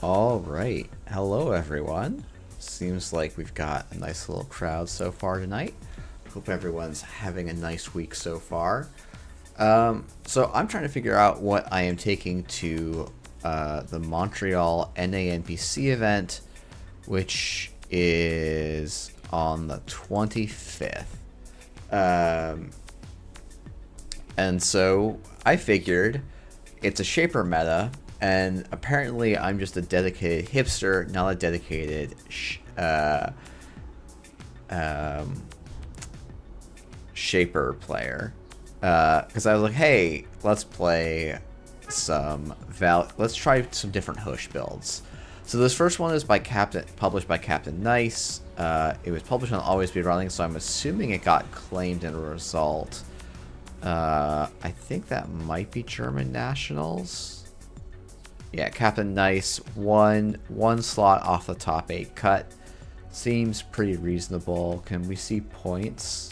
All right. Hello, everyone. Seems like we've got a nice little crowd so far tonight. Hope everyone's having a nice week so far. So I'm trying to figure out what I am taking to the Montreal NANPC event, which is on the 25th. And so I figured it's a Shaper meta, and apparently I'm just a dedicated hipster, not a dedicated Shaper player. Because I was like, hey, let's play let's try some different Hush builds. So this first one is published by Captain Nice. It was published on Always Be Running, so I'm assuming it got claimed in a result. I think that might be German nationals. Yeah, Captain Nice, one slot off the top 8 cut. Seems pretty reasonable. Can we see points?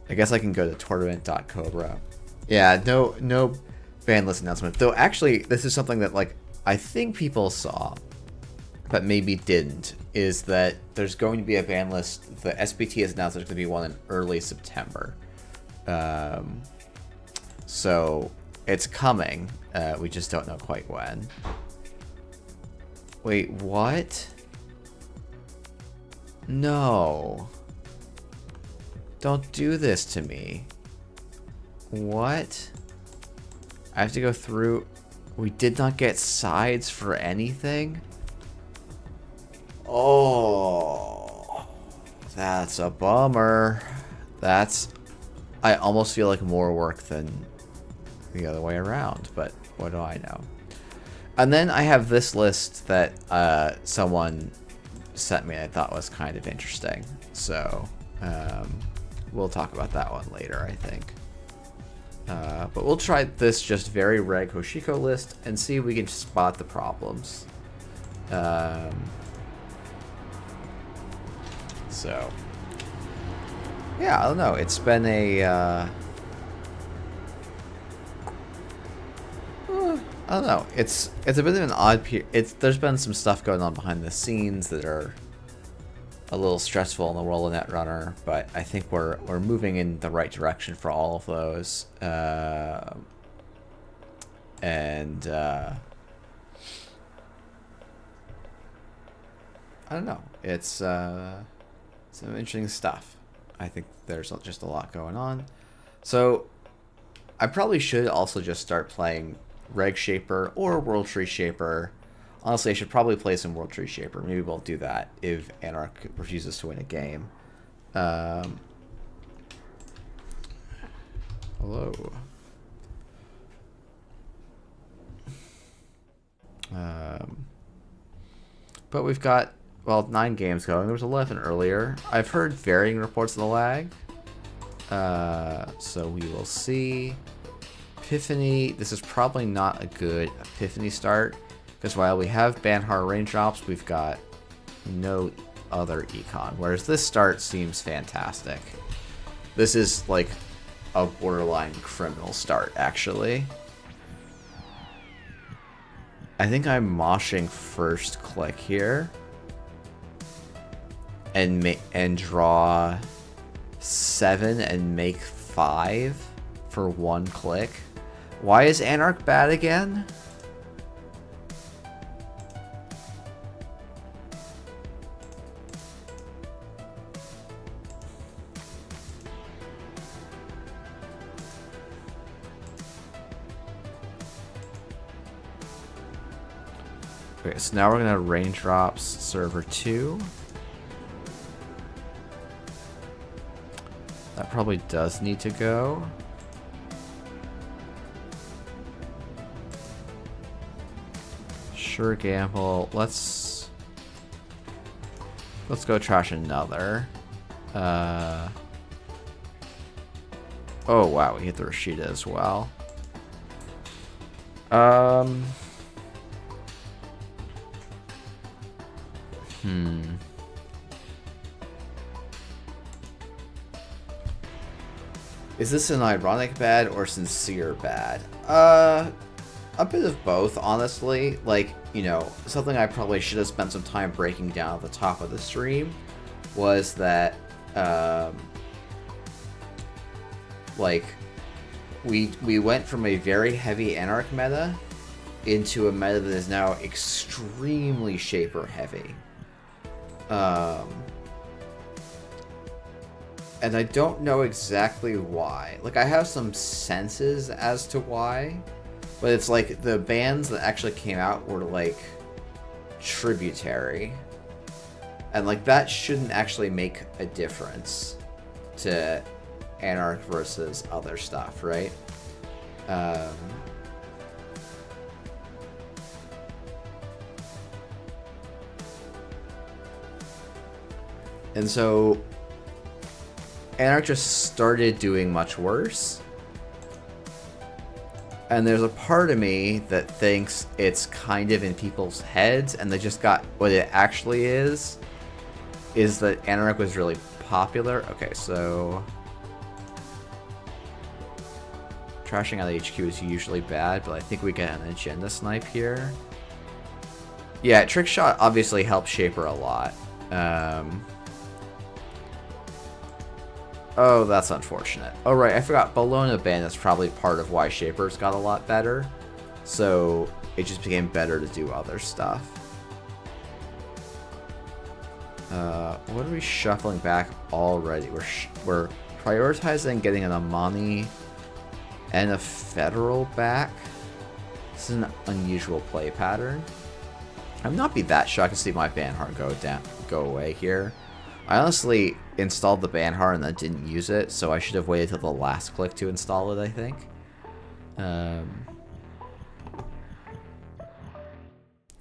I guess I can go to tournament.cobra. Yeah, no ban list announcement. Though actually, this is something that I think people saw, but maybe didn't, is that there's going to be a ban list. The SBT has announced there's going to be one in early September. So it's coming. We just don't know quite when. Wait, what? No. Don't do this to me. What? I have to go through... We did not get sides for anything? Oh, that's a bummer. I almost feel like more work than the other way around, but what do I know? And then I have this list that someone sent me I thought was kind of interesting. So we'll talk about that one later, I think. But we'll try this just very reg Hoshiko list and see if we can spot the problems. So, yeah, I don't know. It's been I don't know. It's a bit of an odd period. There's been some stuff going on behind the scenes that are a little stressful in the world of Netrunner, but I think we're moving in the right direction for all of those. I don't know. It's some interesting stuff. I think there's just a lot going on. So I probably should also just start playing Reg Shaper or World Tree Shaper. Honestly, I should probably play some World Tree Shaper. Maybe we'll do that if Anarch refuses to win a game. Hello. But we've got, 9 games going. There was 11 earlier. I've heard varying reports of the lag. So we will see. Epiphany. This is probably not a good Epiphany start. Because while we have Banhar raindrops, we've got no other econ. Whereas this start seems fantastic. This is like a borderline criminal start, actually. I think I'm moshing first click here. And draw 7 and make 5 for 1 click. Why is Anarch bad again? Okay, so now we're gonna raindrops server 2. That probably does need to go. Sure gamble. Let's go trash another. Oh wow, we hit the Rashida as well. Is this an ironic bad or sincere bad? A bit of both, honestly. Like, you know, something I probably should have spent some time breaking down at the top of the stream was that, like, we went from a very heavy Anarch meta into a meta that is now extremely Shaper heavy. And I don't know exactly why. Like, I have some senses as to why, but it's like the bans that actually came out were like tributary, and like that shouldn't actually make a difference to Anarch versus other stuff, right? And so Anarch just started doing much worse. And there's a part of me that thinks it's kind of in people's heads, and they just got what it actually is that Anarch was really popular. Okay, so trashing out HQ is usually bad, but I think we get an agenda snipe here. Yeah, trick shot obviously helps Shaper a lot. Oh, that's unfortunate. Oh, right, I forgot. Bologna ban is probably part of why Shapers got a lot better. So it just became better to do other stuff. What are we shuffling back already? We're prioritizing getting an Amani and a Federal back. This is an unusual play pattern. I would not be that shocked to see my Banhart go away here. I honestly installed the Banhart and then didn't use it, so I should have waited till the last click to install it, I think.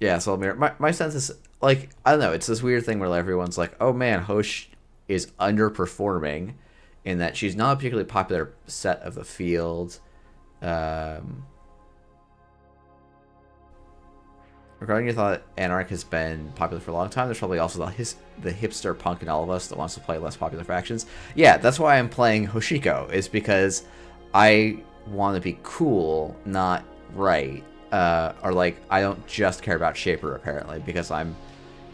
Yeah, so my sense is, like, I don't know, it's this weird thing where everyone's like, oh man, Hosh is underperforming in that she's not a particularly popular set of the field. Regarding your thought, Anarch has been popular for a long time. There's probably also the hipster punk in all of us that wants to play less popular factions. Yeah, that's why I'm playing Hoshiko, is because I want to be cool, not right. Or like, I don't just care about Shaper, apparently, because I'm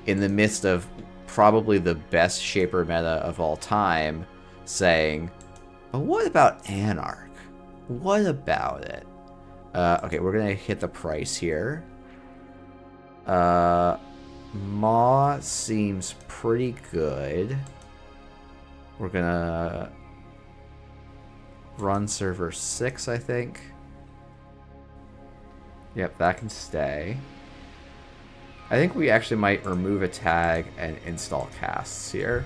in the midst of probably the best Shaper meta of all time, saying, but what about Anarch? What about it? Okay, we're going to hit the price here. Maw seems pretty good. We're gonna run server 6, I think. Yep, that can stay. I think we actually might remove a tag and install casts here.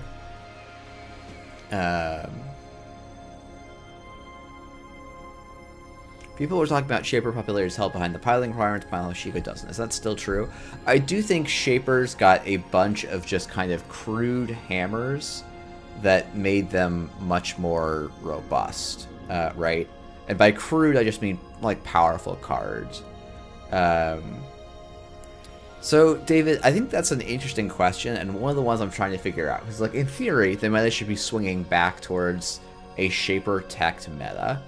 People were talking about Shaper popularity is held behind the piling requirement, while Hoshiko doesn't. Is that still true? I do think Shapers got a bunch of just kind of crude hammers that made them much more robust, right? And by crude, I just mean, like, powerful cards. So, David, I think that's an interesting question, and one of the ones I'm trying to figure out. Because, like, in theory, the meta should be swinging back towards a Shaper-teched meta.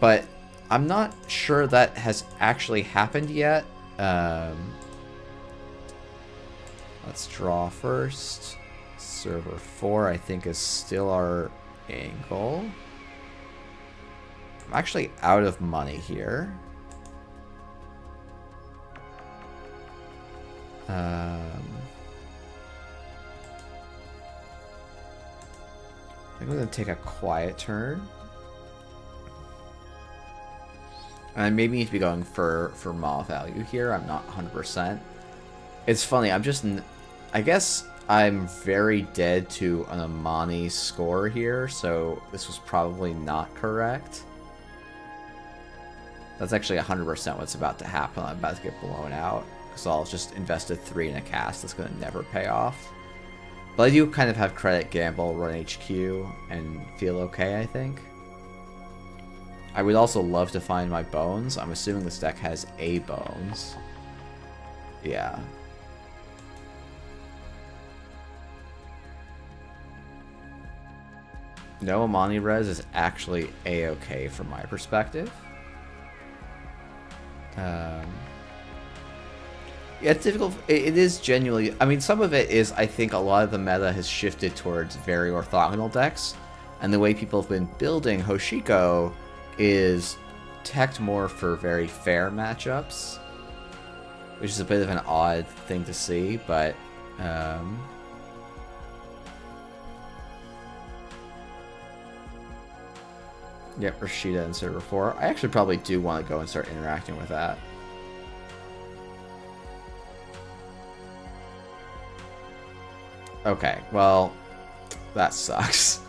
But I'm not sure that has actually happened yet. Let's draw first. Server 4, I think, is still our angle. I'm actually out of money here. I think I'm going to take a quiet turn. I maybe need to be going for Maw value here. I'm not 100%. It's funny, I guess I'm very dead to an Amani score here, so this was probably not correct. That's actually 100% what's about to happen. I'm about to get blown out, because I'll just invested 3 in a cast that's going to never pay off. But I do kind of have credit gamble, run HQ, and feel okay, I think. I would also love to find my bones. I'm assuming this deck has a bones. Yeah. No Amani res is actually a-okay from my perspective. Yeah, it's difficult. It is genuinely... I mean, some of it is, I think, a lot of the meta has shifted towards very orthogonal decks. And the way people have been building Hoshiko is teched more for very fair matchups. Which is a bit of an odd thing to see, but... Yep, Rashida in server 4. I actually probably do want to go and start interacting with that. Okay, well, that sucks.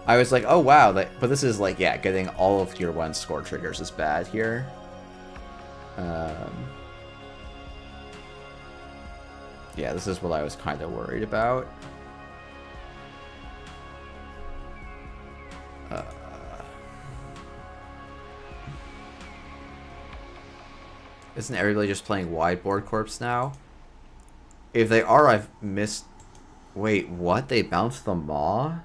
I was like, oh wow, but this is like, yeah, getting all of tier 1 score triggers is bad here. Yeah, this is what I was kind of worried about. Isn't everybody just playing wide board corpse now? If they are, I've missed... Wait, what? They bounced the Maw?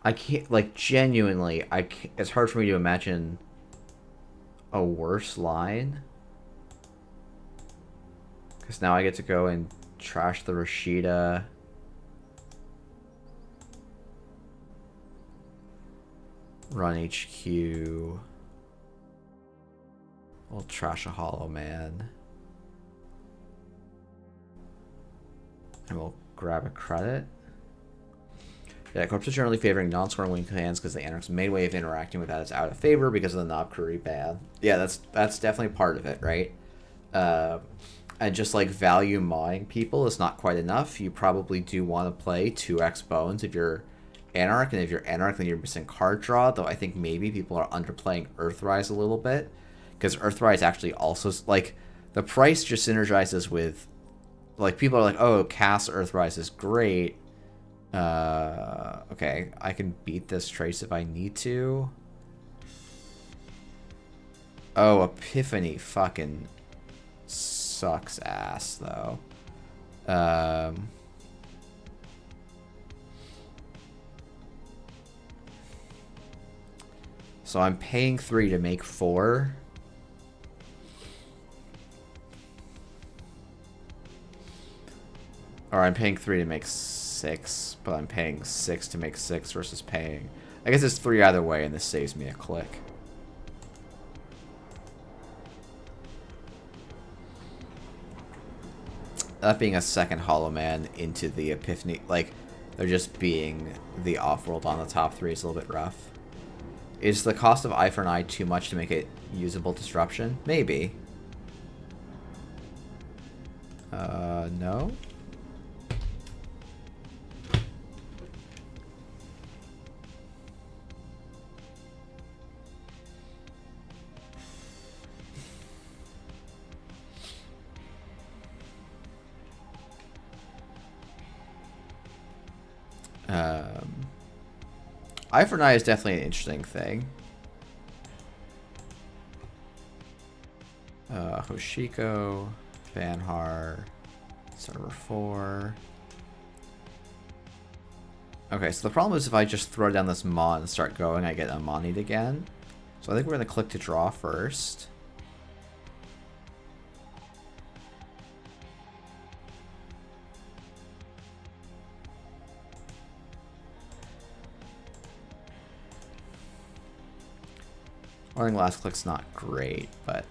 I can't... Like, genuinely, I can't... It's hard for me to imagine a worse line. Because now I get to go and trash the Rashida. Run HQ. We'll trash a Hollow Man. And we'll grab a credit. Yeah, Corpse is generally favoring non-scoring wing hands because the Anarch's main way of interacting with that is out of favor because of the Knob Curry ban. Yeah, that's definitely part of it, right? And just like value mawing people is not quite enough. You probably do want to play 2x bones if you're Anarch, and if you're Anarch then you're missing card draw, though I think maybe people are underplaying Earthrise a little bit. Because Earthrise actually also, like, the price just synergizes with, like, people are like, oh, cast Earthrise is great. Okay, I can beat this Trace if I need to. Oh, Epiphany fucking sucks ass, though. So I'm paying 3 to make 4. Or I'm paying 3 to make 6, but I'm paying 6 to make 6 versus paying... I guess it's 3 either way, and this saves me a click. That being a second Hollow Man into the Epiphany... Like, they're just being the off-world on the top 3 is a little bit rough. Is the cost of Eye for an Eye too much to make it usable disruption? Maybe. No? Eye for an Eye is definitely an interesting thing. Hoshiko, Banhar, server 4. Okay, so the problem is if I just throw down this Maw and start going, I get Amani'd again. So I think we're going to click to draw first. I think last click's not great, but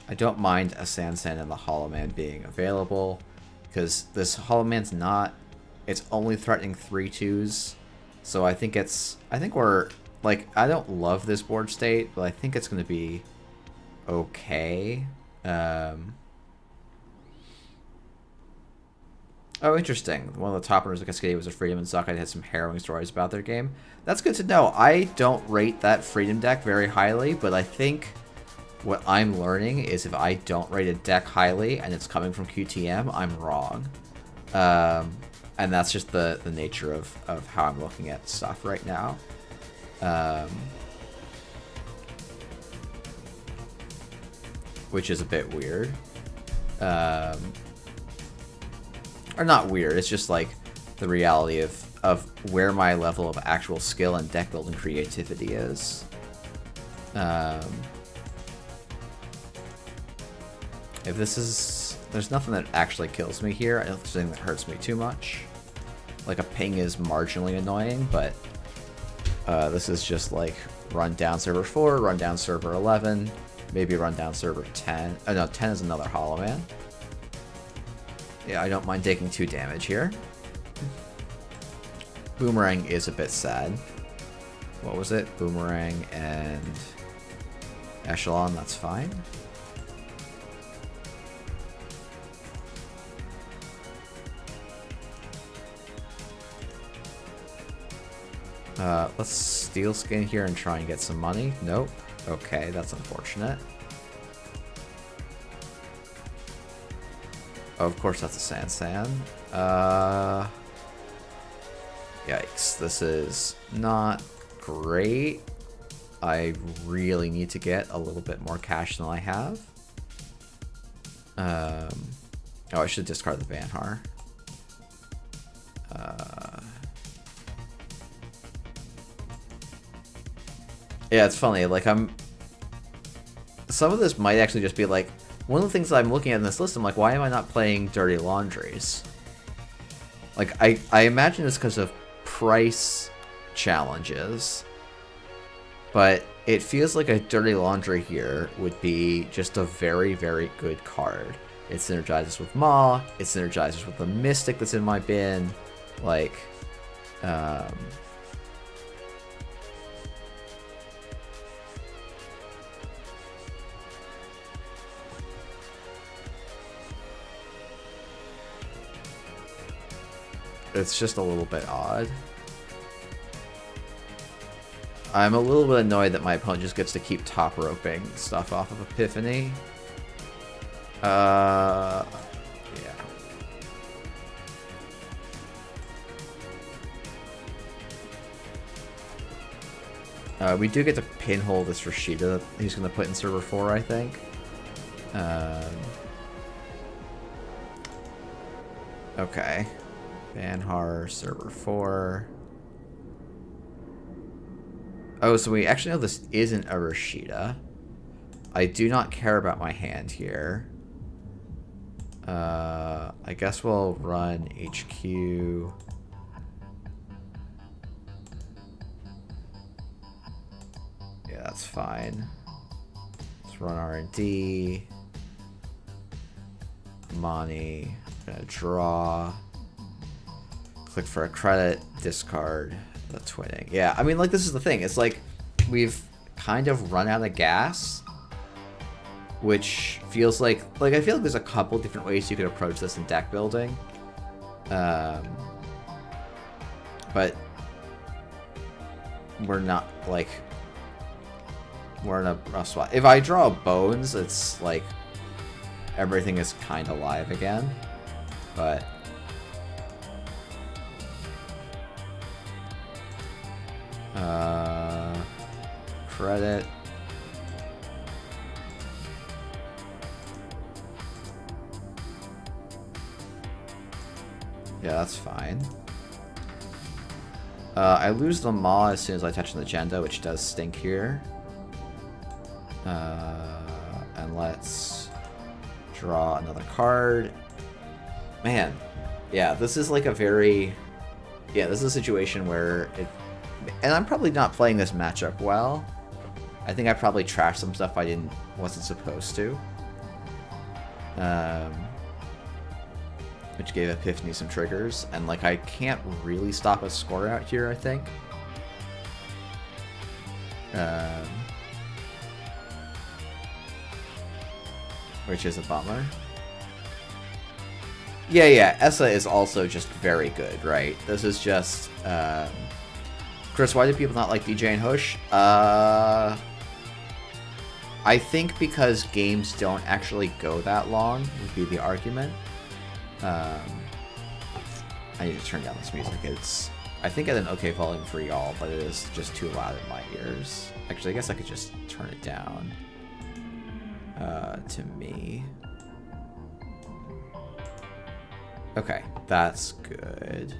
I don't mind a Sansan and the Hollow Man being available, because this Hollow Man's not, it's only threatening 3/2s, so I think we're, like, I don't love this board state, but I think it's going to be okay. Oh, interesting. One of the top runners of Cascadia was a Freedom, and Zuckhead had some harrowing stories about their game. That's good to know. I don't rate that Freedom deck very highly, but I think what I'm learning is if I don't rate a deck highly and it's coming from QTM, I'm wrong. And that's just the nature of how I'm looking at stuff right now. Which is a bit weird. Or not weird, it's just like the reality of where my level of actual skill and deck building creativity is. If this is... There's nothing that actually kills me here. I don't think that hurts me too much. Like, a ping is marginally annoying, but this is just like run down server 4, run down server 11, maybe run down server 10. Oh no, 10 is another Hollow Man. Yeah, I don't mind taking 2 damage here. Boomerang is a bit sad. What was it? Boomerang and Echelon, that's fine. Let's steal skin here and try and get some money. Nope. Okay, that's unfortunate. Oh, of course that's a Sansan. Yikes, this is not great. I really need to get a little bit more cash than I have. Oh, I should discard the Banhar. Yeah, it's funny, like, some of this might actually just be, like, one of the things that I'm looking at in this list, I'm like, why am I not playing Dirty Laundries? Like, I imagine it's because of price challenges, but it feels like a Dirty Laundry here would be just a very, very good card. It synergizes with Maw, it synergizes with the Mystic that's in my bin, like, it's just a little bit odd. I'm a little bit annoyed that my opponent just gets to keep top roping stuff off of Epiphany. Yeah. We do get to pinhole this Rashida that he's going to put in server 4, I think. Okay. Banhar, server 4. Oh, so we actually know this isn't a Rashida. I do not care about my hand here. I guess we'll run HQ. Yeah, that's fine. Let's run R&D. Money. I'm gonna draw. Click for a credit. Discard the twinning. Yeah, I mean, like, this is the thing. It's like we've kind of run out of gas, which feels like I feel like there's a couple different ways you could approach this in deck building. But we're not, like, we're in a rough spot. If I draw Bones, it's like everything is kind of live again. But credit. Yeah, that's fine. I lose the Maw as soon as I touch an agenda, which does stink here. And let's draw another card. Man, yeah, this is like a very... Yeah, this is a situation where it... And I'm probably not playing this matchup well. I think I probably trashed some stuff I wasn't supposed to. Which gave Epiphany some triggers. And, like, I can't really stop a score out here, I think. Which is a bummer. Yeah, Essa is also just very good, right? This is just... Chris, why do people not like DJ and Hush? I think because games don't actually go that long, would be the argument. I need to turn down this music. It's, I think, at an okay volume for y'all, but it is just too loud in my ears. Actually, I guess I could just turn it down to me. Okay, that's good.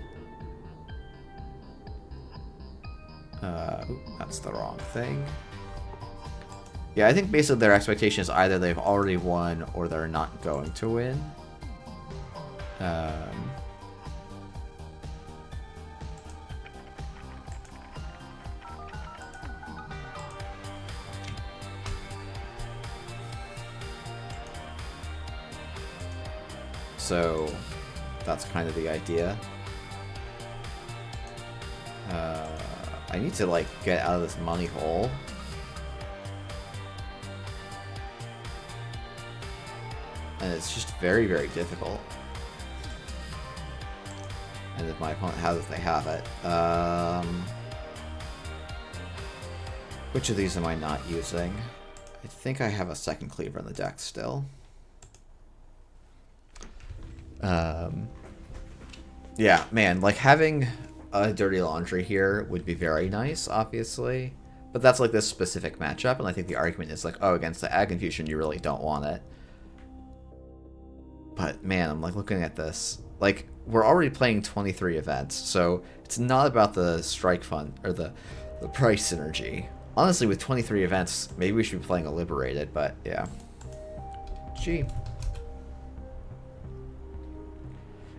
Ooh, that's the wrong thing. Yeah, I think basically their expectation is either they've already won or they're not going to win. So that's kind of the idea. I need to like get out of this money hole. And it's just very, very difficult. And if my opponent has it, they have it. Which of these am I not using? I think I have a second cleaver in the deck still. Yeah, man, like having a Dirty Laundry here would be very nice, obviously. But that's like this specific matchup, and I think the argument is like, oh, against the Ag Infusion, you really don't want it. But man, I'm like looking at this. Like, we're already playing 23 events, so it's not about the strike fund or the price synergy. Honestly, with 23 events, maybe we should be playing a Liberated, but yeah. Gee.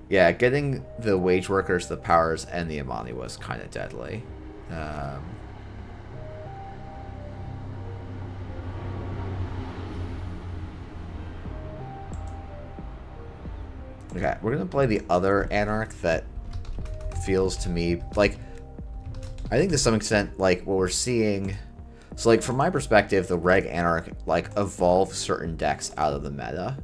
Yeah, getting the Wage Workers, the Powers, and the Imani was kind of deadly. Okay, we're going to play the other Anarch that feels to me like... I think to some extent, like, what we're seeing... So, like, from my perspective, the Reg Anarch, like, evolves certain decks out of the meta.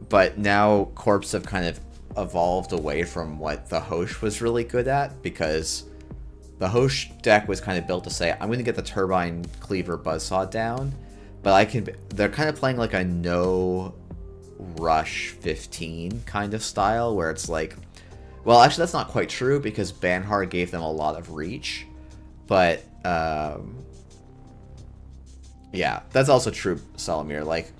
But now Corps have kind of evolved away from what the Hosh was really good at, because the Hosh deck was kind of built to say, I'm going to get the Turbine Cleaver Buzzsaw down, but they're kind of playing like a no rush 15 kind of style, where it's like, well, actually that's not quite true, because Banhar gave them a lot of reach, but yeah, that's also true, Salamir. Like,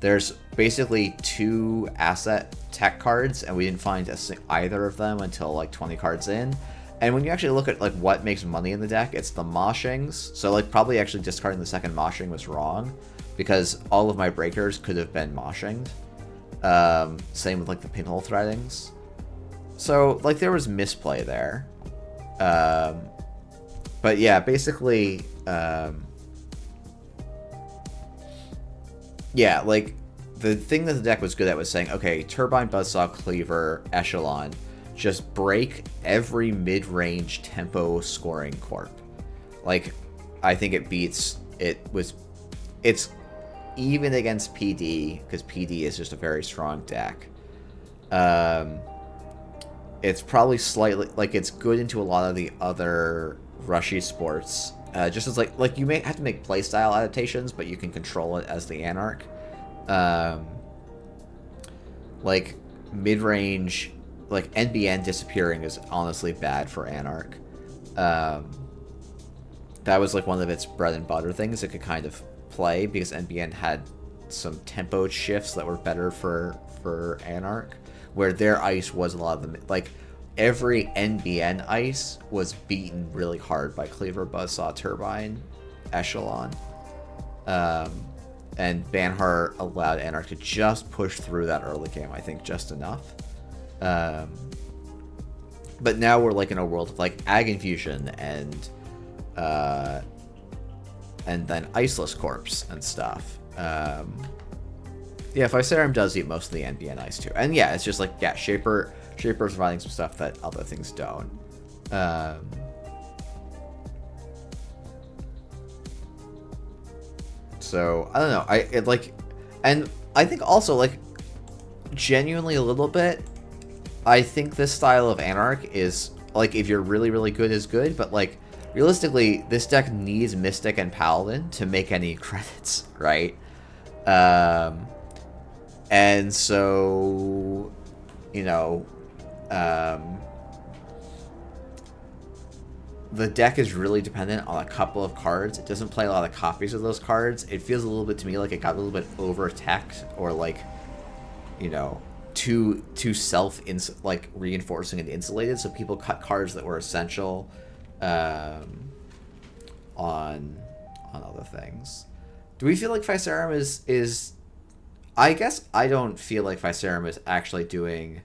there's basically 2 asset tech cards, and we didn't find either of them until like 20 cards in. And when you actually look at like what makes money in the deck, it's the Moshings. So like probably actually discarding the second Moshing was wrong, because all of my breakers could have been Moshinged. Same with like the Pinhole Threadings. So like there was misplay there. But yeah, basically, yeah, like the thing that the deck was good at was saying, okay, Turbine, Buzzsaw, Cleaver, Echelon, just break every mid-range tempo scoring corp. Like, I think it beats, it's even against PD, because PD is just a very strong deck. It's probably slightly, like, it's good into a lot of the other rushy sports. Just as, like you may have to make playstyle adaptations, but you can control it as the Anarch. Like, mid-range, like, NBN disappearing is honestly bad for Anarch. That was, like, one of its bread and butter things it could kind of play, because NBN had some tempo shifts that were better for Anarch, where their ice was a lot of them, like, every NBN ice was beaten really hard by Cleaver, Buzzsaw, Turbine, Echelon. And Banhar allowed Anarch to just push through that early game, I think, just enough. But now we're like in a world of like Ag Infusion and then Iceless Corpse and stuff. Yeah, Physarum does eat most of the NBN ice too. And yeah, it's just like, yeah, Shaper's providing some stuff that other things don't. So, I don't know. And I think also, like, genuinely a little bit, I think this style of Anarch is, like, if you're really, really good, is good, but, like, realistically, this deck needs Mystic and Paladin to make any credits, right? And so, you know, the deck is really dependent on a couple of cards. It doesn't play a lot of copies of those cards. It feels a little bit to me like it got a little bit over-teched, or like, you know, too like reinforcing and insulated, so people cut cards that were essential on other things. Do we feel like Physarum is I guess I don't feel like Physarum is actually doing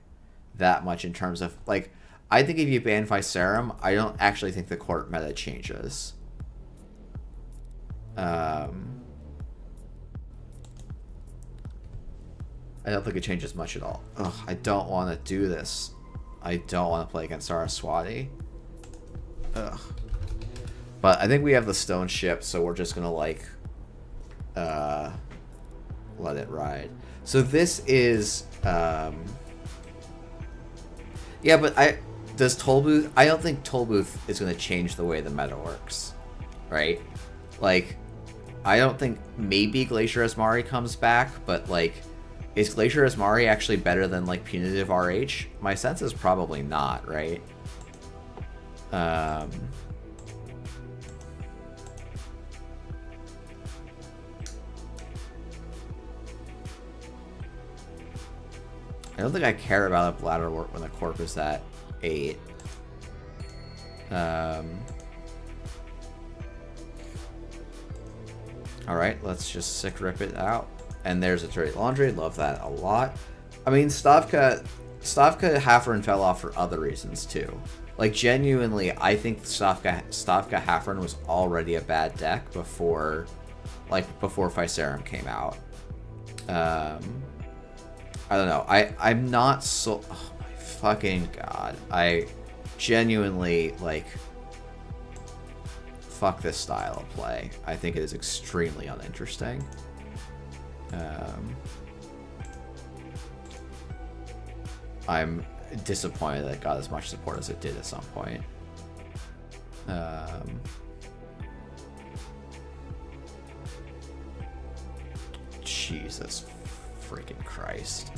that much in terms of, like, I think if you ban Physarum, I don't actually think the court meta changes. I don't think it changes much at all. Ugh, I don't want to do this. I don't want to play against Saraswati. Ugh. But I think we have the stone ship, so we're just gonna, like, let it ride. So this is, yeah, but does Tollbooth, I don't think Tollbooth is gonna change the way the meta works, right? Like, I don't think, maybe Glacier Asmari comes back, but, like, is Glacier Asmari actually better than, like, Punitive RH? My sense is probably not, right? I don't think I care about a bladder work when the corp is at 8. Alright, let's just sick rip it out. And there's a Dirty Laundry. Love that a lot. I mean, Stavka Haffern fell off for other reasons too. Like, genuinely, I think Stavka Haffern was already a bad deck before Physarum came out. I don't know. I'm not so... Oh my fucking god. I genuinely, like... Fuck this style of play. I think it is extremely uninteresting. I'm disappointed that it got as much support as it did at some point. Jesus freaking Christ.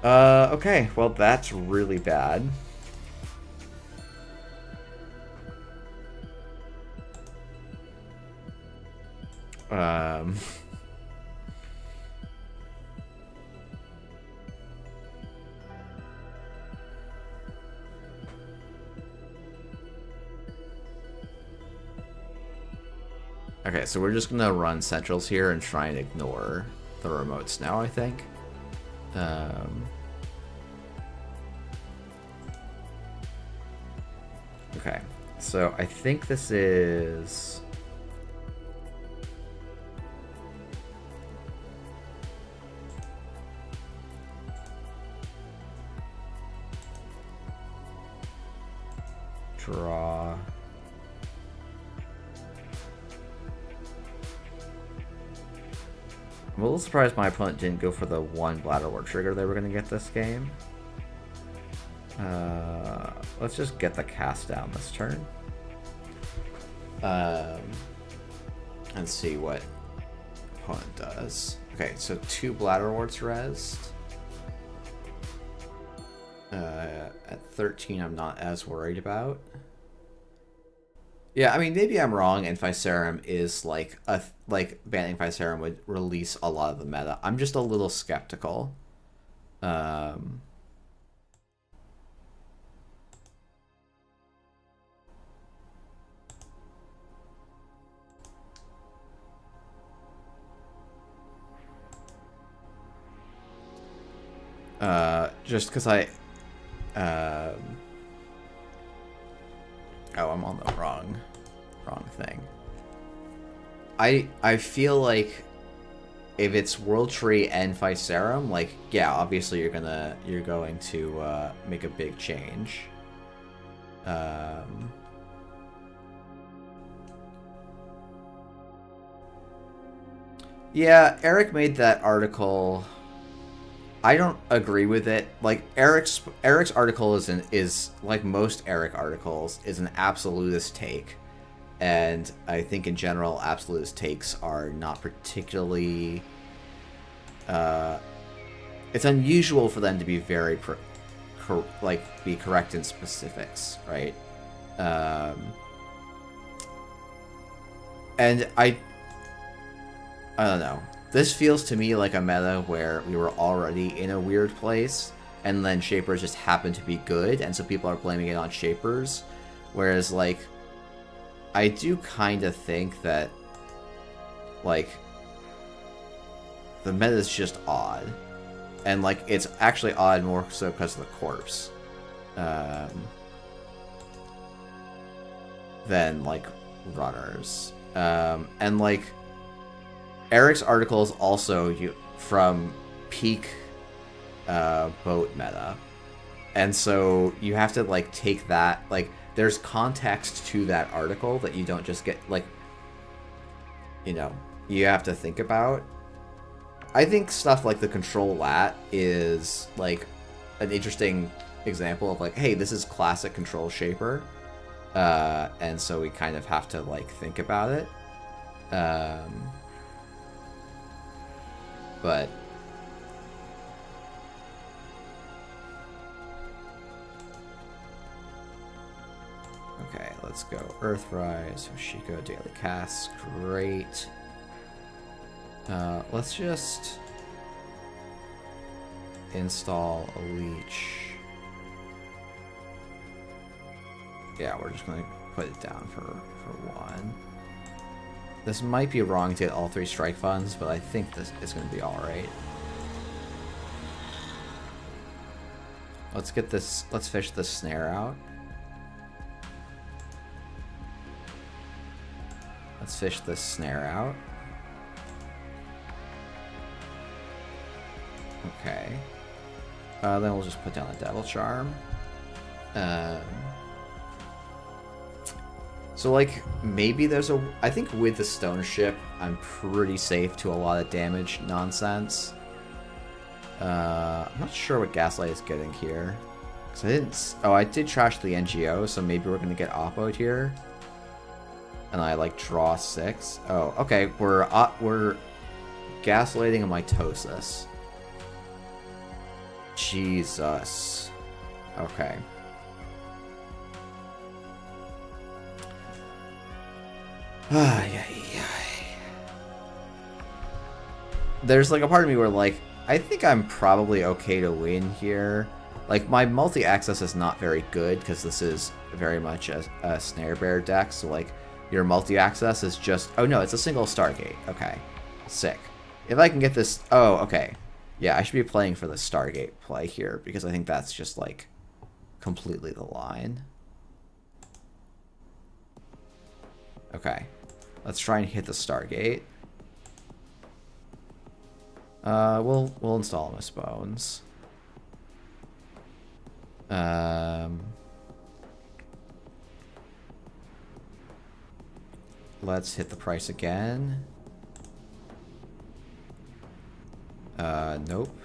Okay, well, that's really bad. Okay, so we're just gonna run centrals here and try and ignore the remotes now, I think. Okay, so I think this is... Draw... I'm a little surprised my opponent didn't go for the one Bladderwort trigger they were going to get this game. Let's just get the cast down this turn. And see what opponent does. Okay, so 2 Bladderworts rezzed. At 13, I'm not as worried about. Yeah, I mean, maybe I'm wrong, and Physarum is like banning Physarum would release a lot of the meta. I'm just a little skeptical. Just because oh, I'm on the wrong thing. I feel like if it's World Tree and Physarum, like, yeah, obviously you're going to make a big change. Yeah, Eric made that article. I don't agree with it. Like, Eric's article is like most Eric articles, is an absolutist take, and I think in general absolutist takes are not particularly. It's unusual for them to be very be correct in specifics, right? And I don't know. This feels to me like a meta where we were already in a weird place, and then Shapers just happened to be good, and so people are blaming it on Shapers. Whereas, like, I do kind of think that, like, the meta is just odd. And, like, it's actually odd more so because of the corpse. Than, like, runners. And, like, Eric's article is also from peak boat meta. And so you have to, like, take that, like, there's context to that article that you don't just get, like, you know, you have to think about. I think stuff like the control lat is, like, an interesting example of, like, hey, this is classic control shaper. And so we kind of have to, like, think about it. But okay, let's go Earthrise, Hoshiko, Daily Cast, great. Let's just install a leech. Yeah, we're just gonna put it down for one. This might be wrong to get all 3 strike funds, but I think this is gonna be alright. Let's get this, let's fish this snare out. Let's fish this snare out. Okay. Then we'll just put down a Devil Charm. So, like, maybe there's a... I think with the Stone Ship, I'm pretty safe to a lot of damage nonsense. I'm not sure what Gaslight is getting here. Because I didn't... Oh, I did trash the NGO, so maybe we're going to get Oppoed here. And I, like, draw 6. Oh, okay. We're gaslighting a Mitosis. Jesus. Okay. There's, like, a part of me where, like, I think I'm probably okay to win here. Like, my multi-access is not very good, because this is very much a Snare Bear deck, so, like, your multi-access is just... Oh, no, it's a single Stargate. Okay. Sick. If I can get this... Oh, okay. Yeah, I should be playing for the Stargate play here, because I think that's just, like, completely the line. Okay. Let's try and hit the Stargate. We'll install Miss Bones. Let's hit the price again. Nope.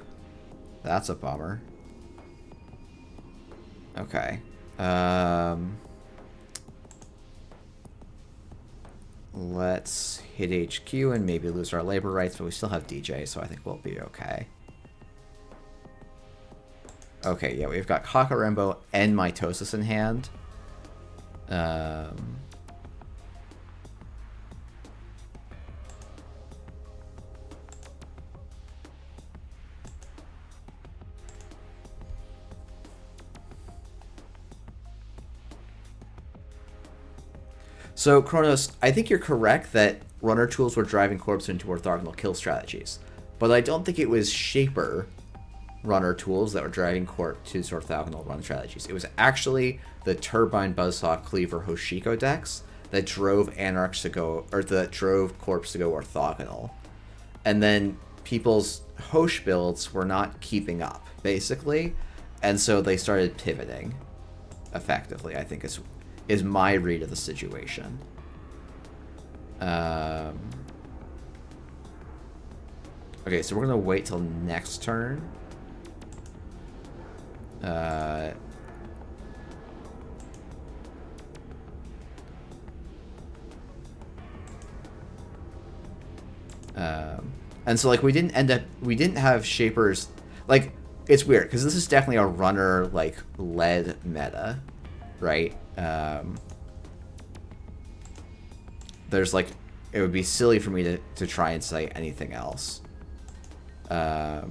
That's a bummer. Okay. Let's hit HQ and maybe lose our labor rights, but we still have DJ, so I think we'll be okay. Okay, yeah, we've got Kakarembo and Mitosis in hand. So, Kronos, I think you're correct that runner tools were driving Corpse into orthogonal kill strategies. But I don't think it was Shaper runner tools that were driving Corpse to orthogonal run strategies. It was actually the Turbine, Buzzsaw, Cleaver, Hoshiko decks that drove Anarch to go, or that drove Corpse to go orthogonal. And then people's Hosh builds were not keeping up, basically. And so they started pivoting, effectively, I think is my read of the situation. Okay, so we're gonna wait till next turn. And so, like, we didn't have Shapers, like, it's weird, because this is definitely a runner, like, led meta, right? There's, like, it would be silly for me to try and say anything else. I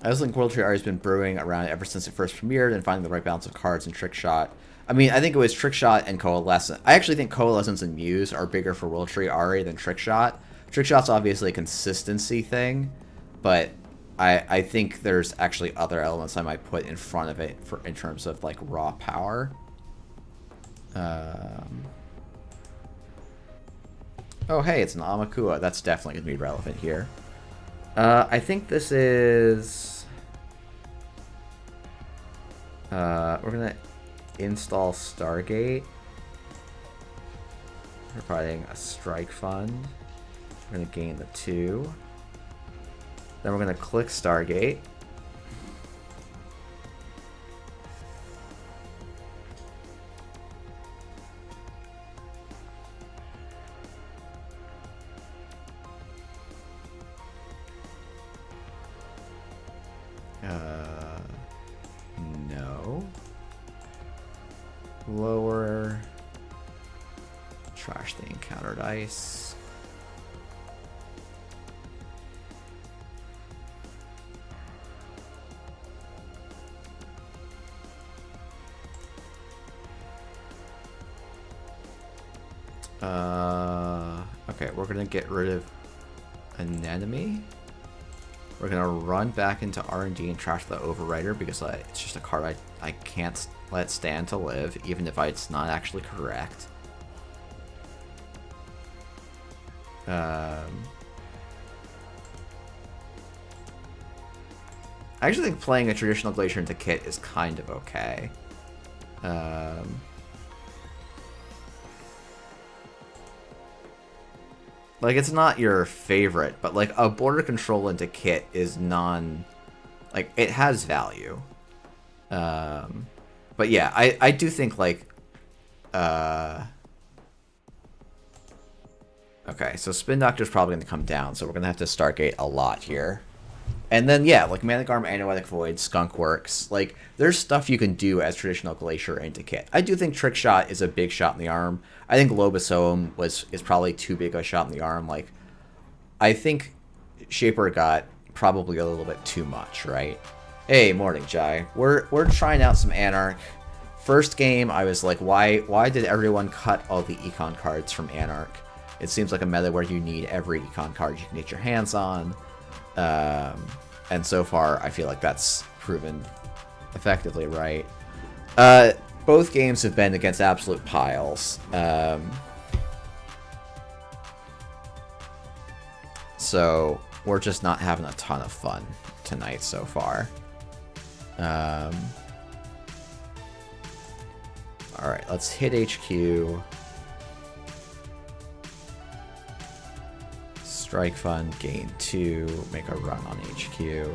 just think World Tree Ari has been brewing around ever since it first premiered, and finding the right balance of cards and Trick Shot. I mean, I think it was Trick Shot and Coalescence. I actually think Coalescence and Muse are bigger for World Tree Ari than Trick Shot. Trick Shot's obviously a consistency thing, but I think there's actually other elements I might put in front of it in terms of like raw power. Oh, hey, it's an Amakua. That's definitely going to be relevant here. I think this is... we're going to install Stargate. Providing a strike fund. We're going to gain the 2. Then we're going to click Stargate. No. Lower. Trash the encountered ice. Okay, we're gonna get rid of an enemy. We're gonna run back into R&D and trash the Overwriter because it's just a card I can't let stand to live, even if it's not actually correct. I actually think playing a traditional Glacier into Kit is kind of okay. Like, it's not your favorite, but like a border control into Kit is like, it has value. But yeah, I do think like, okay, so Spin Doctor's probably going to come down, so we're going to have to Stargate a lot here. And then, yeah, like Manic Arm, Anoetic Void, Skunk Works. Like, there's stuff you can do as traditional Glacier into Kit. I do think Trick Shot is a big shot in the arm. I think Lobosome is probably too big a shot in the arm. Like, I think Shaper got probably a little bit too much, right? Hey, morning, Jai. We're trying out some Anarch. First game, I was like, why did everyone cut all the Econ cards from Anarch? It seems like a meta where you need every Econ card you can get your hands on. And so far, I feel like that's proven effectively right. Both games have been against absolute piles. So we're just not having a ton of fun tonight so far. Alright, let's hit HQ. Strike Fund, gain 2, make a run on HQ.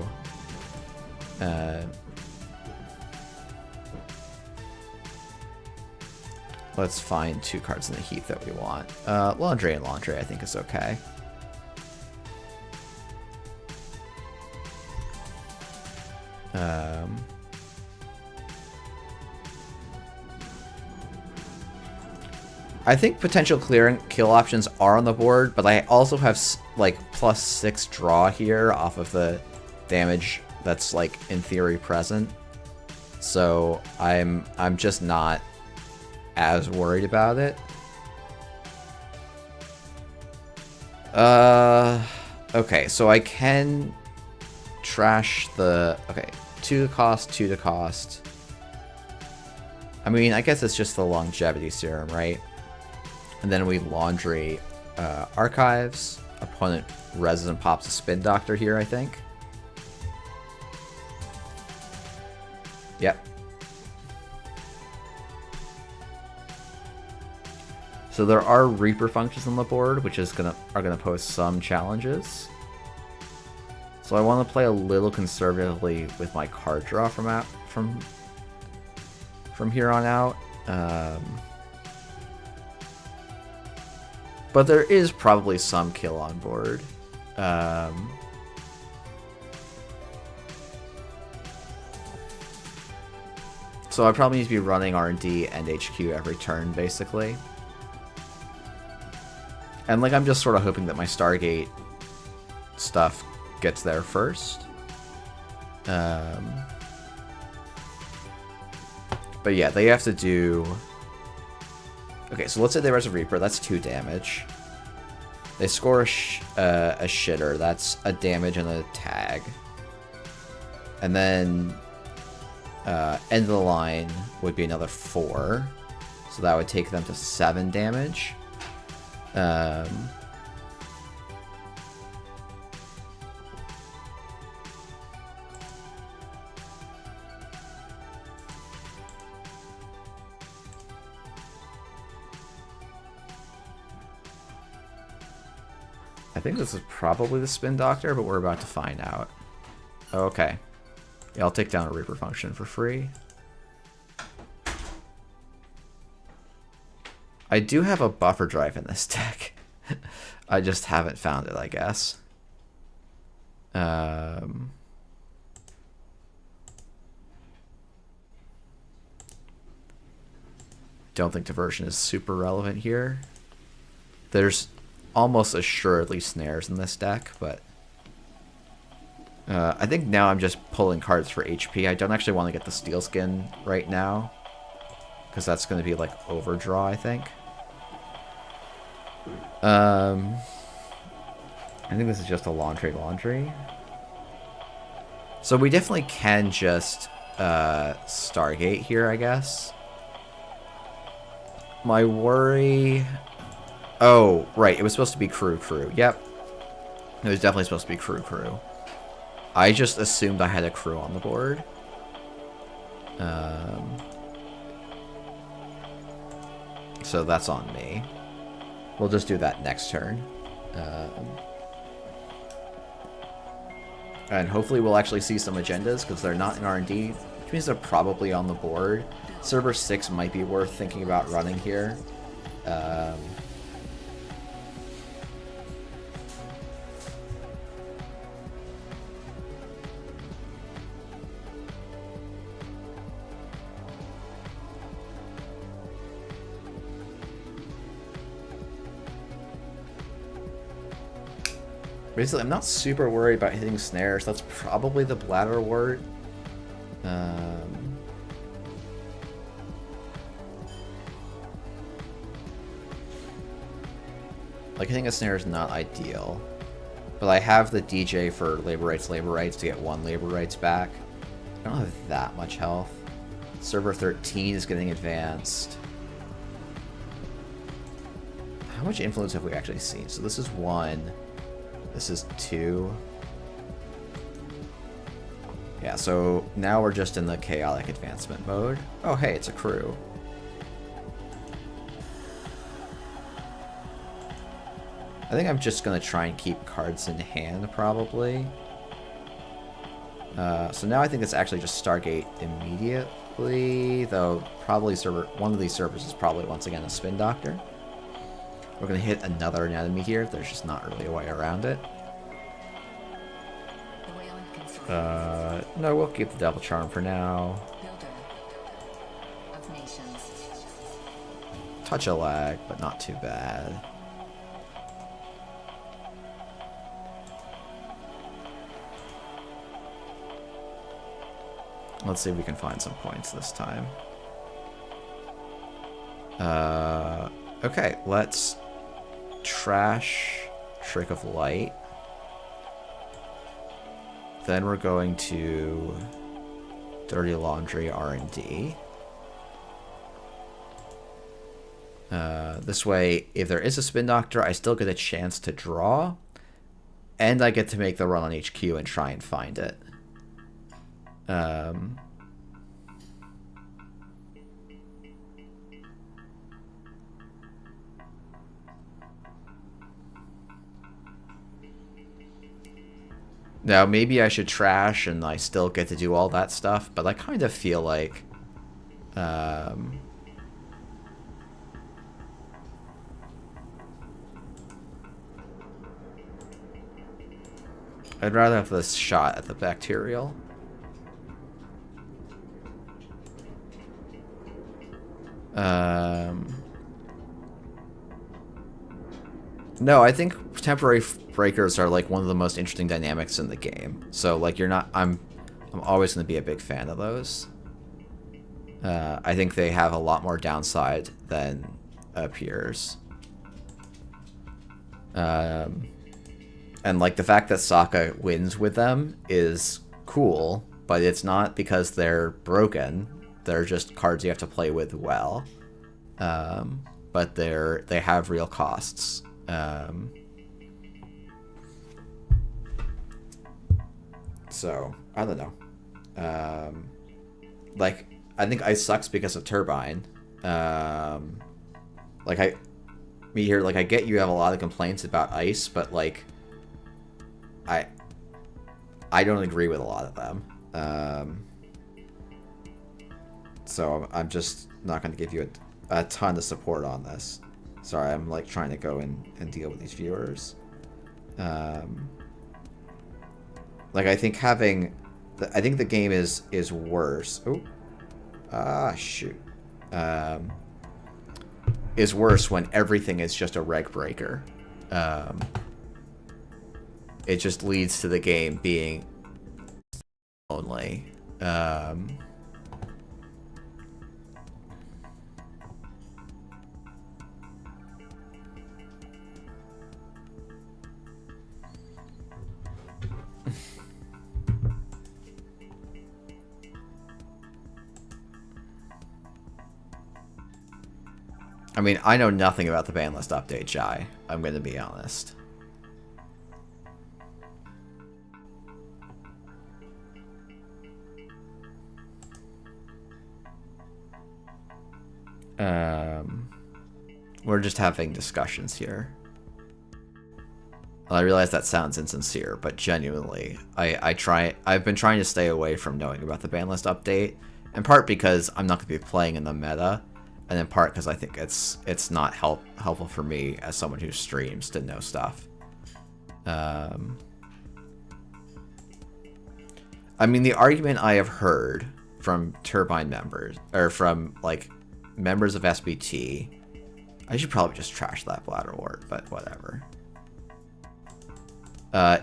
Let's find 2 cards in the heap that we want. Laundry and Laundry I think is okay. I think potential clearing kill options are on the board, but I also have like +6 draw here off of the damage that's like in theory present. So I'm just not as worried about it. Okay, so I can trash the 2 to cost, 2 to cost. I mean, I guess it's just the longevity serum, right? And then we Laundry Archives. Opponent Resident pops a Spin Doctor here, I think. Yep. So there are Reaper functions on the board, which are gonna pose some challenges. So I want to play a little conservatively with my card draw from But there is probably some kill on board. So I probably need to be running R&D and HQ every turn, basically. And like I'm just sort of hoping that my Stargate stuff gets there first. But yeah, they have to do... Okay, so let's say they res a Reaper, that's 2 damage. They score a shitter, that's a damage and a tag. And then end of the line would be another 4. So that would take them to 7 damage. I think this is probably the Spin Doctor, but we're about to find out. Okay. Yeah, I'll take down a Reaper function for free. I do have a buffer drive in this deck. I just haven't found it, I guess. Don't think diversion is super relevant here. There's almost assuredly snares in this deck, but I think now I'm just pulling cards for HP. I don't actually want to get the Steel Skin right now, because that's going to be like overdraw, I think. I think this is just a laundry. So we definitely can just Stargate here, I guess. My worry... Oh, right, it was supposed to be crew. Yep. It was definitely supposed to be crew. I just assumed I had a crew on the board. So that's on me. We'll just do that next turn. And hopefully we'll actually see some agendas, because they're not in R&D, which means they're probably on the board. Server 6 might be worth thinking about running here. Basically, I'm not super worried about hitting snares. That's probably the bladder wart. Like, hitting a snare is not ideal. But I have the DJ for labor rights to get 1 labor rights back. I don't have that much health. Server 13 is getting advanced. How much influence have we actually seen? So this is 1. This is 2. Yeah, so now we're just in the chaotic advancement mode. Oh, hey, it's a crew. I think I'm just going to try and keep cards in hand, probably. So now I think it's actually just Stargate immediately, though probably one of these servers is probably once again a Spin Doctor. We're going to hit another anatomy here. There's just not really a way around it. No, we'll keep the Devil Charm for now. Touch of lag, but not too bad. Let's see if we can find some points this time. Okay, let's trash Trick of Light. Then we're going to Dirty Laundry R&D. This way, if there is a Spin Doctor, I still get a chance to draw, and I get to make the run on HQ and try and find it. Now, maybe I should trash and I still get to do all that stuff, but I kind of feel like... I'd rather have this shot at the bacterial. No, I think temporary breakers are like one of the most interesting dynamics in the game. So like I'm always going to be a big fan of those. I think they have a lot more downside than appears. And like the fact that Sokka wins with them is cool, but it's not because they're broken. They're just cards you have to play with well. But they have real costs. So I don't know. Like I think ice sucks because of Turbine. Like I get you have a lot of complaints about ice, but like I don't agree with a lot of them. So I'm just not going to give you a ton of support on this. Sorry, I'm like trying to go and deal with these viewers. Like I think I think the game is worse. Shoot. Is worse when everything is just a reg breaker. It just leads to the game being only. I mean, I know nothing about the ban list update, Jai. I'm going to be honest. We're just having discussions here. Well, I realize that sounds insincere, but genuinely, I've been trying to stay away from knowing about the ban list update, in part because I'm not going to be playing in the meta, and in part because I think it's not helpful for me as someone who streams to know stuff. I mean, the argument I have heard from Turbine members, or from like members of SBT, I should probably just trash that bladderwort, but whatever.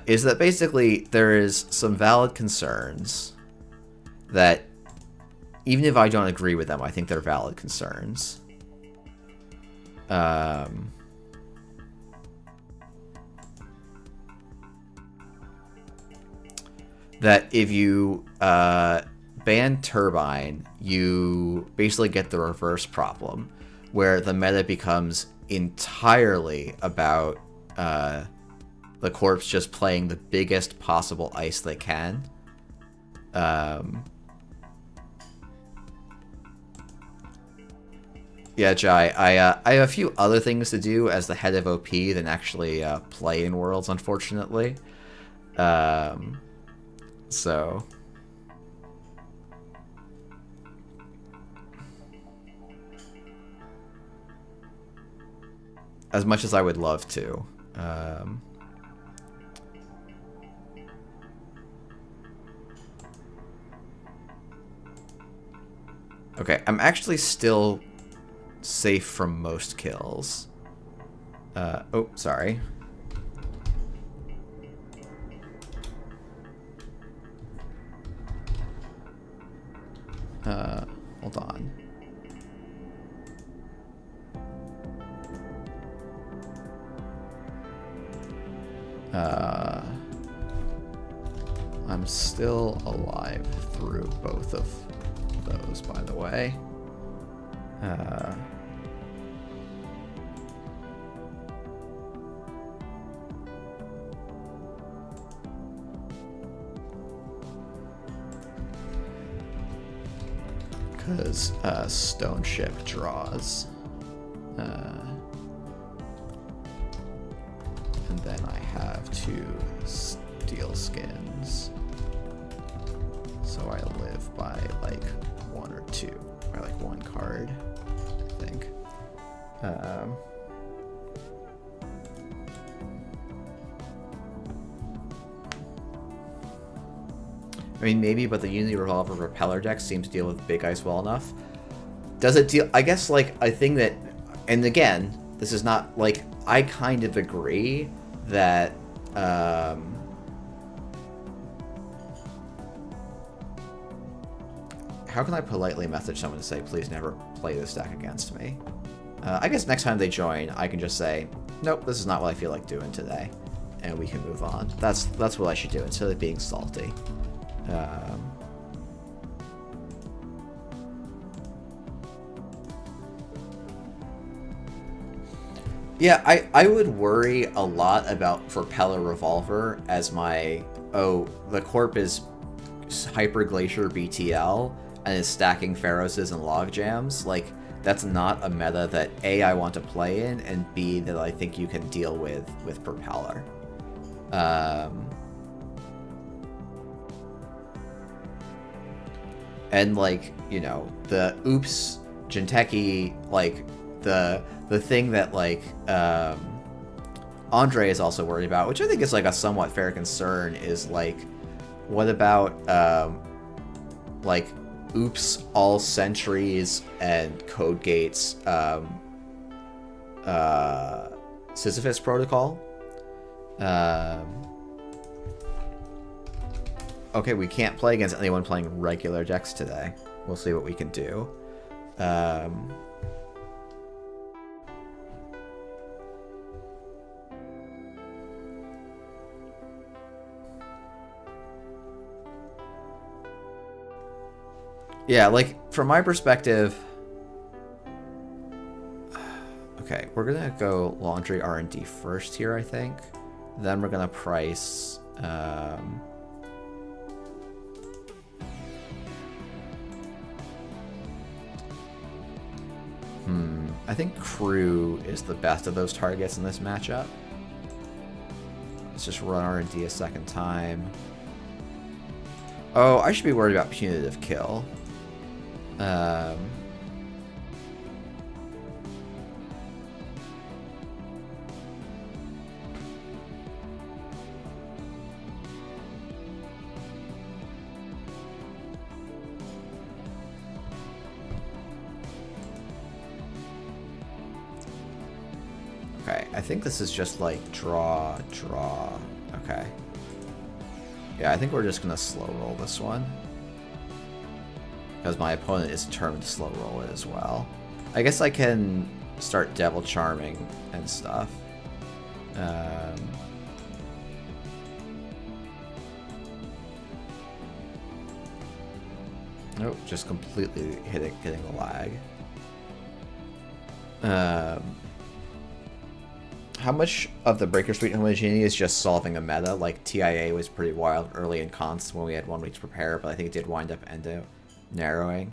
Is that basically there is some valid concerns that, even if I don't agree with them, I think they're valid concerns. That if you ban Turbine, you basically get the reverse problem, where the meta becomes entirely about the corpse just playing the biggest possible ice they can. Yeah, Jai, I have a few other things to do as the head of OP than actually play in Worlds, unfortunately. So... as much as I would love to. Okay, I'm actually still safe from most kills. Oh, sorry. Hold on. I'm still alive through both of those, by the way. Because Stone Ship draws. And then I have 2 steel skins. So I live by like 1 or 2, or like 1 card, I think. I mean, maybe, but the Unity Revolver Repeller deck seems to deal with Big Ice well enough. Does it deal... I guess, like, I think that... And again, this is not, like... I kind of agree that... How can I politely message someone to say, please never play this deck against me? I guess next time they join, I can just say, nope, this is not what I feel like doing today. And we can move on. That's what I should do, instead of being salty. Yeah, I would worry a lot about Propeller Revolver as my... Oh, the corp is Hyper Glacier BTL and is stacking Pharoses and Logjams. Like, that's not a meta that A, I want to play in, and B, that I think you can deal with Propeller. And, like, you know, the Oops Jinteki, like, the thing that, like, Andre is also worried about, which I think is, like, a somewhat fair concern, is, like, what about, like, Oops all sentries and code gates, Sisyphus protocol? Okay, we can't play against anyone playing regular decks today. We'll see what we can do. Yeah, like, from my perspective... Okay, we're gonna go Laundry R&D first here, I think. Then we're gonna price... I think Crew is the best of those targets in this matchup. Let's just run R&D a second time. Oh, I should be worried about Punitive Kill. Okay, I think this is just like draw. Okay. Yeah, I think we're just gonna slow roll this one. Because my opponent is determined to slow roll it as well. I guess I can start Devil Charming and stuff. Nope, just completely getting the lag. How much of the Breaker Suite homogeneity is just solving a meta? Like, TIA was pretty wild early in Const when we had 1 week to prepare, but I think it did wind up narrowing.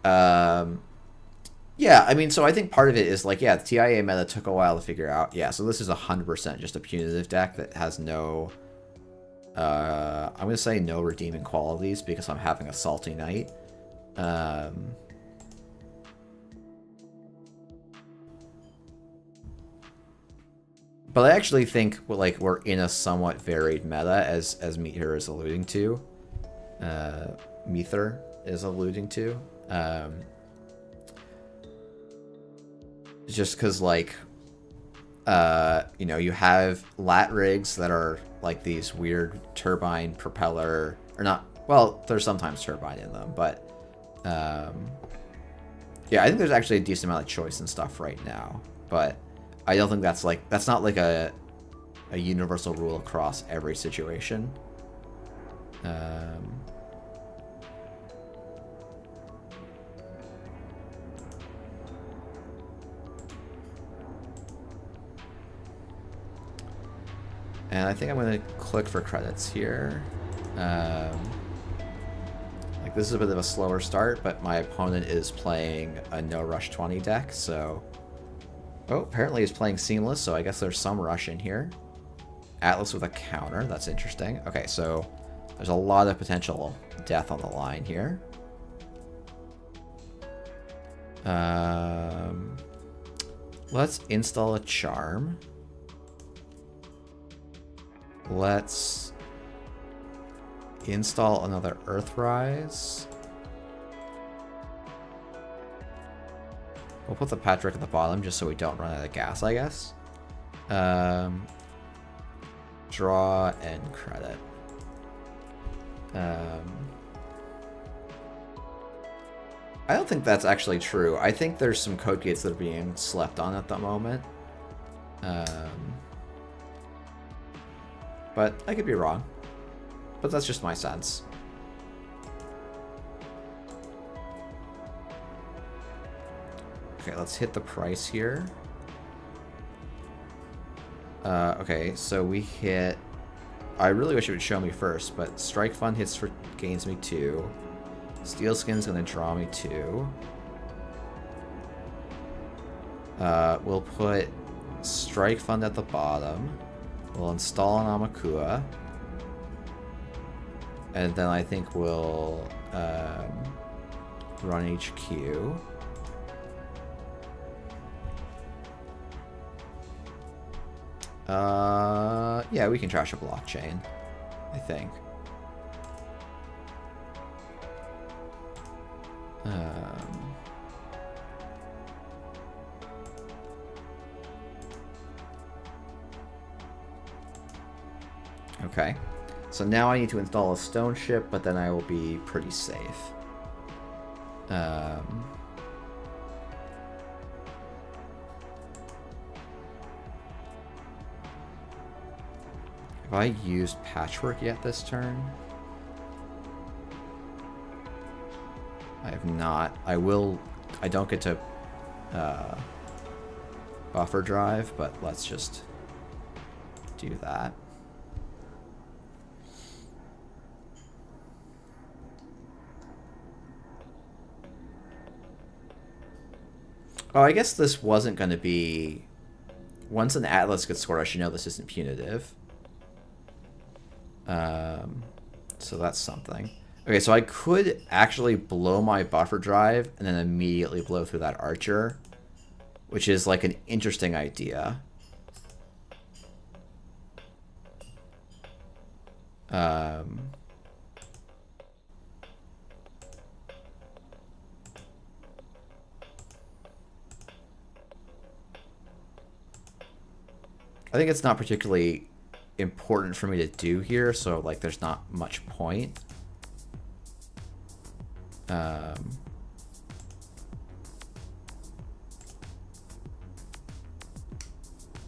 Yeah, I mean, so I think part of it is, like, yeah, the TIA meta took a while to figure out. Yeah, so this is 100% just a punitive deck that has no... I'm going to say no redeeming qualities because I'm having a salty night. But I actually think, like, we're in a somewhat varied meta, as Meether is alluding to. Meether is alluding to. Just because, like, you know, you have lat rigs that are, like, these weird turbine propeller... Or not... Well, there's sometimes turbine in them, but... yeah, I think there's actually a decent amount of choice and stuff right now. But... I don't think that's like not like a universal rule across every situation. And I think I'm going to click for credits here. Like, this is a bit of a slower start, but my opponent is playing a no rush 20 deck, so... Oh, apparently he's playing Seamless, so I guess there's some rush in here. Atlas with a counter, that's interesting. Okay, so there's a lot of potential death on the line here. Let's install a charm. Let's install another Earthrise. We'll put the Patrick at the bottom just so we don't run out of gas, I guess. Draw and credit. I don't think that's actually true. I think there's some code gates that are being slept on at the moment. But I could be wrong. But that's just my sense. Okay, let's hit the price here. Okay, so we hit... I really wish it would show me first, but Strike Fund hits for gains me 2. Steel Skin's gonna draw me 2. We'll put Strike Fund at the bottom. We'll install an Amakua. And then I think we'll run HQ. Yeah, we can trash a blockchain, I think. Okay, so now I need to install a stone ship, but then I will be pretty safe. Have I used Patchwork yet this turn? I have not. I will... I don't get to buffer drive, but let's just do that. Oh, I guess this wasn't going to be... Once an Atlas gets scored, I should know this isn't punitive. So that's something. Okay, so I could actually blow my buffer drive and then immediately blow through that Archer, which is like an interesting idea. I think it's not particularly important for me to do here, so like there's not much point.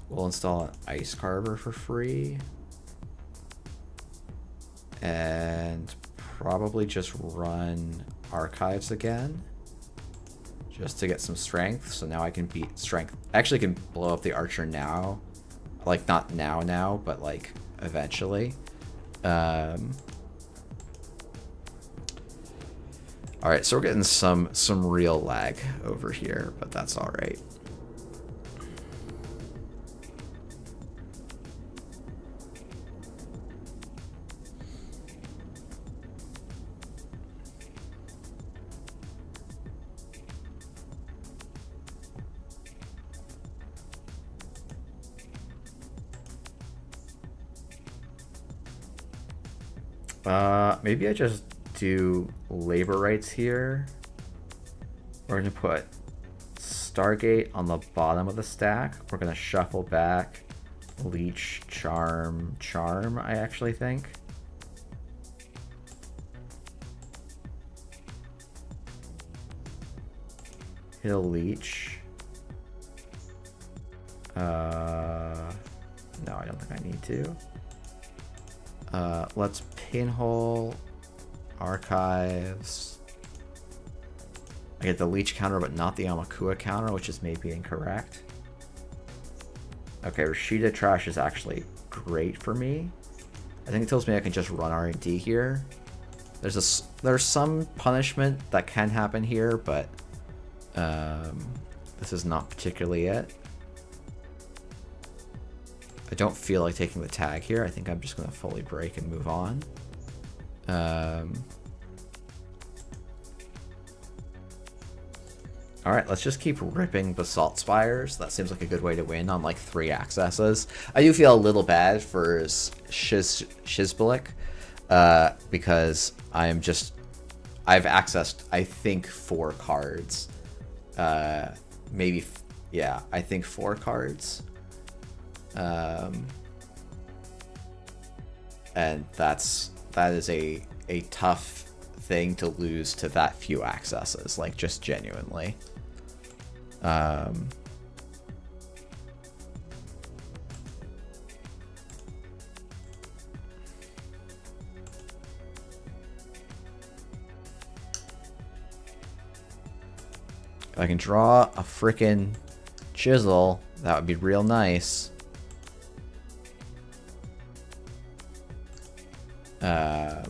We'll install an Ice Carver for free. And probably just run Archives again. Just to get some strength, so now I can beat strength. I actually can blow up the Archer now. Like, not now, but like eventually. Alright, so we're getting some real lag over here, but that's alright. Maybe I just do labor rights here. We're going to put Stargate on the bottom of the stack. We're going to shuffle back Leech, Charm, I actually think. Hit a Leech. No, I don't think I need to. Let's Pinhole, Archives. I get the Leech counter, but not the Amakua counter, which is maybe incorrect. Okay, Rashida Trash is actually great for me. I think it tells me I can just run R&D here. There's some punishment that can happen here, but this is not particularly it. I don't feel like taking the tag here. I think I'm just going to fully break and move on. Alright, let's just keep ripping Basalt Spires. That seems like a good way to win on like 3 accesses. I do feel a little bad for Shizbalik. because I've accessed, I think, 4 cards. Maybe, yeah, I think 4 cards. And that is a tough thing to lose to that few accesses, like, just genuinely. If I can draw a frickin' chisel, that would be real nice. I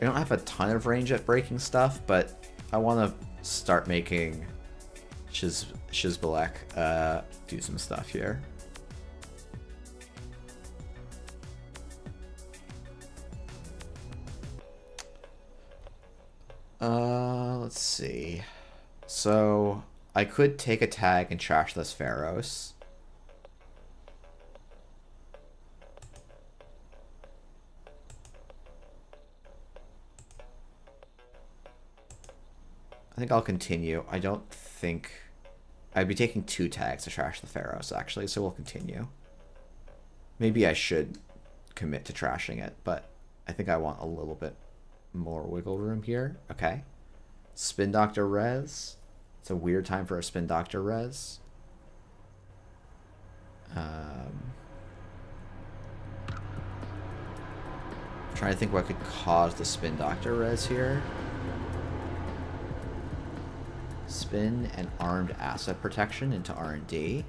don't have a ton of range at breaking stuff, but I want to start making Shizbalek do some stuff here. Let's see. So I could take a tag and trash this Pharos. I think I'll continue. I don't think... I'd be taking 2 tags to trash the Pharos, actually, so we'll continue. Maybe I should commit to trashing it, but I think I want a little bit more wiggle room here. Okay. Spin Doctor Res. It's a weird time for a Spin Doctor Res. Trying to think what could cause the Spin Doctor Res here. Spin and armed asset protection into R&D.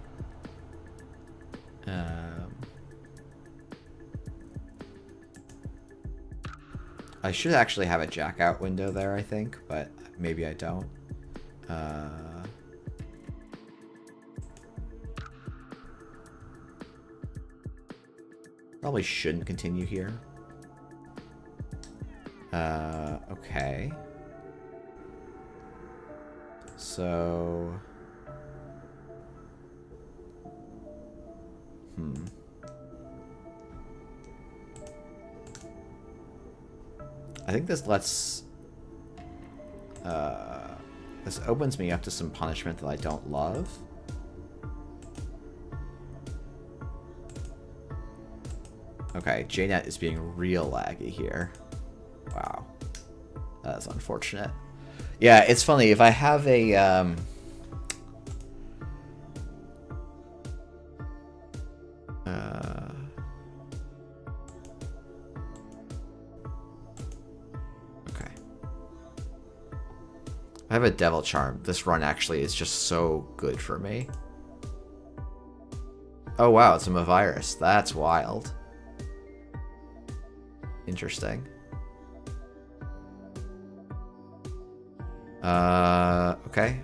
I should actually have a jack out window there, I think, but maybe I don't. Probably shouldn't continue here. Okay. So... I think this lets... this opens me up to some punishment that I don't love. Okay, JNet is being real laggy here. Wow. That is unfortunate. Yeah, it's funny. If I have a... I have a Devil Charm. This run actually is just so good for me. Oh wow, it's a Mavirus. That's wild. Interesting. Okay.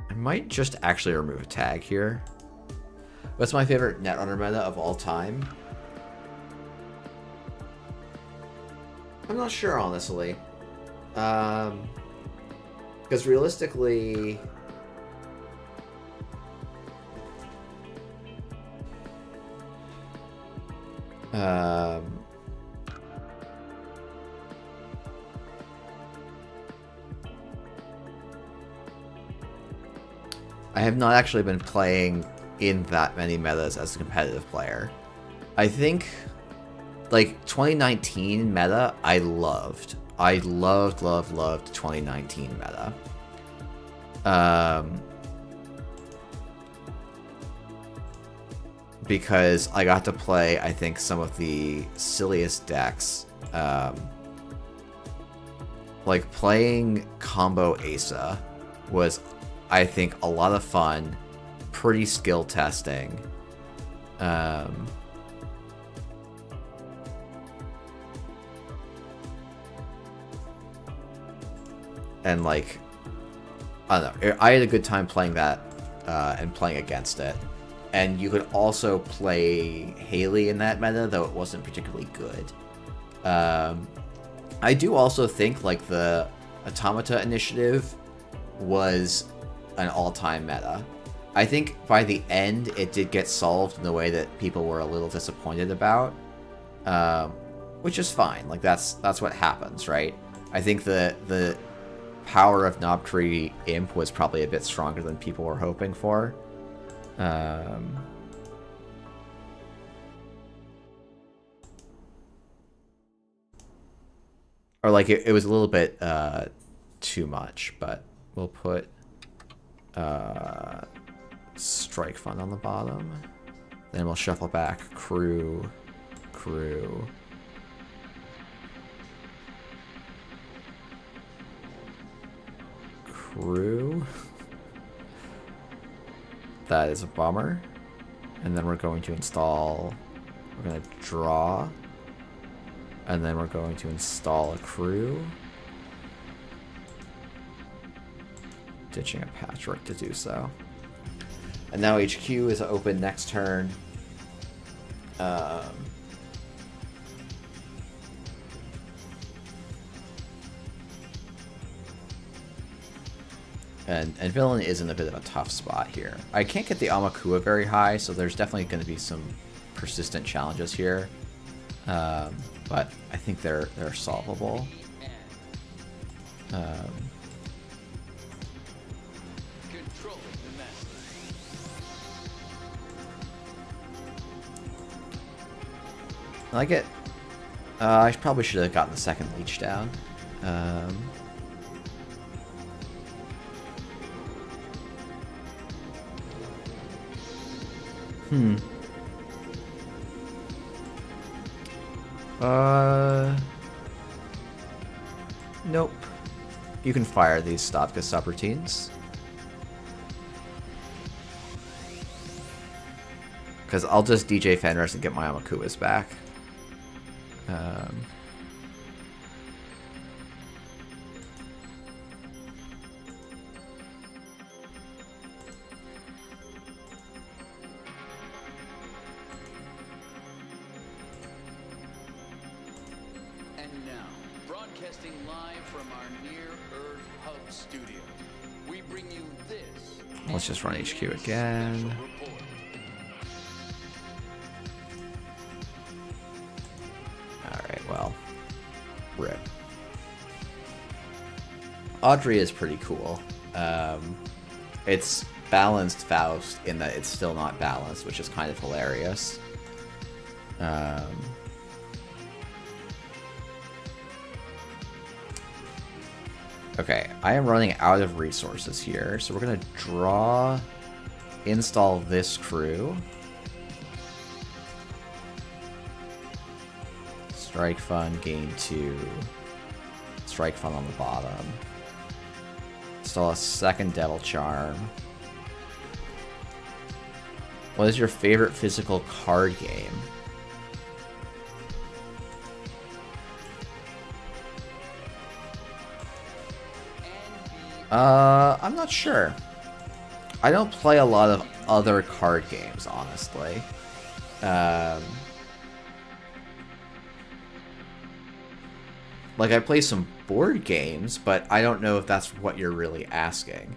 I might just actually remove a tag here. What's my favorite Netrunner meta of all time? I'm not sure, honestly. Because realistically... I have not actually been playing in that many metas as a competitive player. I think, like, 2019 meta, I loved. I loved 2019 meta. Because I got to play, I think, some of the silliest decks. Like, playing combo Asa was, I think, a lot of fun, pretty skill testing. And, like, I don't know, I had a good time playing that and playing against it. And you could also play Haley in that meta, though it wasn't particularly good. I do also think, like, the Automata initiative was an all-time meta. I think by the end, it did get solved in a way that people were a little disappointed about, which is fine. Like, that's what happens, right? I think the power of Knobtree Imp was probably a bit stronger than people were hoping for. Or, like, it was a little bit too much, but we'll put Strike Fund on the bottom. Then we'll shuffle back Crew. Crew. That is a bummer. And then we're going to install... We're going to draw. And then we're going to install a Crew. Ditching a Patchwork to do so. And now HQ is open next turn. And Villain is in a bit of a tough spot here. I can't get the Amakua very high, so there's definitely going to be some persistent challenges here. But I think they're solvable. I like it. I probably should have gotten the second leech down. Nope. You can fire these Stavka subroutines. Because I'll just DJ Fenris and get my Amakuas back. Broadcasting live from our near-Earth hub studio, we bring you this. Let's just run HQ again. Alright, well. RIP. Audrey is pretty cool. It's balanced Faust in that it's still not balanced, which is kind of hilarious. Okay, I am running out of resources here, so we're going to draw, install this Crew. Strike Fund, gain 2. Strike Fund on the bottom. Install a second Devil Charm. What is your favorite physical card game? I'm not sure. I don't play a lot of other card games, honestly. Like, I play some board games, but I don't know if that's what you're really asking.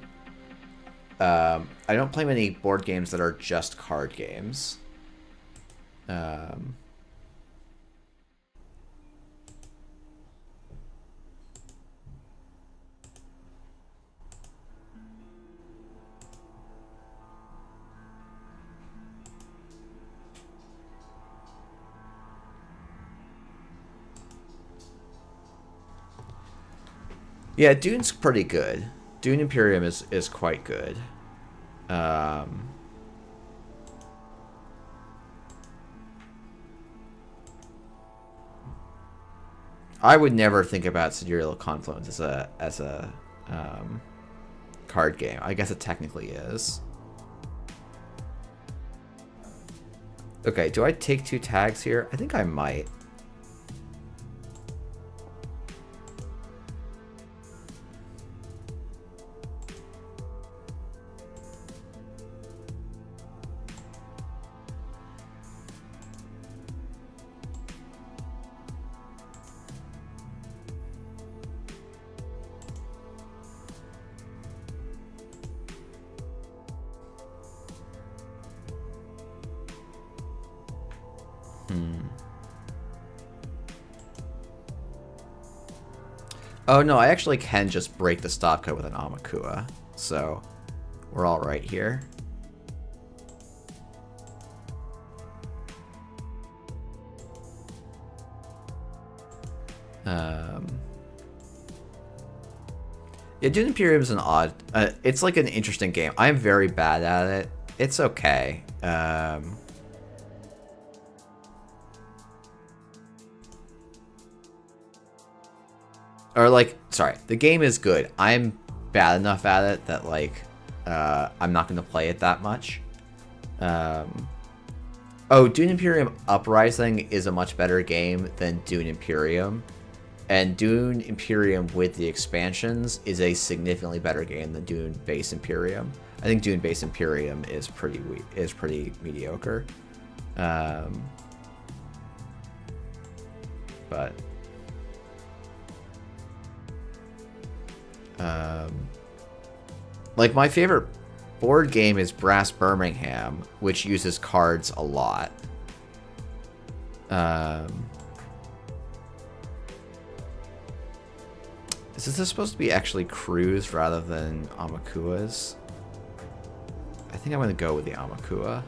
I don't play many board games that are just card games. Yeah, Dune's pretty good. Dune Imperium is quite good. I would never think about Sidereal Confluence as a card game. I guess it technically is. Okay, do I take 2 tags here? I think I might. Oh no, I actually can just break the stop code with an Amakua, so we're all right here. Yeah, Dune Imperium is an odd... it's like an interesting game. I'm very bad at it. It's okay. Or like, sorry, the game is good. I'm bad enough at it that like, I'm not going to play it that much. Oh, Dune Imperium Uprising is a much better game than Dune Imperium. And Dune Imperium with the expansions is a significantly better game than Dune Base Imperium. I think Dune Base Imperium is pretty mediocre. But like my favorite board game is Brass Birmingham, which uses cards a lot. Is this supposed to be actually crews rather than Amakuas? I think I'm going to go with the Amakua.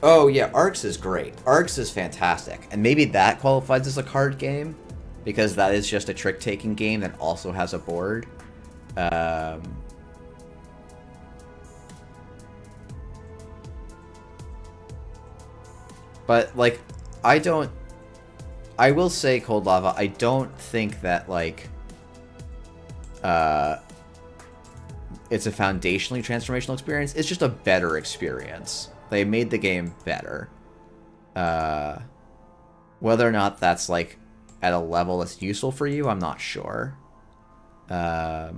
Oh yeah, Arcs is great. Arcs is fantastic. And maybe that qualifies as a card game, because that is just a trick-taking game that also has a board. But, like, I will say, Cold Lava, I don't think that, like, it's a foundationally transformational experience. It's just a better experience. They made the game better. Whether or not that's, like, at a level that's useful for you, I'm not sure. Yeah,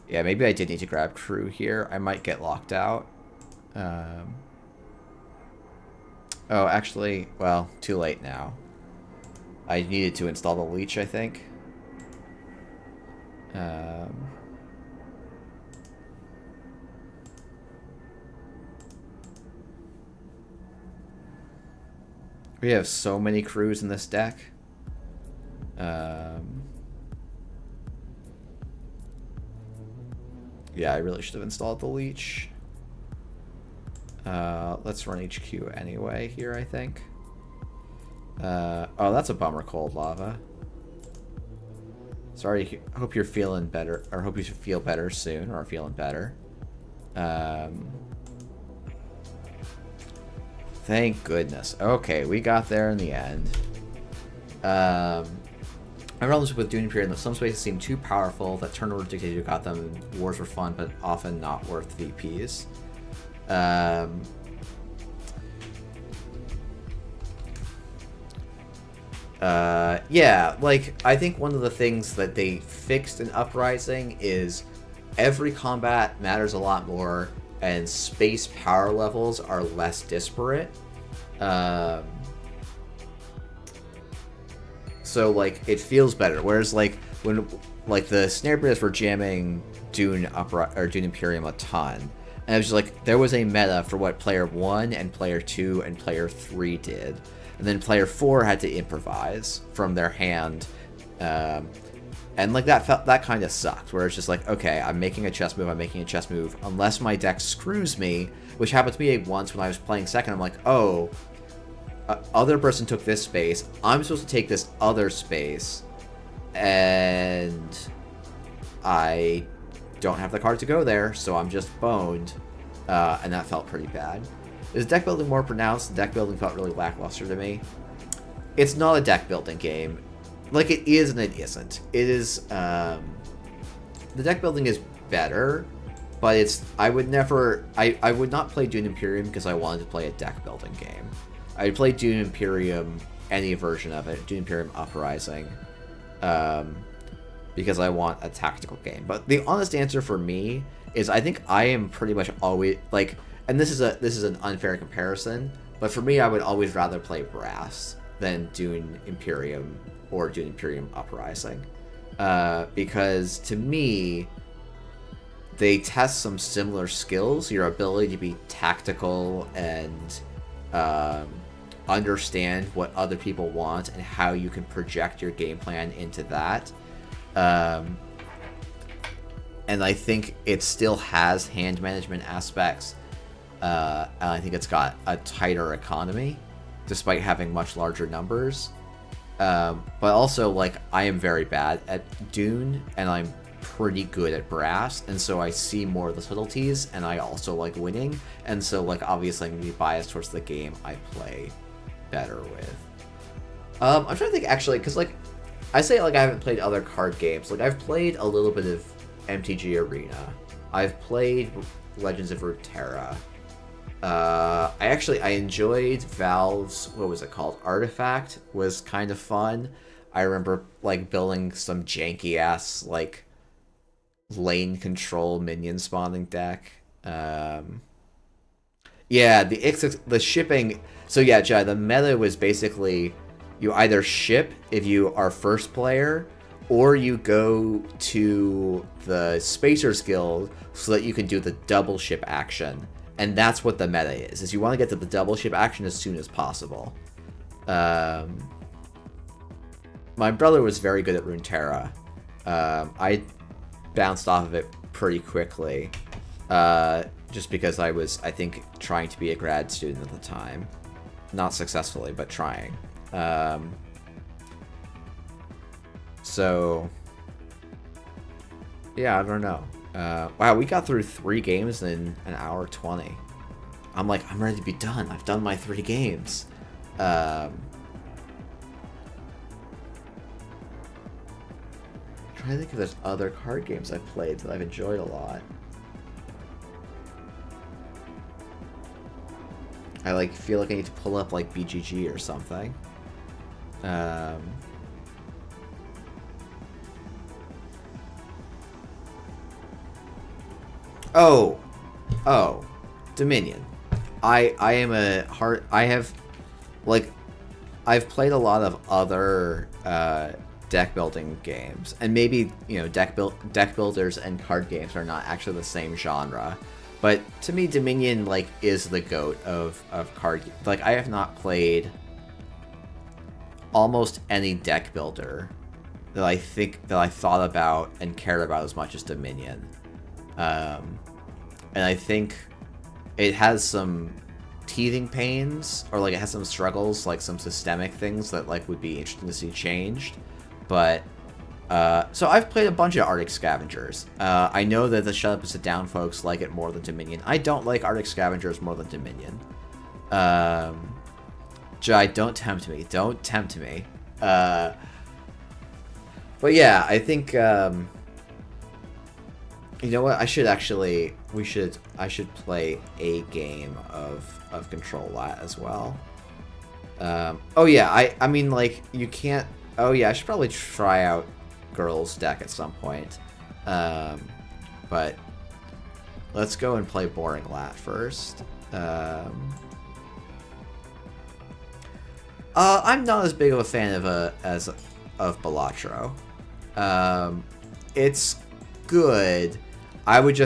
maybe I did need to grab crew here. I might get locked out. Oh, actually, well, too late now. I needed to install the leech, I think. We have so many crews in this deck. Yeah, I really should have installed the leech. Let's run HQ anyway here, I think. Oh, that's a bummer, Cold Lava. Sorry, hope you're feeling better, or hope you feel better soon, or feeling better. Thank goodness. Okay, we got there in the end. I realized with Dune Imperium that some spaces seemed too powerful, that turn order dictator got them, and wars were fun, but often not worth VPs. Yeah, like, I think one of the things that they fixed in Uprising is every combat matters a lot more, and space power levels are less disparate. So, like, it feels better. Whereas, like, when, like, the snare players were jamming Dune Imperium a ton, and it was just like, there was a meta for what player 1 and player 2 and player 3 did. And then player 4 had to improvise from their hand. And, like, that kind of sucked, where it's just like, okay, I'm making a chess move, unless my deck screws me, which happened to me once when I was playing second. I'm like, oh, other person took this space, I'm supposed to take this other space, and I don't have the card to go there, so I'm just boned, and that felt pretty bad. Is deck building more pronounced? Deck building felt really lackluster to me. It's not a deck building game. Like, it is and it isn't. It is, the deck building is better, but it's, I would not play Dune Imperium because I wanted to play a deck building game. I would play Dune Imperium, any version of it, Dune Imperium Uprising, because I want a tactical game. But the honest answer for me is I think I am pretty much always like, and this is an unfair comparison, but for me I would always rather play Brass than Dune Imperium or Dune Imperium Uprising, because to me they test some similar skills, your ability to be tactical and understand what other people want and how you can project your game plan into that. And I think it still has hand management aspects, and I think it's got a tighter economy, despite having much larger numbers. But also, like, I am very bad at Dune, and I'm pretty good at Brass, and so I see more of the subtleties, and I also like winning, and so, like, obviously I'm going to be biased towards the game I play better with. I'm trying to think, actually, because, like, I say, like, I haven't played other card games. Like, I've played a little bit of MTG Arena. I've played Legends of Runeterra. I enjoyed Valve's, what was it called? Artifact was kind of fun. I remember, like, building some janky-ass, like, lane control minion spawning deck. Yeah, the shipping... So, yeah, Jai, the meta was basically... You either ship if you are first player, or you go to the Spacers Guild so that you can do the double ship action. And that's what the meta is you want to get to the double ship action as soon as possible. My brother was very good at Runeterra. I bounced off of it pretty quickly, just because I was, I think, trying to be a grad student at the time. Not successfully, but trying. So yeah, I don't know. Wow, we got through 3 games in an hour 20. I'm like, I'm ready to be done. I've done my 3 games. Trying to think if there's other card games I've played that I've enjoyed a lot. I like feel like I need to pull up like BGG or something. Oh, Dominion. I am a hard. I have, like, I've played a lot of other deck building games, and maybe, you know, deck builders and card games are not actually the same genre. But to me, Dominion, like, is the GOAT of card. Like, I have not played almost any deck builder that I thought about and cared about as much as Dominion. And I think it has some teething pains, or like it has some struggles, like some systemic things that like would be interesting to see changed. But so I've played a bunch of Arctic Scavengers. I know that the Shut Up and Sit Down folks like it more than Dominion. I don't like Arctic Scavengers more than Dominion. Jai, don't tempt me. Don't tempt me. But yeah, I think you know what? I should play a game of Control Lat as well. Oh yeah, I mean, like, you can't. Oh yeah, I should probably try out Girls deck at some point. But let's go and play Boring Lat first. I'm not as big of a fan of Balatro. It's good. I would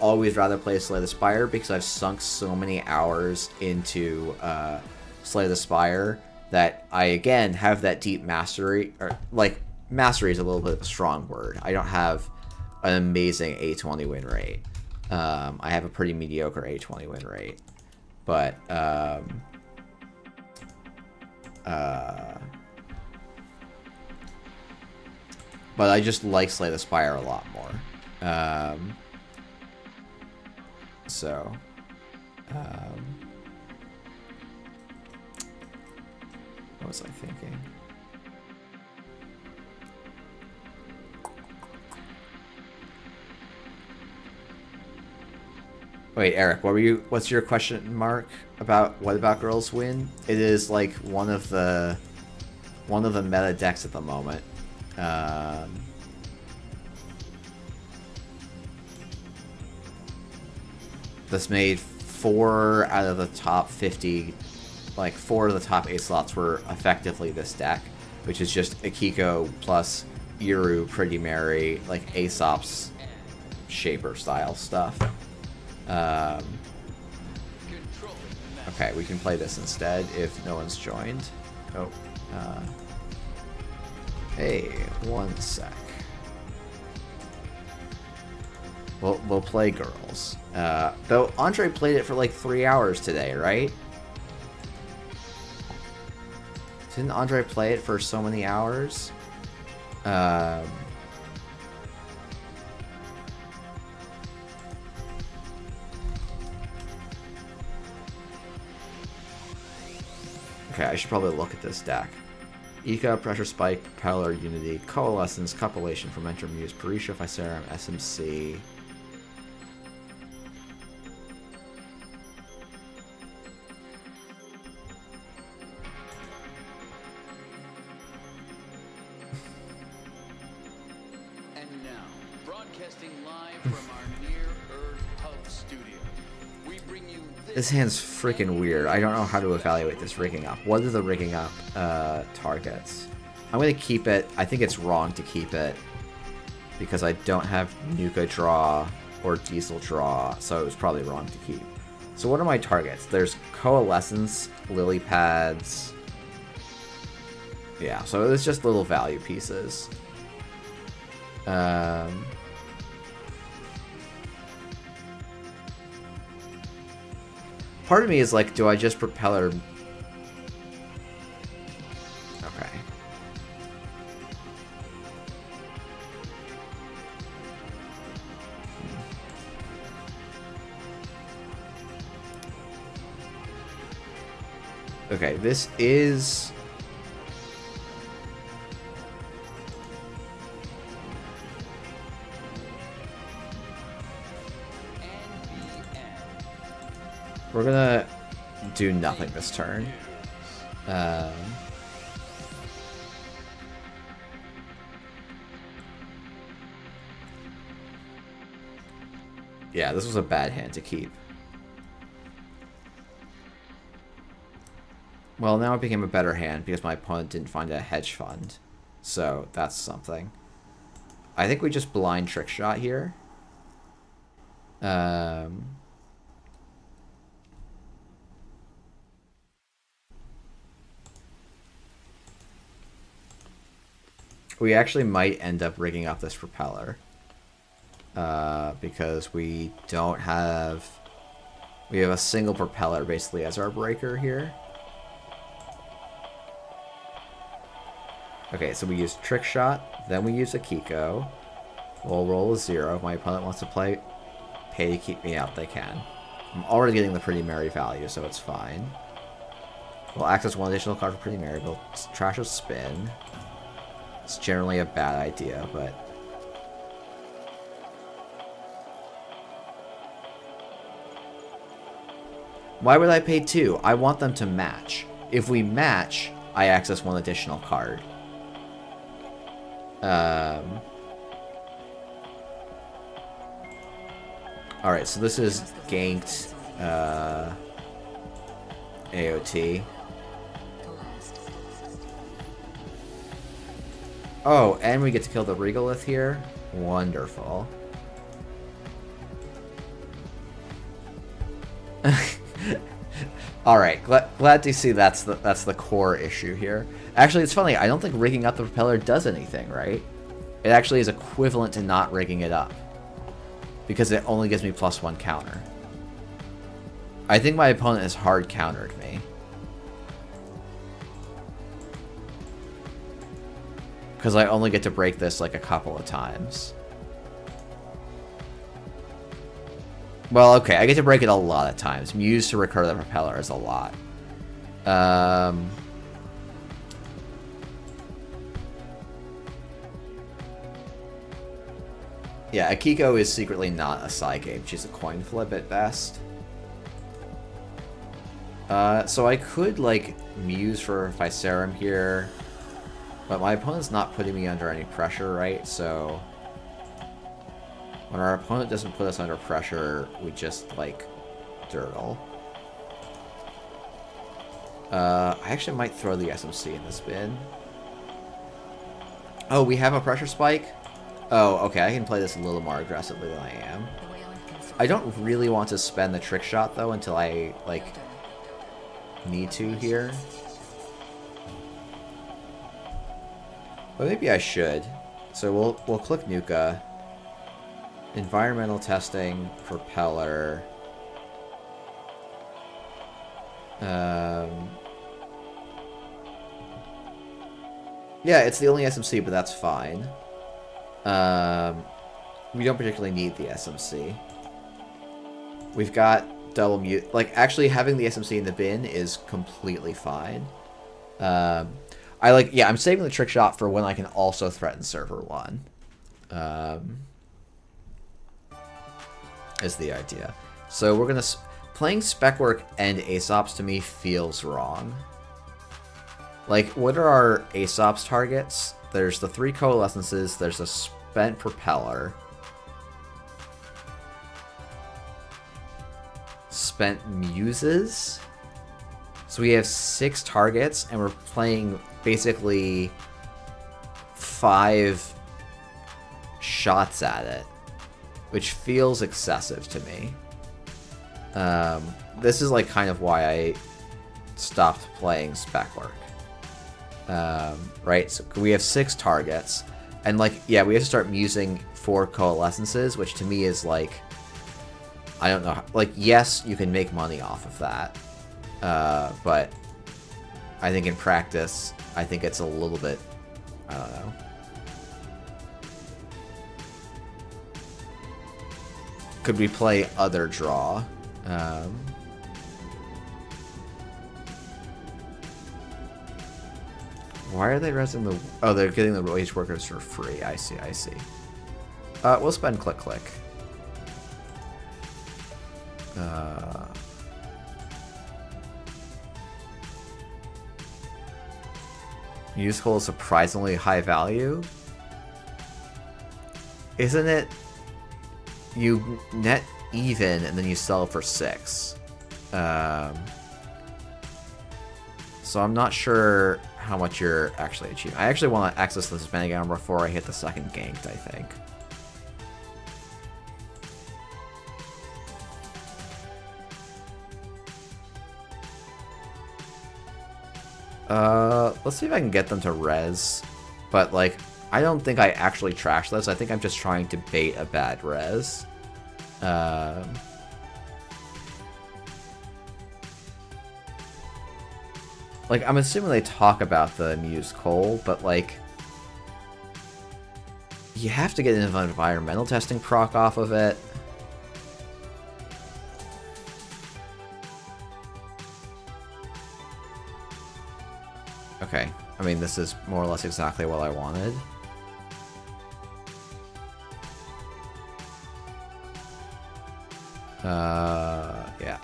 always rather play Slay the Spire because I've sunk so many hours into Slay the Spire that I, again, have that deep mastery. Or, like, mastery is a little bit of a strong word. I don't have an amazing A20 win rate. I have a pretty mediocre A20 win rate. But, but I just like Slay the Spire a lot more. What was I thinking? Wait, Eric, what's your question mark about what about Girls Win? It is like one of the meta decks at the moment. This made 4 out of the top 50, like 4 of the top 8 slots were effectively this deck, which is just Akiko plus Iru, Pretty Mary, like Aesop's Shaper style stuff. Okay, we can play this instead if no one's joined. Oh, hey, 1 sec. We'll play girls. Though Andre played it for like 3 hours today, right? Didn't Andre play it for so many hours? Okay, I should probably look at this deck. Ika, Pressure Spike, Propeller, Unity, Coalescence, Copulation, Fermenter Muse, Parisha, Physarum, SMC. And now, broadcasting live from our near-Earth hub studio, we bring you This hand's freaking weird. I don't know how to evaluate this rigging up. What are the rigging up targets? I'm going to keep it. I think it's wrong to keep it because I don't have Nuka draw or Diesel draw, so it was probably wrong to keep. So what are my targets? There's Coalescence, Lily Pads. Yeah, so it's just little value pieces. Part of me is like, do I just Propeller? Okay. Okay, this is... We're gonna do nothing this turn. Yeah, this was a bad hand to keep. Well, now it became a better hand because my opponent didn't find a hedge fund. So, that's something. I think we just blind trick shot here. We actually might end up rigging up this Propeller. Because we don't have... We have a single Propeller basically as our breaker here. Okay, so we use Trick Shot, then we use Akiko. We'll roll a 0. If my opponent wants to pay to keep me out, they can. I'm already getting the Pretty Mary value, so it's fine. We'll access 1 additional card for Pretty Mary. We'll trash a spin. It's generally a bad idea, but... Why would I pay 2? I want them to match. If we match, I access 1 additional card. Alright, so this is ganked AOT. Oh, and we get to kill the Regolith here? Wonderful. Alright, glad to see that's the core issue here. Actually, it's funny, I don't think rigging up the Propeller does anything, right? It actually is equivalent to not rigging it up. Because it only gives me +1 counter. I think my opponent has hard countered me. Because I only get to break this like a couple of times. Well, okay, I get to break it a lot of times. Muse to recur the Propeller is a lot. Yeah, Akiko is secretly not a side game. She's a coin flip at best. So I could, like, Muse for Physarum here. But my opponent's not putting me under any pressure, right? So when our opponent doesn't put us under pressure, we just, like, dirtle. I actually might throw the SMC in this bin. Oh, we have a pressure spike? Oh, okay, I can play this a little more aggressively than I am. I don't really want to spend the trick shot, though, until I, like, need to here. But maybe I should. So we'll click Nuka. Environmental testing, propeller. Yeah, it's the only SMC, but that's fine. We don't particularly need the SMC. We've got double mute. Like, actually having the SMC in the bin is completely fine. I'm saving the trick shot for when I can also threaten server 1. Is the idea. So we're gonna... Playing spec work and Aesops to me feels wrong. Like, what are our Aesops targets? There's the 3 coalescences, there's a spent propeller. Spent muses? So we have 6 targets, and we're playing basically 5 shots at it, which feels excessive to me. This is like kind of why I stopped playing spec work. Right, so we have 6 targets, and like, yeah, we have to start musing 4 coalescences, which to me is like, I don't know, like, yes, you can make money off of that, but I think in practice, I think it's a little bit, I don't know. Could we play other draw? Why are they resing the... Oh, they're getting the wage workers for free. I see, I see. We'll spend click. Musical is surprisingly high value. Isn't it? You net even and then you sell for 6. So I'm not sure how much you're actually achieving. I actually want to access this Manigan before I hit the second ganked, I think. Let's see if I can get them to res. But, like, I don't think I actually trash this. I think I'm just trying to bait a bad res. Like, I'm assuming they talk about the Muse Coal, but, like, you have to get an environmental testing proc off of it. Okay, I mean, this is more or less exactly what I wanted. Yeah.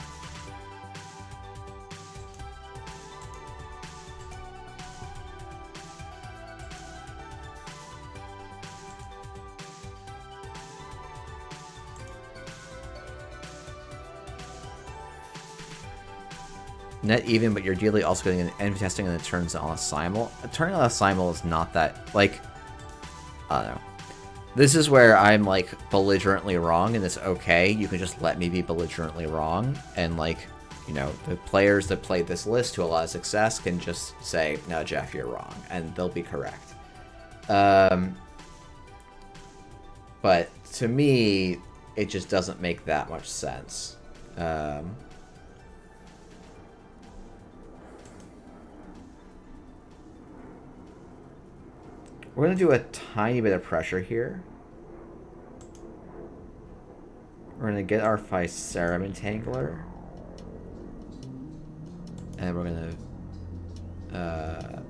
Net even, but you're ideally also getting an envy testing and it turns on a simul. Turning on a simul is not that, like, I don't know. This is where I'm, like, belligerently wrong, and it's okay. You can just let me be belligerently wrong, and, like, you know, the players that played this list to a lot of success can just say, no, Jeff, you're wrong, and they'll be correct. But to me, it just doesn't make that much sense. We're going to do a tiny bit of pressure here. We're going to get our Physarum Entangler. And we're going to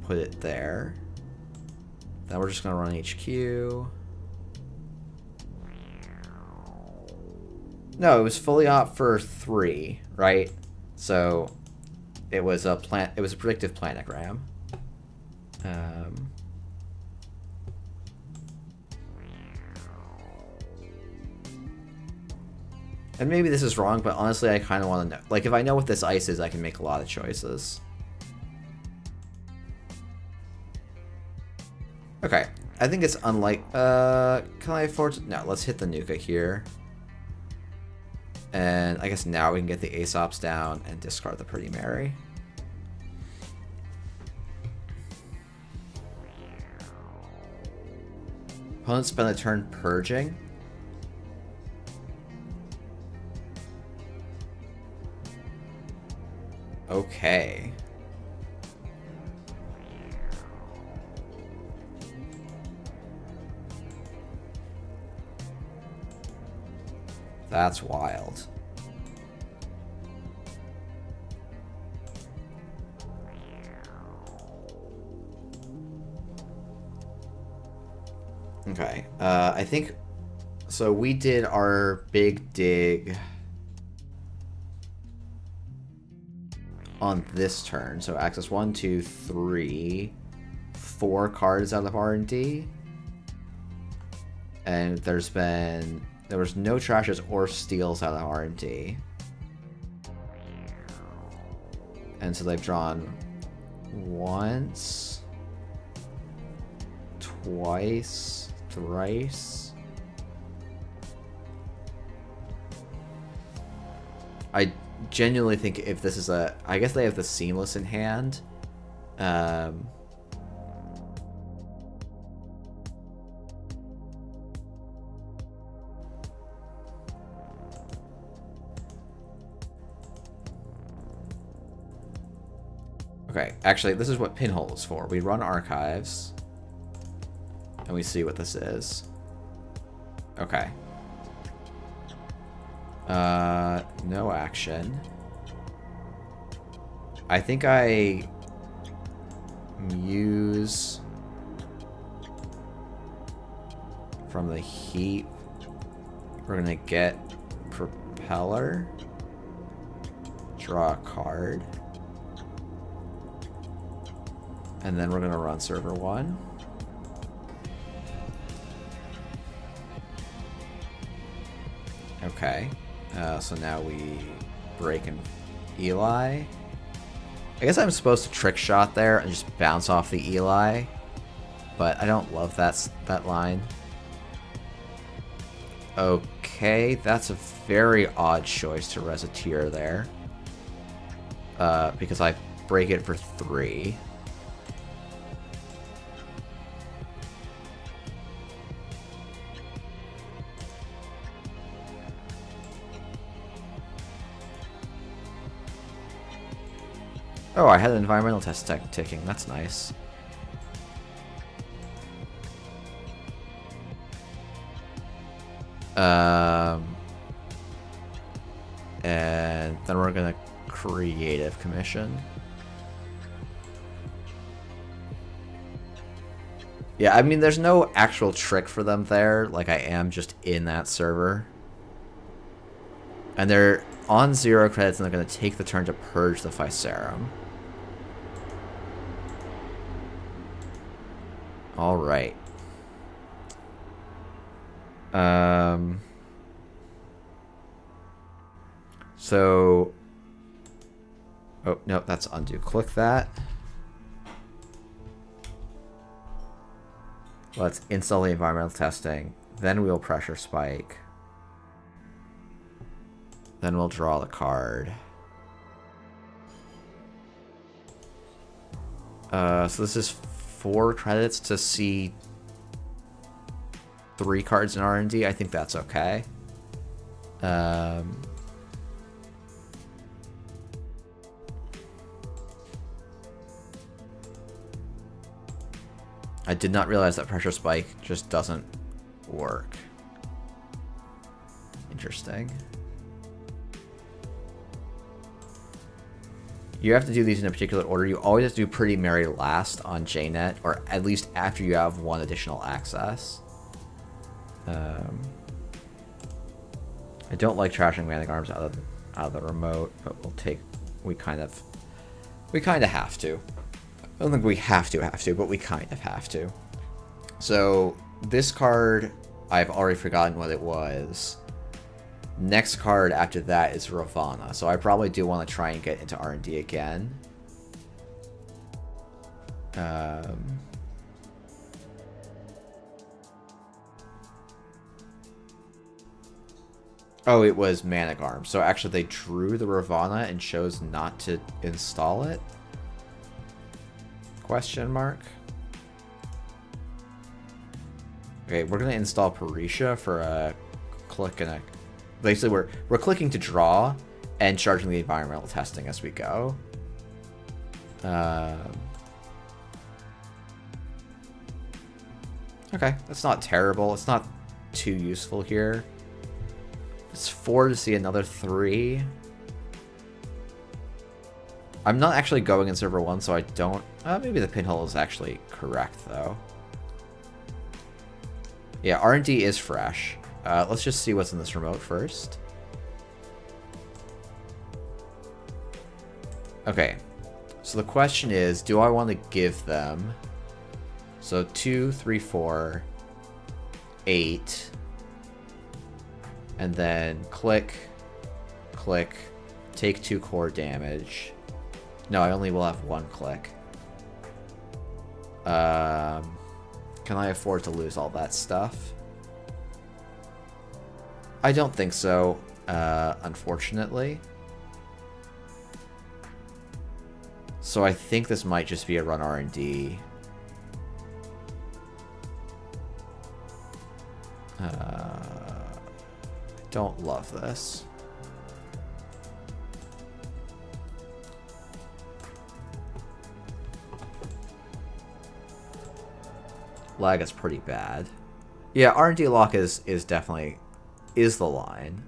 put it there. Then we're just going to run HQ. No, it was fully op for 3, right? So it was a predictive planogram. Um, and maybe this is wrong, but honestly, I kind of want to know. Like, if I know what this ice is, I can make a lot of choices. Okay, I think it's unlike... can I afford to... No, let's hit the Nuka here. And I guess now we can get the Aesops down and discard the Pretty Mary. Opponent spend a turn purging. Okay. That's wild. Okay, I think... So we did our big dig on this turn. So access 1, 2, 3, 4 cards out of R&D. And there was no trashes or steals out of R&D. And so they've drawn once, twice, thrice. I genuinely think if this is a... I guess they have the Seamless in hand. Okay, actually, this is what Pinhole is for. We run archives, and we see what this is. Okay. No action. I think I use from the heap. We're gonna get Propeller. Draw a card. And then we're gonna run server 1. Okay. So now we break an Eli. I guess I'm supposed to trick shot there and just bounce off the Eli, but I don't love that line. Okay, that's a very odd choice to res a tier there. Because I break it for 3. Oh, I had an environmental test ticking. That's nice. And then we're gonna creative commission. Yeah, I mean, there's no actual trick for them there. Like, I am just in that server. And they're on 0 credits, and they're going to take the turn to purge the Physarum. Alright. So... Oh, no, that's undo. Click that. Let's install the environmental testing. Then we'll pressure spike. Then we'll draw the card. So this is 4 credits to see 3 cards in R&D. I think that's okay. I did not realize that pressure spike just doesn't work. Interesting. You have to do these in a particular order. You always have to do Pretty Mary last on JNet, or at least after you have 1 additional access. I don't like trashing Manic Arms out of the remote, but we kind of have to. I don't think we have to, but we kind of have to. So this card, I've already forgotten what it was. Next card after that is Ravana, so I probably do want to try and get into R&D again. Oh, it was Managarm. So actually they drew the Ravana and chose not to install it? Question mark? Okay, we're going to install Parisha for a click and a... Basically, we're clicking to draw and charging the environmental testing as we go. Okay, that's not terrible. It's not too useful here. It's 4 to see another 3. I'm not actually going in server 1, so I don't... maybe the pinhole is actually correct, though. Yeah, R&D is fresh. Let's just see what's in this remote first. Okay, so the question is, do I want to give them... So 2, 3, 4, 8... And then click, click, take 2 core damage. No, I only will have 1 click. Can I afford to lose all that stuff? I don't think so, unfortunately. So I think this might just be a run R&D. Don't love this. Lag is pretty bad. Yeah, R&D lock is definitely the line.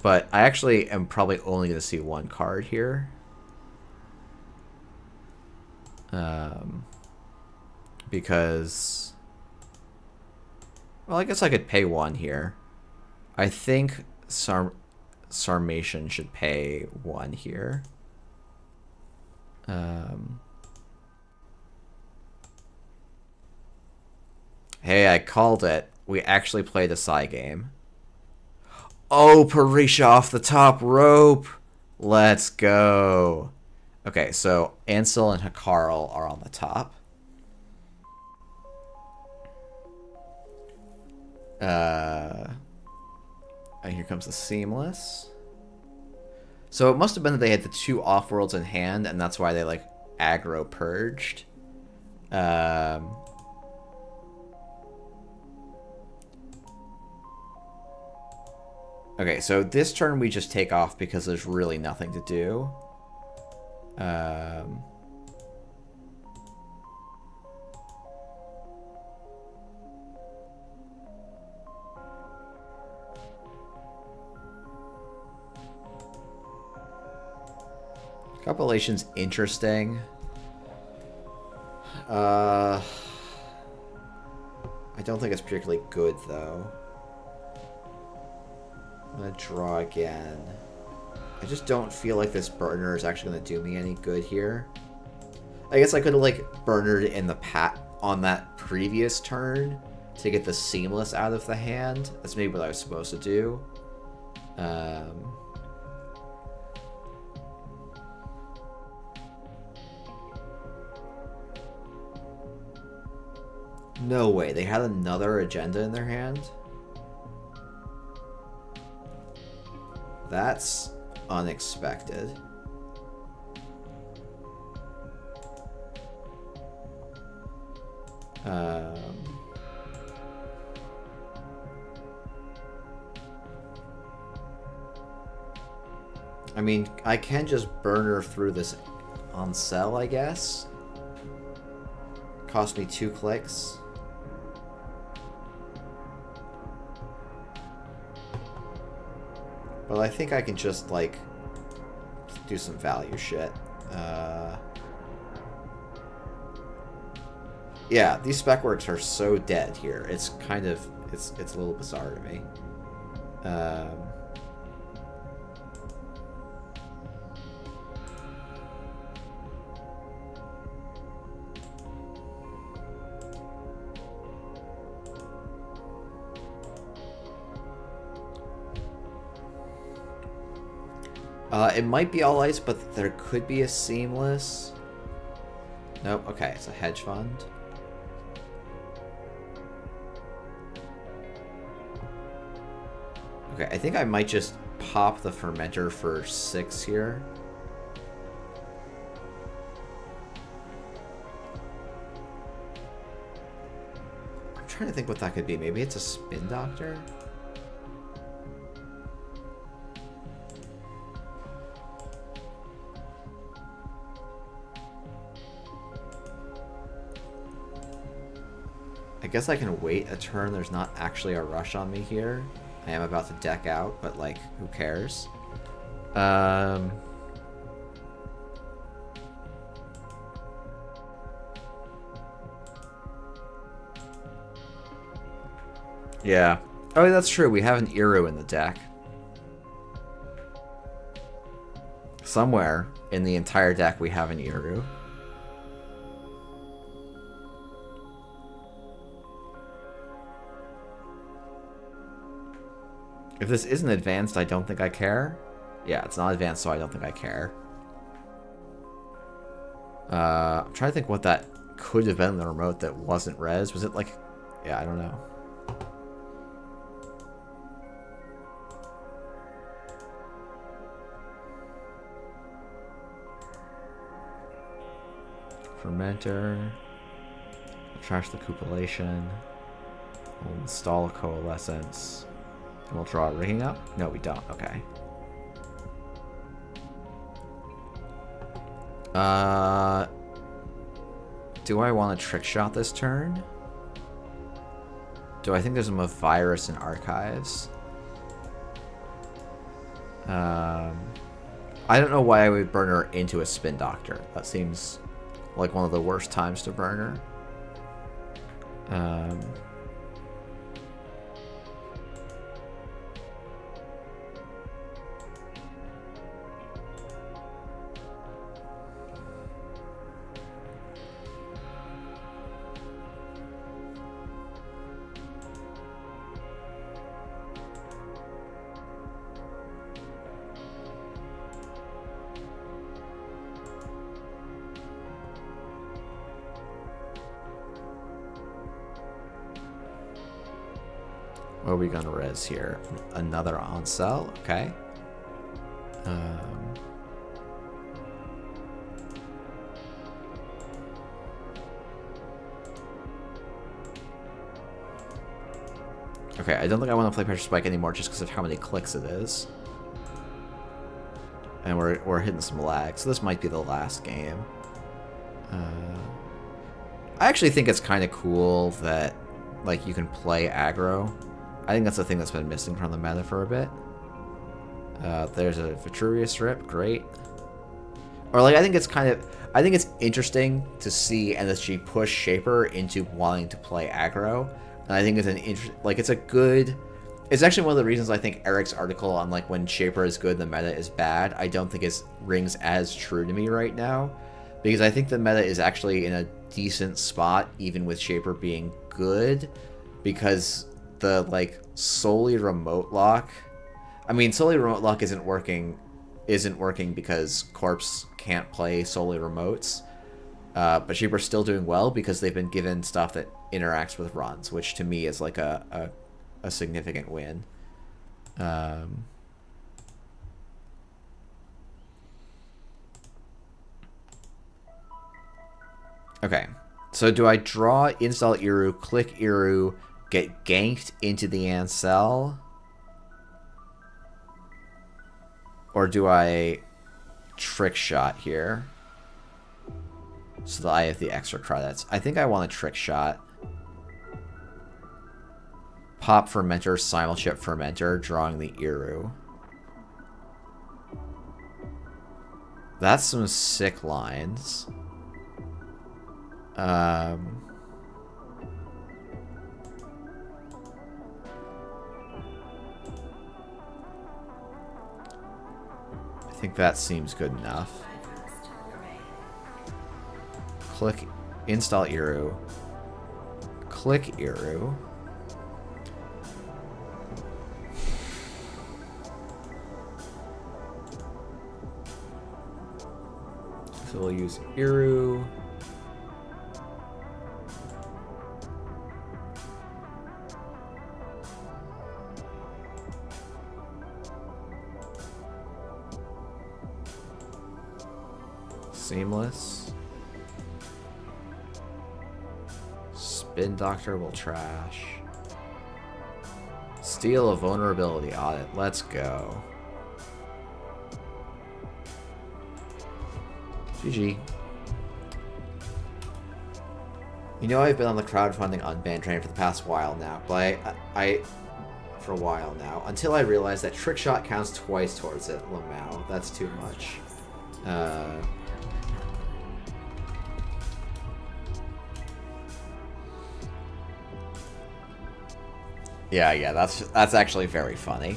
But I actually am probably only going to see 1 card here. Because... Well, I guess I could pay 1 here. I think Sarmation should pay 1 here. Hey, I called it. We actually played a Psy game. Oh, Parisha off the top rope! Let's go! Okay, so Ansel and Hakarl are on the top. And here comes the Seamless. So it must have been that they had the 2 off-worlds in hand, and that's why they, like, aggro purged. Okay, so this turn we just take off because there's really nothing to do. Compilation's interesting. I don't think it's particularly good, though. I'm gonna draw again. I just don't feel like this burner is actually gonna do me any good here. I guess I could have, like, burnered in the on that previous turn to get the Seamless out of the hand. That's maybe what I was supposed to do. No way, they had another agenda in their hand? That's unexpected. I mean, I can just burner through this on cell, I guess. Cost me 2 clicks. But I think I can just, like, do some value shit. Yeah, these spec works are so dead here. It's kind of, it's a little bizarre to me. It might be all ice, but there could be a seamless. Nope. Okay, it's a hedge fund. Okay, I think I might just pop the fermenter for 6 here. I'm trying to think what that could be. Maybe it's a spin doctor? I guess I can wait a turn. There's not actually a rush on me here. I am about to deck out, but like, who cares? Yeah. Oh, that's true. We have an Iru in the deck. Somewhere in the entire deck we have an Iru. If this isn't advanced, I don't think I care. Yeah, it's not advanced, so I don't think I care. I'm trying to think what that could have been in the remote that wasn't res. Was it like... Yeah, I don't know. Fermenter. Trash the cupulation. We'll install a coalescence. And we'll draw a rigging up? No, we don't. Okay. Do I want to trick shot this turn? Do I think there's a virus in archives? I don't know why I would burn her into a spin doctor. That seems like one of the worst times to burn her. What are we gonna res here? Another on cell? Okay. Okay, I don't think I want to play Pressure Spike anymore just because of how many clicks it is. And we're hitting some lag, so this might be the last game. I actually think it's kind of cool that like you can play aggro. I think that's the thing that's been missing from the meta for a bit. There's a Vitruvius Rip, great. Or like I think it's interesting to see NSG push Shaper into wanting to play aggro. And I think it's it's actually one of the reasons I think Eric's article on like when Shaper is good, the meta is bad, I don't think it rings as true to me right now. Because I think the meta is actually in a decent spot, even with Shaper being good. Because the like solely remote lock, I mean solely remote lock isn't working because Corpse can't play solely remotes. But Shaper's still doing well because they've been given stuff that interacts with runs, which to me is like a significant win. Okay, so do I draw, install Iru, click Iru, get ganked into the Ancel? Or do I trick shot here so that I have the extra credits? I think I want a trick shot. Pop Fermenter, Simulchip Fermenter, drawing the Iru. That's some sick lines. I think that seems good enough. Click, install Iru. Click Iru. we'll use Iru. Seamless. Spin Doctor will trash. Steal a vulnerability audit. Let's go. GG. You know I've been on the crowdfunding unban train for the past while now, but for a while now, until I realized that Trickshot counts twice towards it. Lamau, that's too much. Yeah, that's actually very funny.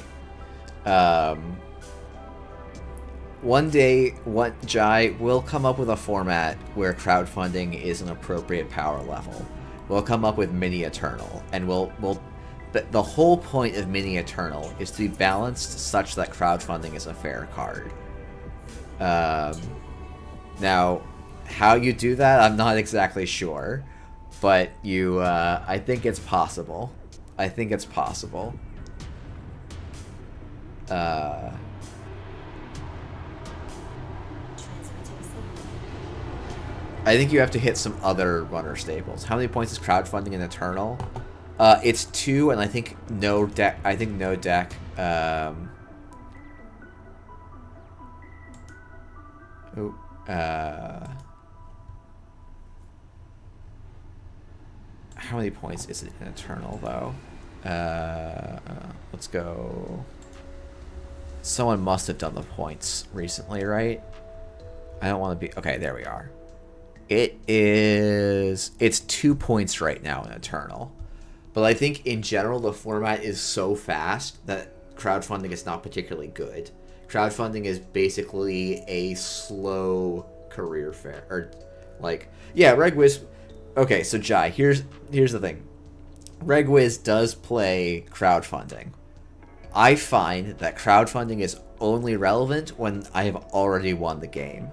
One day, Jai will come up with a format where crowdfunding is an appropriate power level. We'll come up with Mini Eternal, and the whole point of Mini Eternal is to be balanced such that crowdfunding is a fair card. Now, how you do that, I'm not exactly sure, but I think it's possible. I think it's possible. I think you have to hit some other runner staples. How many points is crowdfunding in Eternal? It's 2, and I think no deck. How many points is it in Eternal, though? Let's go. Someone must have done the points recently, right? I don't want to be... Okay, there we are. It's 2 points right now in Eternal. But I think, in general, the format is so fast that crowdfunding is not particularly good. Crowdfunding is basically a slow career fair. Or, like... Yeah, RegWiz... Okay, so Jai, here's the thing. RegWiz does play crowdfunding. I find that crowdfunding is only relevant when I have already won the game.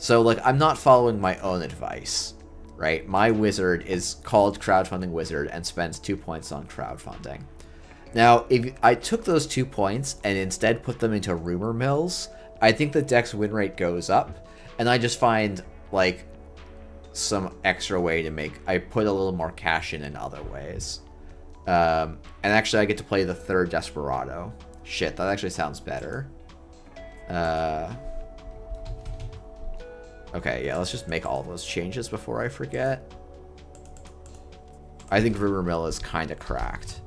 So, like, I'm not following my own advice, right? My wizard is called Crowdfunding Wizard and spends 2 points on crowdfunding. Now, if I took those 2 points and instead put them into rumor mills, I think the deck's win rate goes up, and I just find, like, some extra way to make... I put a little more cash in other ways. And actually, I get to play the 3rd Desperado. Shit, that actually sounds better. Okay, yeah, let's just make all those changes before I forget. I think Rumor Mill is kind of cracked.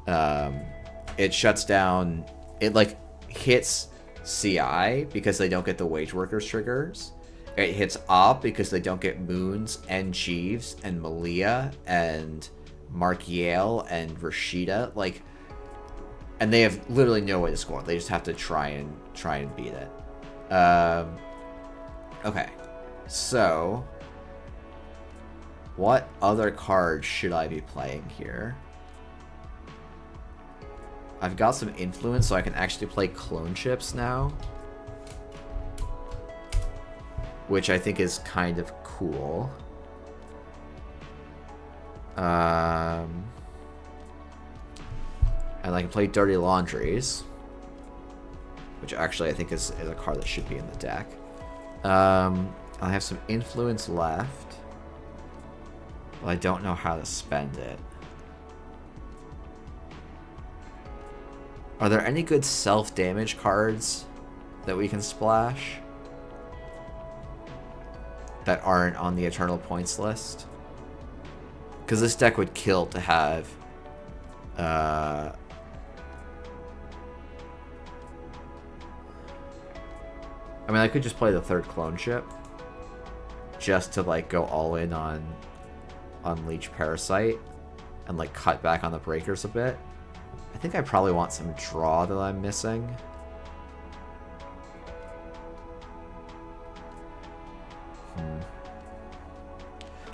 It shuts down... It, like, hits CI because they don't get the Wage Workers triggers. It hits Op because they don't get Moons and Jeeves and Malia and Mark Yale and Rashida. Like, and they have literally no way to score. They just have to try and beat it. Okay, so what other cards should I be playing here? I've got some influence, so I can actually play clone chips now, which I think is kind of cool. And I can play Dirty Laundries, which actually I think is a card that should be in the deck. I have some influence left, but I don't know how to spend it. Are there any good self-damage cards that we can splash that aren't on the Eternal Points list? Because this deck would kill to have... I mean, I could just play the 3rd clone ship just to, like, go all in on Leech Parasite and, like, cut back on the breakers a bit. I think I probably want some draw that I'm missing.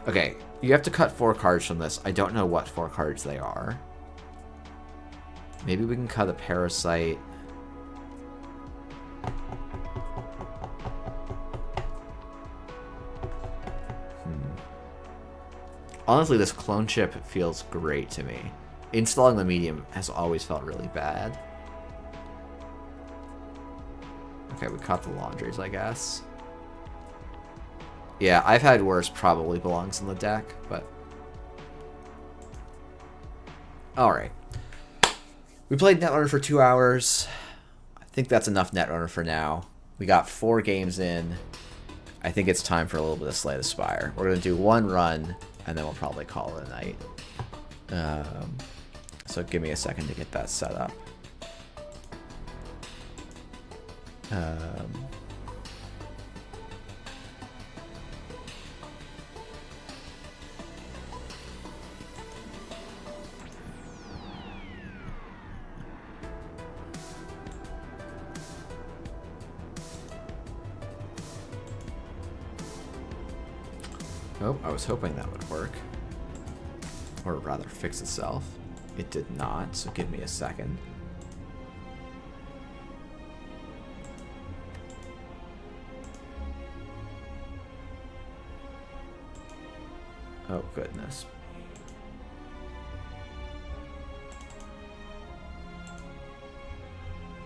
Okay, you have to cut 4 cards from this. I don't know what 4 cards they are. Maybe we can cut a Parasite. Honestly, this clone chip feels great to me. Installing the medium has always felt really bad. Okay, we caught the laundries, I guess. Yeah, I've had worse, probably belongs in the deck, but... Alright. We played Netrunner for 2 hours. I think that's enough Netrunner for now. We got 4 games in. I think it's time for a little bit of Slay the Spire. We're going to do 1 run, and then we'll probably call it a night. So give me a second to get that set up. Oh, I was hoping that would work. Or rather, fix itself. It did not, so give me a second. Oh, goodness.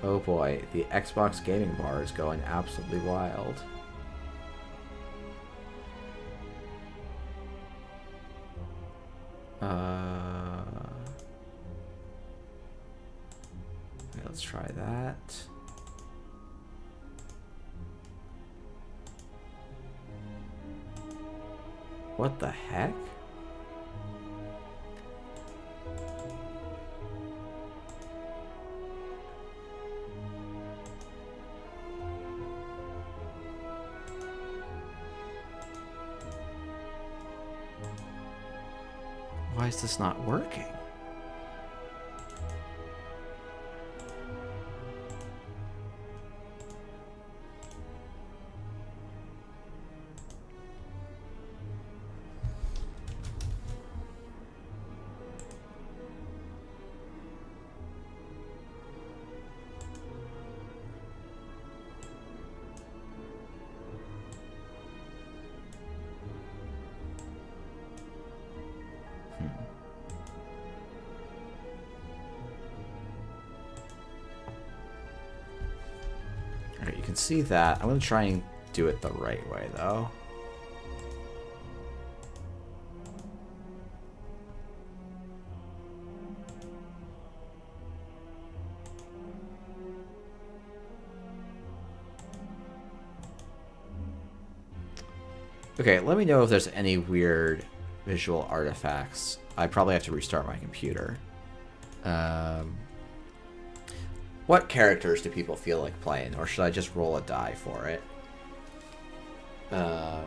Oh boy, the Xbox gaming bar is going absolutely wild. Okay, let's try that. What the heck? Why is this not working? Alright, you can see that. I'm going to try and do it the right way, though. Okay, let me know if there's any weird visual artifacts. I probably have to restart my computer. What characters do people feel like playing, or should I just roll a die for it? I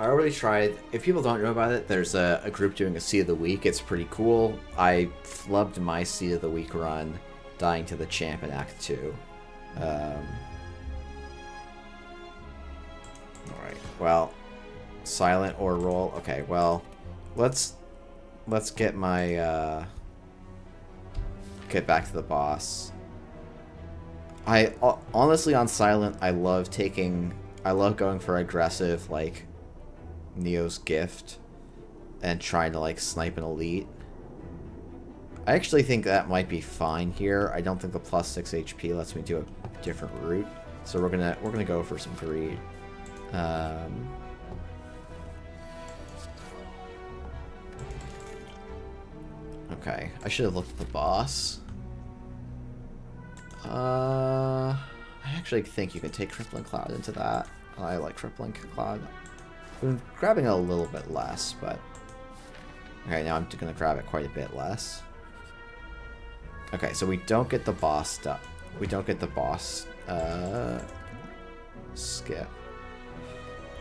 already tried. If people don't know about it, there's a group doing a Seed of the Week. It's pretty cool. I flubbed my Seed of the Week run, dying to the champ in Act 2. Alright, well, silent or roll. Okay, well, let's get my get back to the boss. I honestly, on silent, I love going for aggressive, like Neo's Gift and trying to like snipe an elite. I actually think that might be fine here. I don't think the plus 6 HP lets me do a different route, so we're gonna go for some greed. Okay, I should have looked at the boss. I actually think you can take Crippling Cloud into that. I like Crippling Cloud. I've been grabbing a little bit less, but... Okay, now I'm going to grab it quite a bit less. Okay, so we don't get the boss stuff. We don't get the boss skip.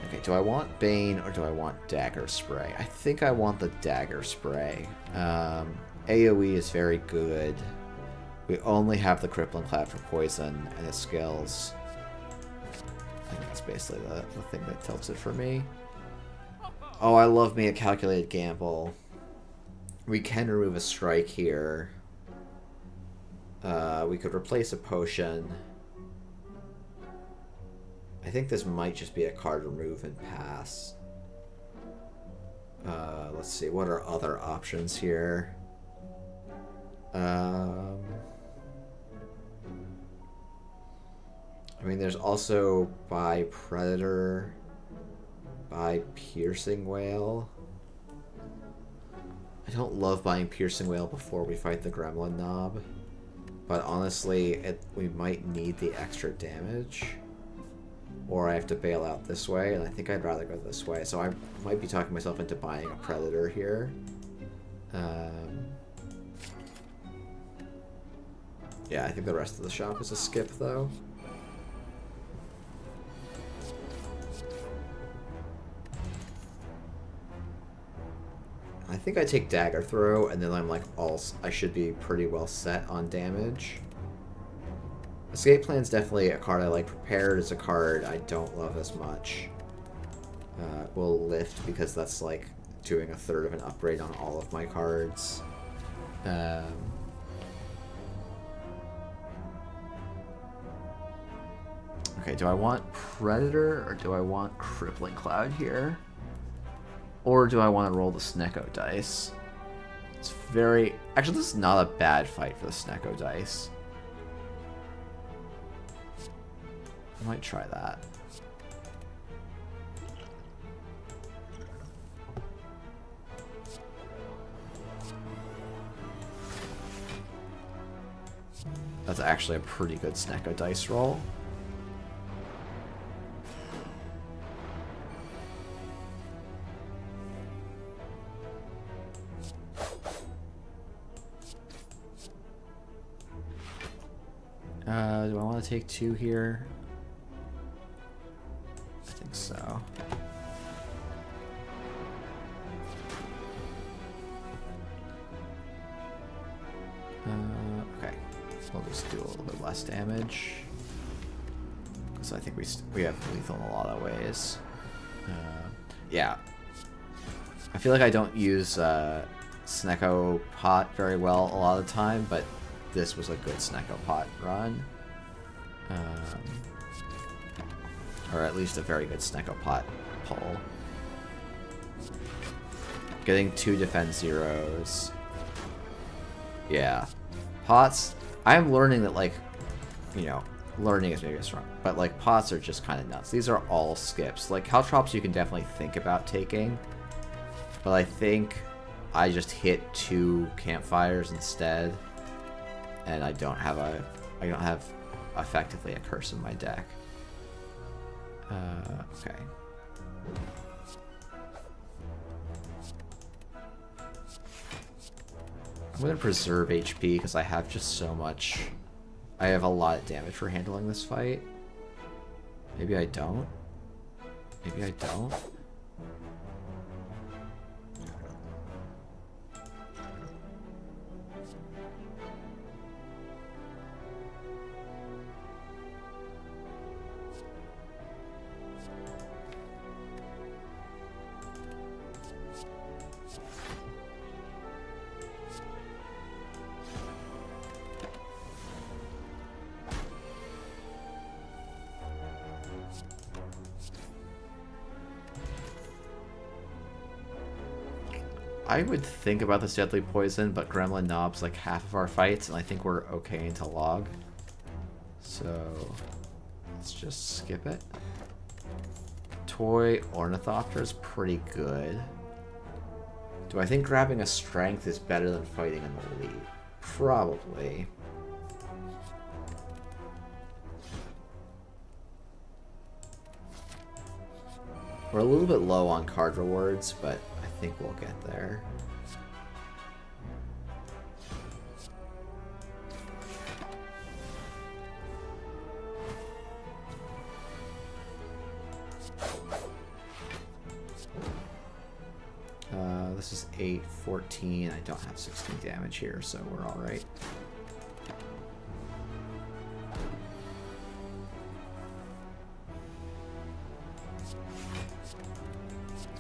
Okay, do I want Bane or do I want Dagger Spray? I think I want the Dagger Spray. AoE is very good. We only have the Crippling Cloud for poison and its skills. I think that's basically the thing that tilts it for me. Oh, I love me a calculated gamble. We can remove a strike here. We could replace a potion. I think this might just be a card remove and pass. Let's see, what are other options here? I mean, there's also by Predator, by Piercing Whale. I don't love buying Piercing Whale before we fight the Gremlin Knob, but honestly, we might need the extra damage. Or I have to bail out this way, and I think I'd rather go this way. So I might be talking myself into buying a Predator here. Yeah, I think the rest of the shop is a skip, though. I think I take Dagger Throw, and then I'm like, I should be pretty well set on damage. Escape Plan's definitely a card I like. Prepared is a card I don't love as much. We'll lift because that's like doing a third of an upgrade on all of my cards. Okay, do I want Predator or do I want Crippling Cloud here? Or do I want to roll the Snecko dice? It's very... Actually, this is not a bad fight for the Snecko dice. I might try that. That's actually a pretty good Snecko dice roll. Do I want to take 2 here? I think so. Okay, we'll just do a little bit less damage because I think we have lethal in a lot of ways. Yeah, I feel like I don't use Snecko Pot very well a lot of the time, but this was a good Snecko Pot run. Or at least a very good Snecko Pot pull. Getting 2 defense zeros. Yeah. Pots, I'm learning that, like, you know, learning is maybe strong, but like pots are just kind of nuts. These are all skips. Like caltrops you can definitely think about taking, but I think I just hit 2 campfires instead, and I don't have effectively a curse in my deck. Okay. I'm gonna preserve HP because I have just so much. I have a lot of damage for handling this fight. Maybe I don't. Maybe I don't. I would think about this Deadly Poison, but Gremlin Knob's like half of our fights, and I think we're okay into log. So let's just skip it. Toy Ornithopter is pretty good. Do I think grabbing a Strength is better than fighting an Elite? Probably. We're a little bit low on card rewards, but I think we'll get there. This is 8, 14. I don't have 16 damage here, so we're all right.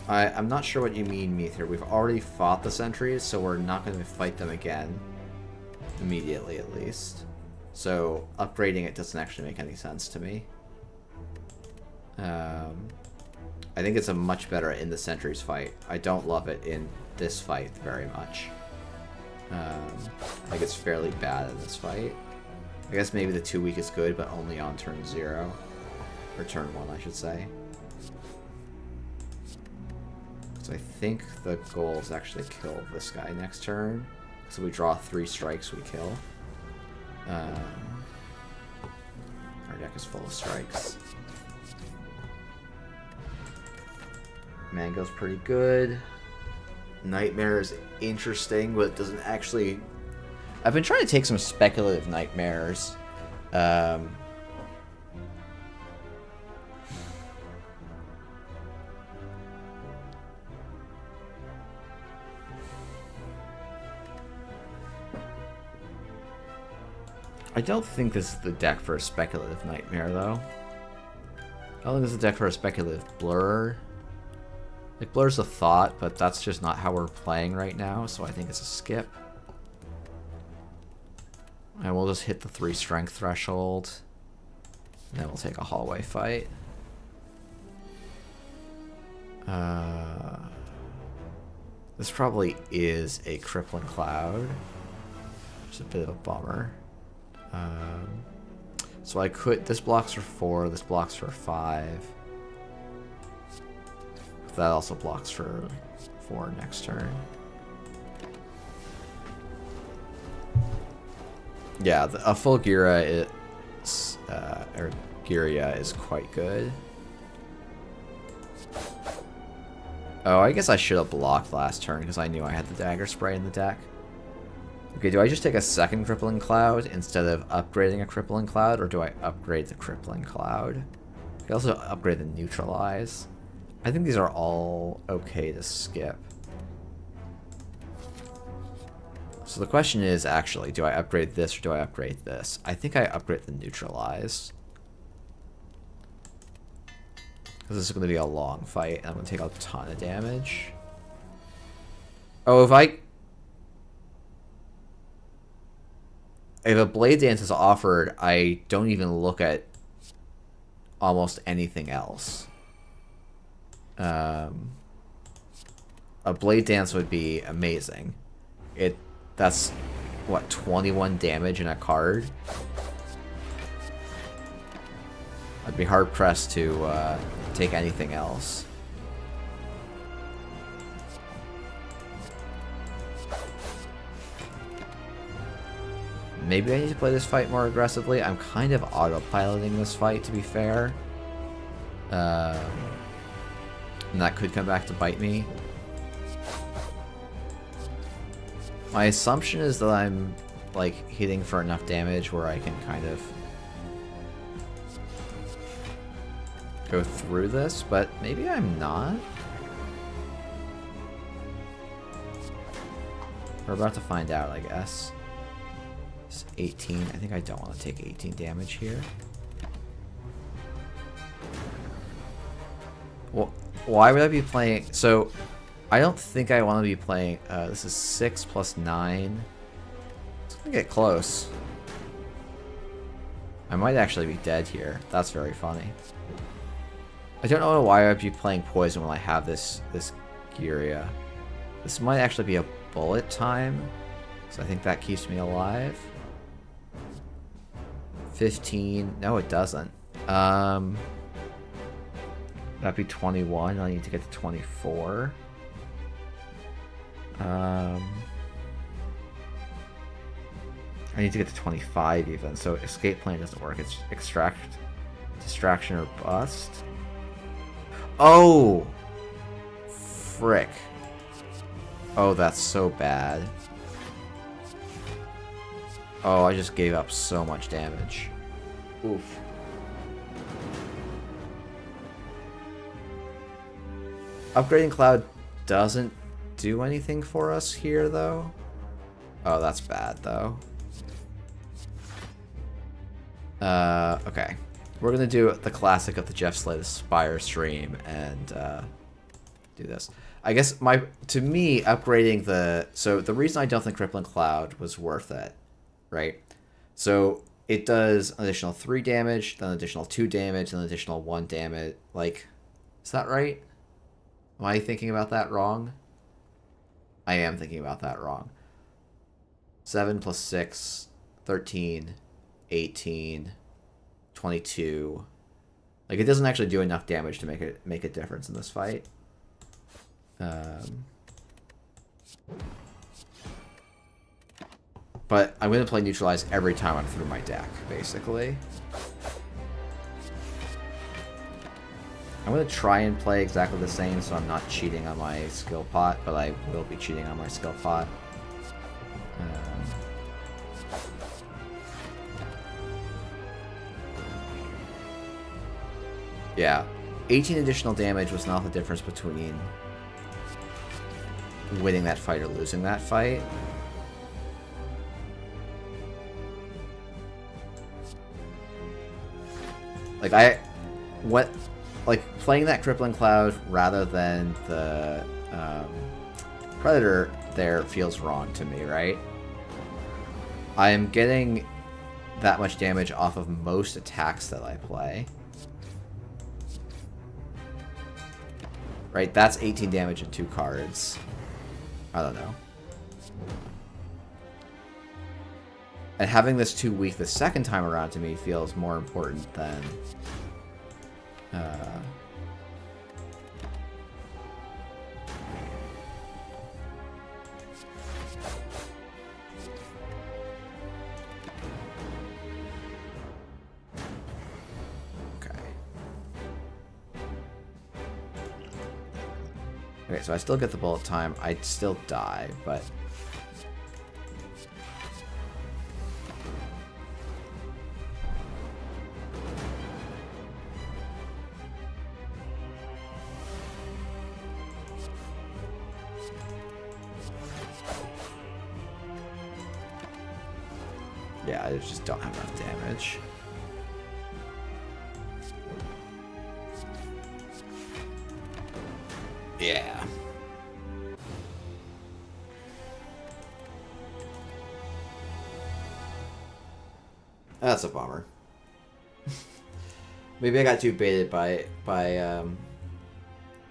I'm not sure what you mean, Meether. We've already fought the sentries, so we're not going to fight them again. Immediately, at least. So, upgrading it doesn't actually make any sense to me. I think it's a much better in the Sentries fight. I don't love it in this fight very much. I think it's fairly bad in this fight. I guess maybe the 2 week is good, but only on turn 0. Or turn 1, I should say. So I think the goal is actually kill this guy next turn. So we draw 3 strikes, we kill. Our deck is full of strikes. Mango's pretty good. Nightmare is interesting, but it doesn't actually... I've been trying to take some speculative nightmares. I don't think this is the deck for a speculative nightmare, though. I don't think this is the deck for a speculative blur. Like, blur's a thought, but that's just not how we're playing right now, so I think it's a skip. And we'll just hit the 3 strength threshold. And then we'll take a hallway fight. This probably is a Crippling Cloud. Which is a bit of a bummer. So I could... This blocks for 4, this blocks for 5. That also blocks for 4 next turn. Yeah, a full Gira is, or Giria is quite good. Oh, I guess I should have blocked last turn because I knew I had the Dagger Spray in the deck. Okay, do I just take a second Crippling Cloud instead of upgrading a Crippling Cloud, or do I upgrade the Crippling Cloud? I can also upgrade the Neutralize. I think these are all okay to skip. So the question is actually, do I upgrade this or do I upgrade this? I think I upgrade the Neutralize. Because this is going to be a long fight and I'm going to take a ton of damage. Oh, if a Blade Dance is offered, I don't even look at almost anything else. A Blade Dance would be amazing. That's what, 21 damage in a card? I'd be hard pressed to take anything else. Maybe I need to play this fight more aggressively. I'm kind of autopiloting this fight, to be fair. And that could come back to bite me. My assumption is that I'm, like, hitting for enough damage where I can kind of go through this, but maybe I'm not. We're about to find out, I guess. It's 18. I think I don't want to take 18 damage here. Well, why would I be playing... So, I don't think I want to be playing... this is 6 plus 9. It's going to get close. I might actually be dead here. That's very funny. I don't know why I'd be playing Poison when I have this Giria. This might actually be a bullet time. So I think that keeps me alive. 15. No, it doesn't. That'd be 21. I need to get to 24. I need to get to 25 even, so escape plan doesn't work. It's extract, distraction, or bust. Oh! Frick. Oh, that's so bad. Oh, I just gave up so much damage. Oof. Upgrading Cloud doesn't do anything for us here, though. Oh, that's bad, though. Okay. We're gonna do the classic of the Jeff Slay the Spire stream and do this. I guess to me, upgrading so the reason I don't think Crippling Cloud was worth it, right? So it does an additional 3 damage, then an additional 2 damage, then an additional 1 damage. Like, is that right? Am I thinking about that wrong? I am thinking about that wrong. 7 plus 6, 13, 18, 22. Like, it doesn't actually do enough damage to make a difference in this fight. But I'm going to play Neutralize every time I'm through my deck, basically. I'm going to try and play exactly the same so I'm not cheating on my skill pot, but I will be cheating on my skill pot. Yeah, 18 additional damage was not the difference between winning that fight or losing that fight. Like, playing that Crippling Cloud rather than the Predator there feels wrong to me, right? I am getting that much damage off of most attacks that I play. Right, that's 18 damage in 2 cards. I don't know. And having this too weak the second time around to me feels more important than... Okay, so I still get the bullet time. I'd still die, but... yeah, I just don't have enough damage. Yeah. That's a bummer. Maybe I got too baited by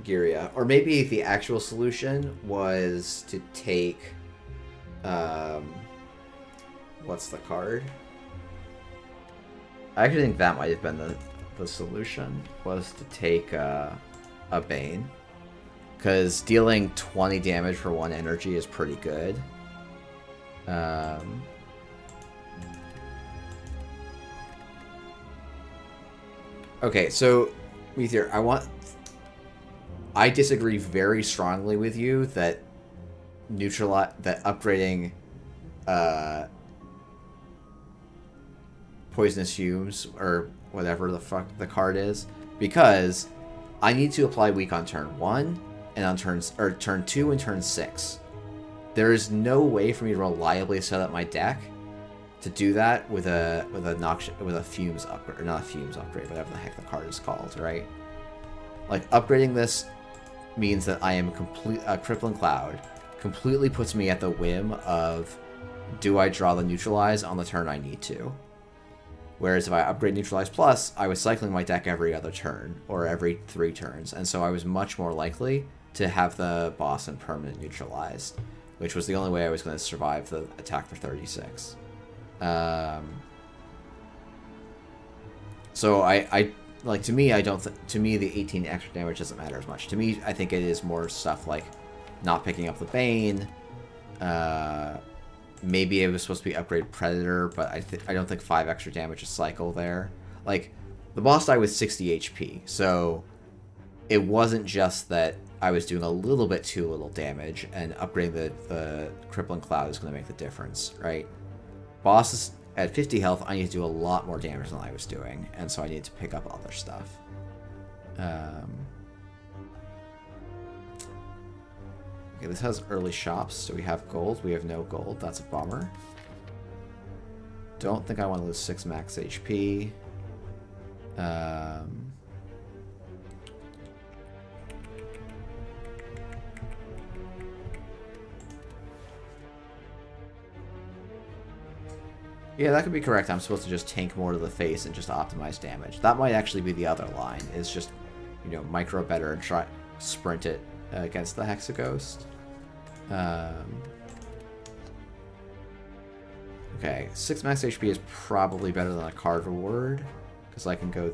Giria. Or maybe the actual solution was to take what's the card? I actually think that might have been the solution, was to take a Bane. Because dealing 20 damage for 1 energy is pretty good. Okay, so, Meteor, I disagree very strongly with you that upgrading Poisonous Fumes, or whatever the fuck the card is, because I need to apply weak on turn 1, and on turn 2 and turn 6. There is no way for me to reliably set up my deck to do that with a fumes upgrade, or not a fumes upgrade, whatever the heck the card is called, right? Like, upgrading this means that I am Crippling Cloud completely puts me at the whim of, do I draw the Neutralize on the turn I need to? Whereas if I upgrade Neutralize Plus, I was cycling my deck every other turn, or every 3 turns, and so I was much more likely to have the boss and permanent neutralized, which was the only way I was going to survive the attack for 36. So I like, to me, to me the 18 extra damage doesn't matter as much. To me, I think it is more stuff like not picking up the Bane. Maybe it was supposed to be upgrade Predator, but I don't think 5 extra damage a cycle there. Like, the boss died with 60 HP, so it wasn't just that I was doing a little bit too little damage, and upgrading the Crippling Cloud is going to make the difference, right? Boss is at 50 health, I need to do a lot more damage than I was doing, and so I need to pick up other stuff. Okay, this has early shops, so we have gold. We have no gold. That's a bummer. Don't think I want to lose 6 max HP. Yeah, that could be correct. I'm supposed to just tank more to the face and just optimize damage. That might actually be the other line, is just, you know, micro better and try sprint it against the Hexaghost. Okay, 6 max HP is probably better than a card reward, because I can go...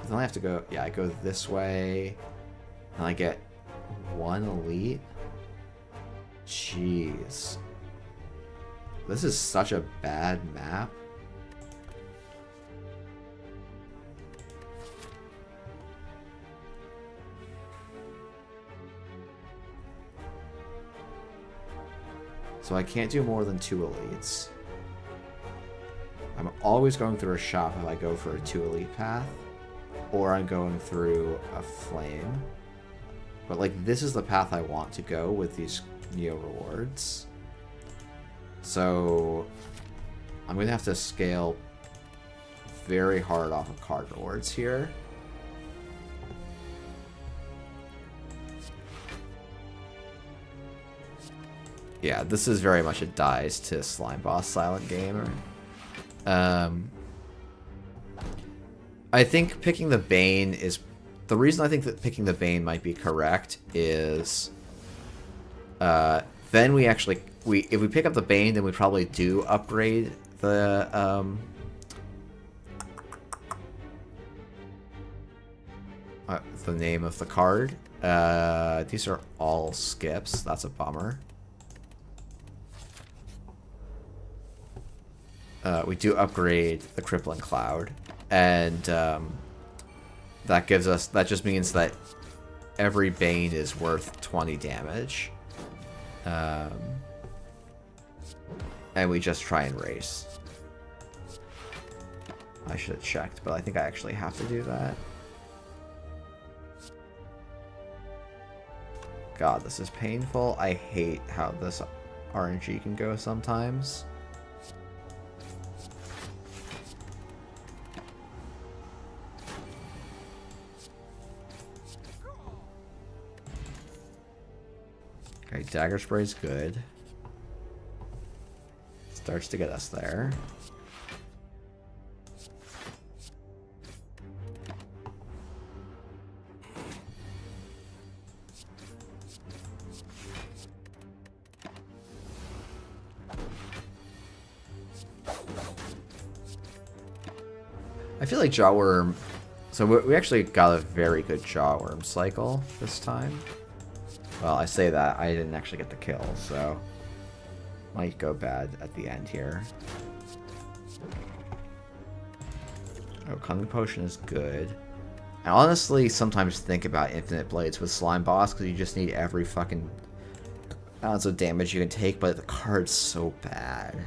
then I have to go... yeah, I go this way, and I get 1 elite? Jeez. This is such a bad map. So I can't do more than 2 elites. I'm always going through a shop if I go for a 2 elite path, or I'm going through a flame. But like, this is the path I want to go with these Neo rewards. So I'm going to have to scale very hard off of card rewards here. Yeah, this is very much a dies to slime boss silent game. I think picking the Bane is... the reason I think that picking the Bane might be correct is... then we actually... if we pick up the Bane, then we probably do upgrade the... the name of the card. These are all skips. That's a bummer. We do upgrade the Crippling Cloud, and that gives us... that just means that every Bane is worth 20 damage. And we just try and race. I should have checked, but I think I actually have to do that. God, this is painful. I hate how this RNG can go sometimes. Okay, Dagger Spray's good. Starts to get us there. I feel like Jawworm... so we actually got a very good Jawworm cycle this time. Well, I say that, I didn't actually get the kill, so... might go bad at the end here. Oh, Cunning Potion is good. I honestly sometimes think about Infinite Blades with Slime Boss, because you just need every fucking ounce of damage you can take, but the card's so bad.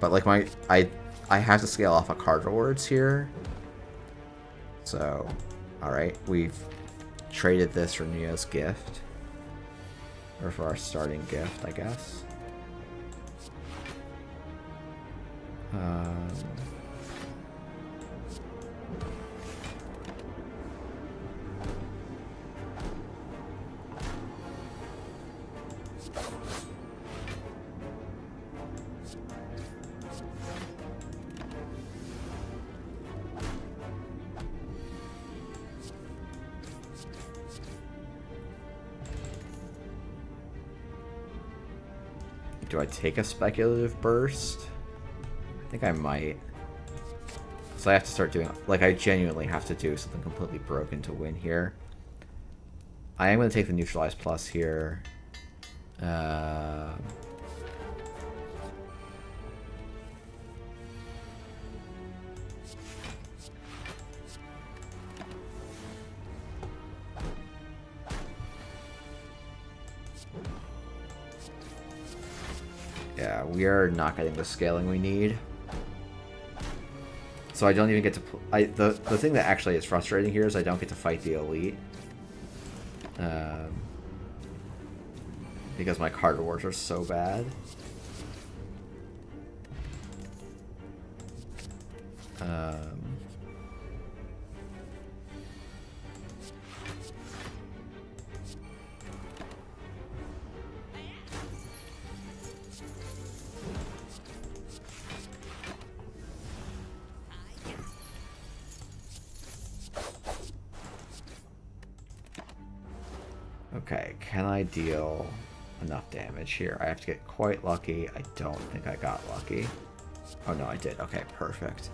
But like I have to scale off of card rewards here. So, alright, we've traded this for Neo's gift. Or for our starting gift, I guess. Do I take a speculative burst? I think I might. So I have to start doing... like, I genuinely have to do something completely broken to win here. I am going to take the Neutralize Plus here. Yeah, we are not getting the scaling we need. So I don't even get to... the thing that actually is frustrating here is I don't get to fight the elite. Because my card rewards are so bad. Okay, can I deal enough damage here? I have to get quite lucky. I don't think I got lucky. Oh no, I did. Okay, perfect.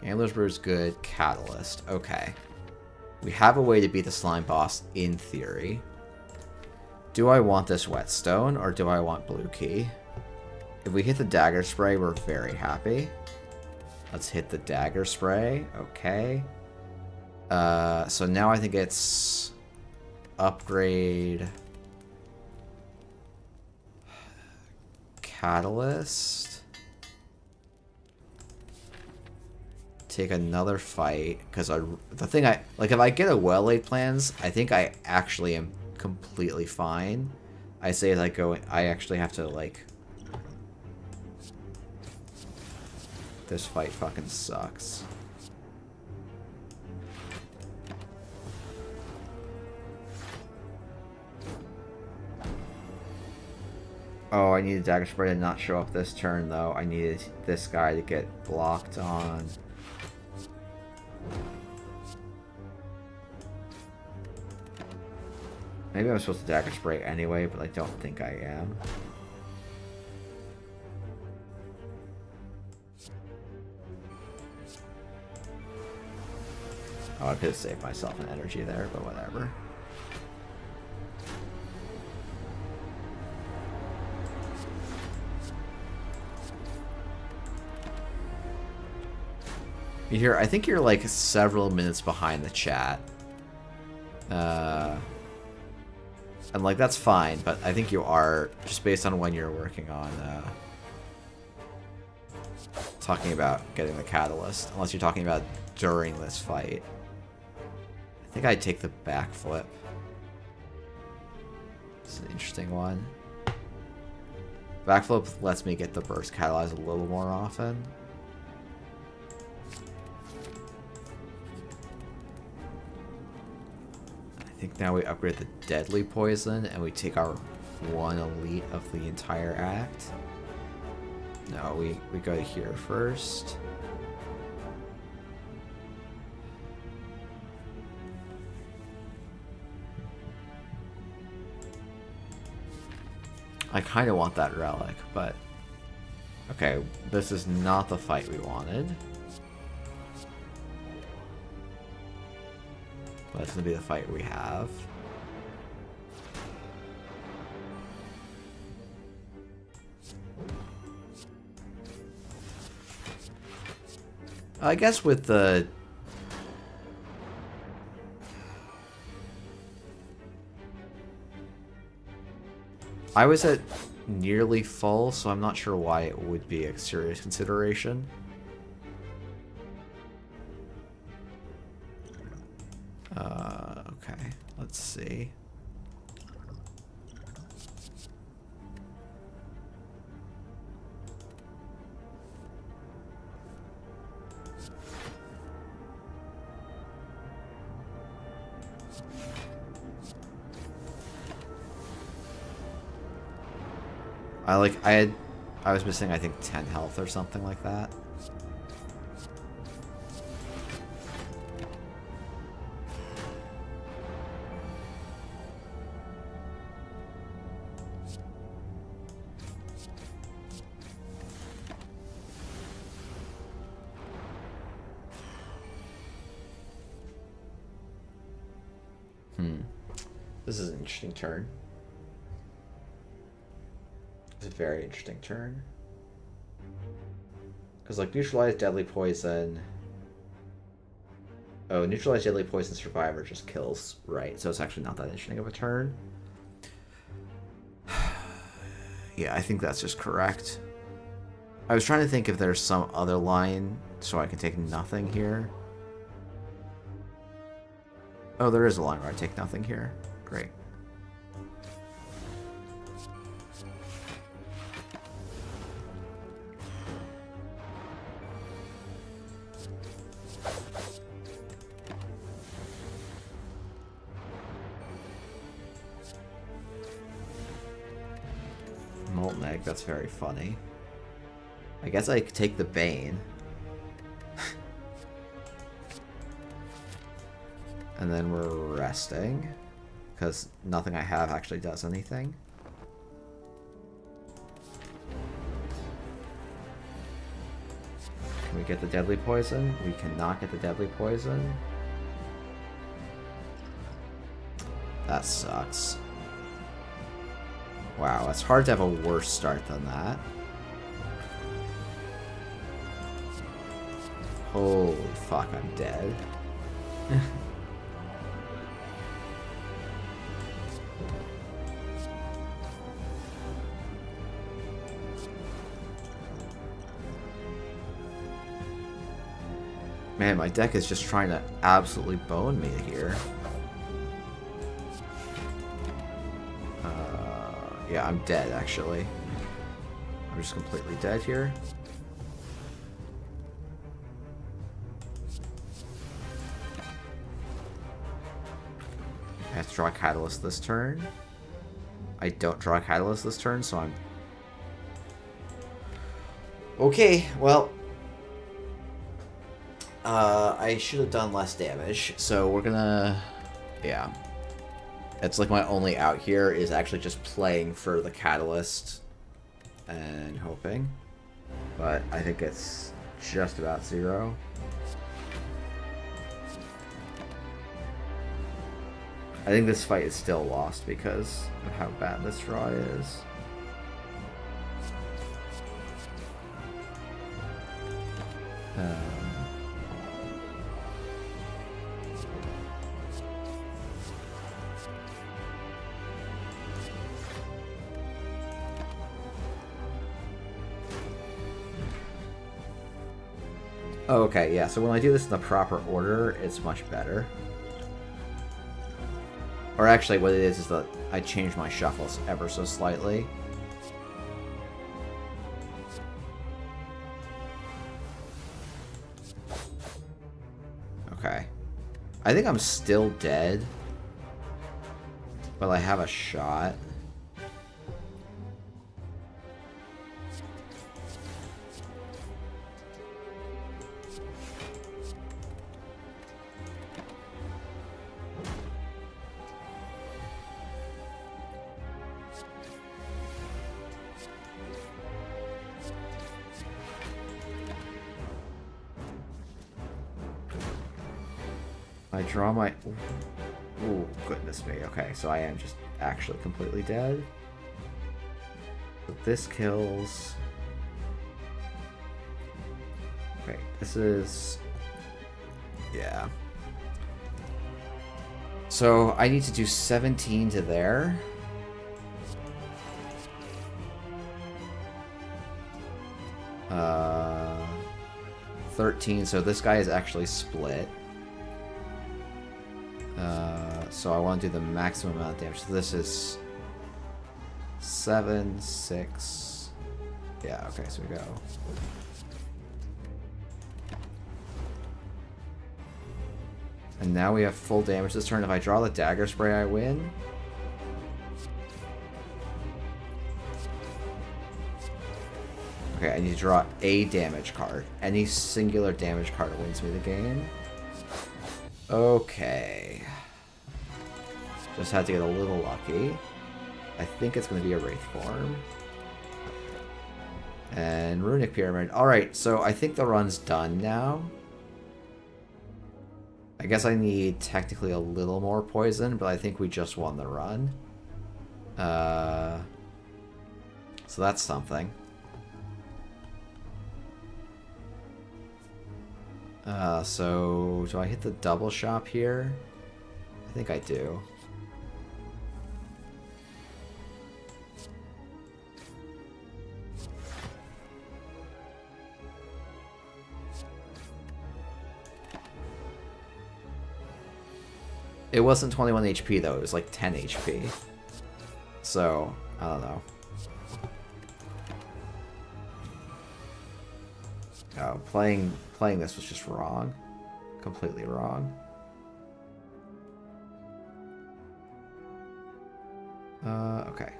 Gambler's Brew is good. Catalyst. Okay. We have a way to beat the slime boss in theory. Do I want this whetstone or do I want blue key? If we hit the dagger spray, we're very happy. Let's hit the dagger spray. Okay. So now I think it's upgrade catalyst. Take another fight because the thing I like, if I get a well laid plans, I think I actually am completely fine. I say as I go, I actually have to like. This fight fucking sucks. Oh, I needed dagger spray to not show up this turn though. I needed this guy to get blocked on. Maybe I'm supposed to dagger spray anyway, but I don't think I am. Oh, I could have saved myself an energy there, but whatever. You hear, I think you're like several minutes behind the chat. And like, that's fine, but I think you are, just based on when you're working on, talking about getting the catalyst, unless you're talking about during this fight. I think I'd take the backflip. It's an interesting one. Backflip lets me get the burst catalyzed a little more often. I think now we upgrade the deadly poison and we take our one elite of the entire act. No, we go to here first. I kind of want that relic, but okay, this is not the fight we wanted. But it's gonna be the fight we have. I guess with the I was at nearly full, so I'm not sure why it would be a serious consideration. Okay, let's see. I was missing, I think, 10 health or something like that. This is an interesting turn. It's a very interesting turn. Because, like, neutralize deadly poison. Oh, neutralize deadly poison survivor just kills, right? So it's actually not that interesting of a turn. Yeah, I think that's just correct. I was trying to think if there's some other line so I can take nothing here. Oh, there is a line where I take nothing here. Great. Molten egg, that's very funny. I guess I could take the Bane. And then we're resting, because nothing I have actually does anything. Can we get the deadly poison? We cannot get the deadly poison. That sucks. Wow, it's hard to have a worse start than that. Holy fuck, I'm dead. Man, my deck is just trying to absolutely bone me here. Yeah, I'm dead, actually. I'm just completely dead here. I have to draw a Catalyst this turn. I don't draw a Catalyst this turn, so I'm... Okay, well... I should have done less damage, so we're gonna... Yeah. It's like my only out here is actually just playing for the Catalyst and hoping. But I think it's just about 0. I think this fight is still lost because of how bad this draw is. Oh, okay, yeah, so when I do this in the proper order, it's much better. Or actually, what it is that I changed my shuffles ever so slightly. Okay. I think I'm still dead. But I have a shot. I draw my... Ooh, goodness me. Okay, so I am just actually completely dead. But this kills... Okay, this is... Yeah. So I need to do 17 to there. Uh, 13, so this guy is actually split. So I want to do the maximum amount of damage. So this is 7, 6. Yeah, okay, so we go. And now we have full damage this turn. If I draw the dagger spray, I win. Okay, I need to draw a damage card. Any singular damage card wins me the game. Okay. Just had to get a little lucky. I think it's going to be a Wraith form. And Runic Pyramid. Alright, so I think the run's done now. I guess I need technically a little more poison, but I think we just won the run. So that's something. So do I hit the double shop here? I think I do. It wasn't 21 HP though, it was like 10 HP. So, I don't know. Oh, playing this was just wrong. Completely wrong. Okay.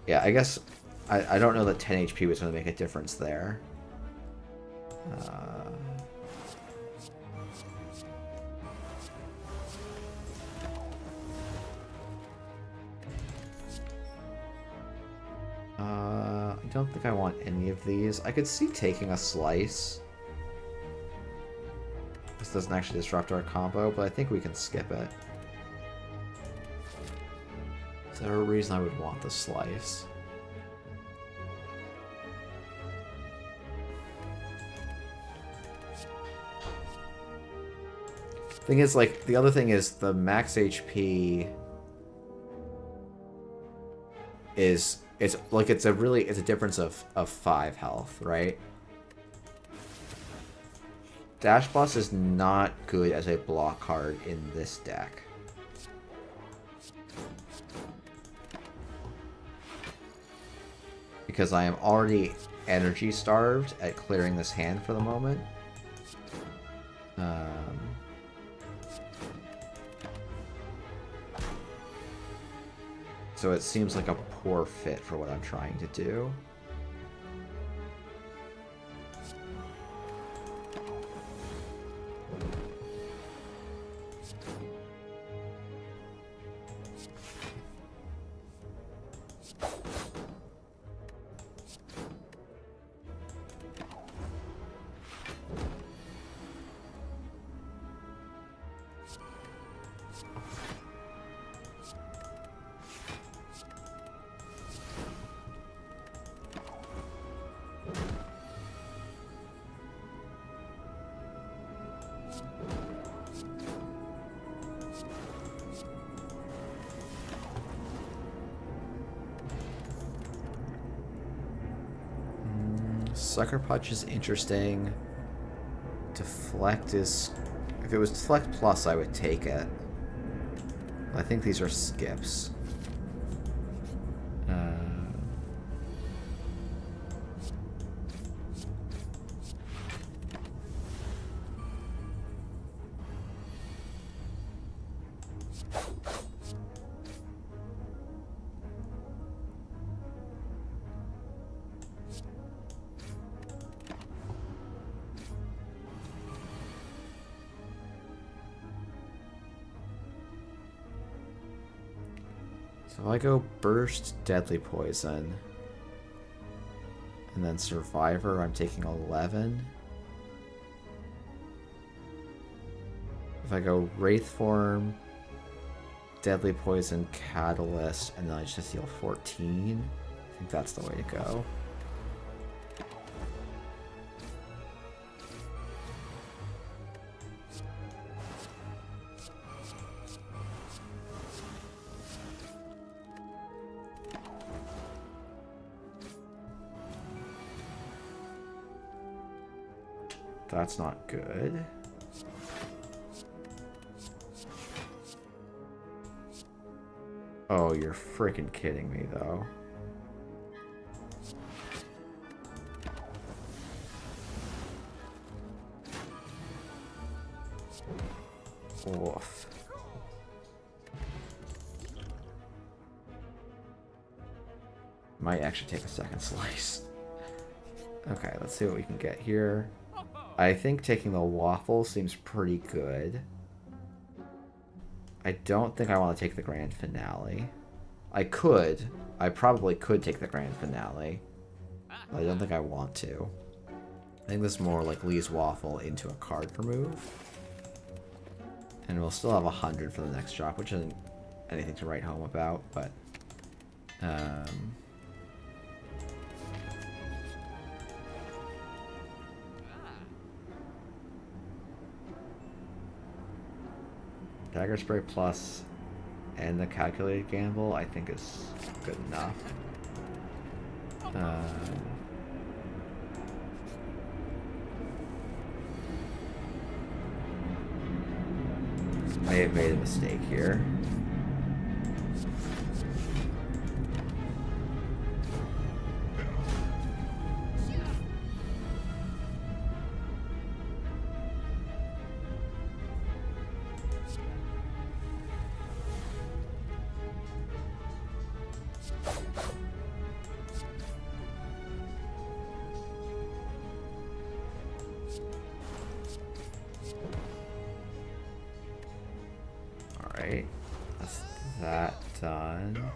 Yeah, I guess I don't know that 10 HP was going to make a difference there. I don't think I want any of these. I could see taking a slice. This doesn't actually disrupt our combo, but I think we can skip it. Is there a reason I would want the slice? Thing is, like, the other thing is the max HP is it's a difference of 5 health, right? Dash Boss is not good as a block card in this deck. Because I am already energy starved at clearing this hand for the moment. So it seems like a poor fit for what I'm trying to do. Sucker Punch is interesting. Deflect is... If it was Deflect Plus, I would take it. I think these are skips. So if I go Burst, Deadly Poison, and then Survivor, I'm taking 11. If I go Wraith Form, Deadly Poison, Catalyst, and then I just deal 14, I think that's the way to go. That's not good. Oh, you're freaking kidding me, though. Oof. Might actually take a second slice. Okay, let's see what we can get here. I think taking the waffle seems pretty good. I don't think I want to take the grand finale. I probably could take the grand finale. But I don't think I want to. I think this is more like Lee's waffle into a card remove. And we'll still have 100 for the next drop, which isn't anything to write home about, but... Dagger Spray Plus and the Calculated Gamble, I think, is good enough. May have made a mistake here. done.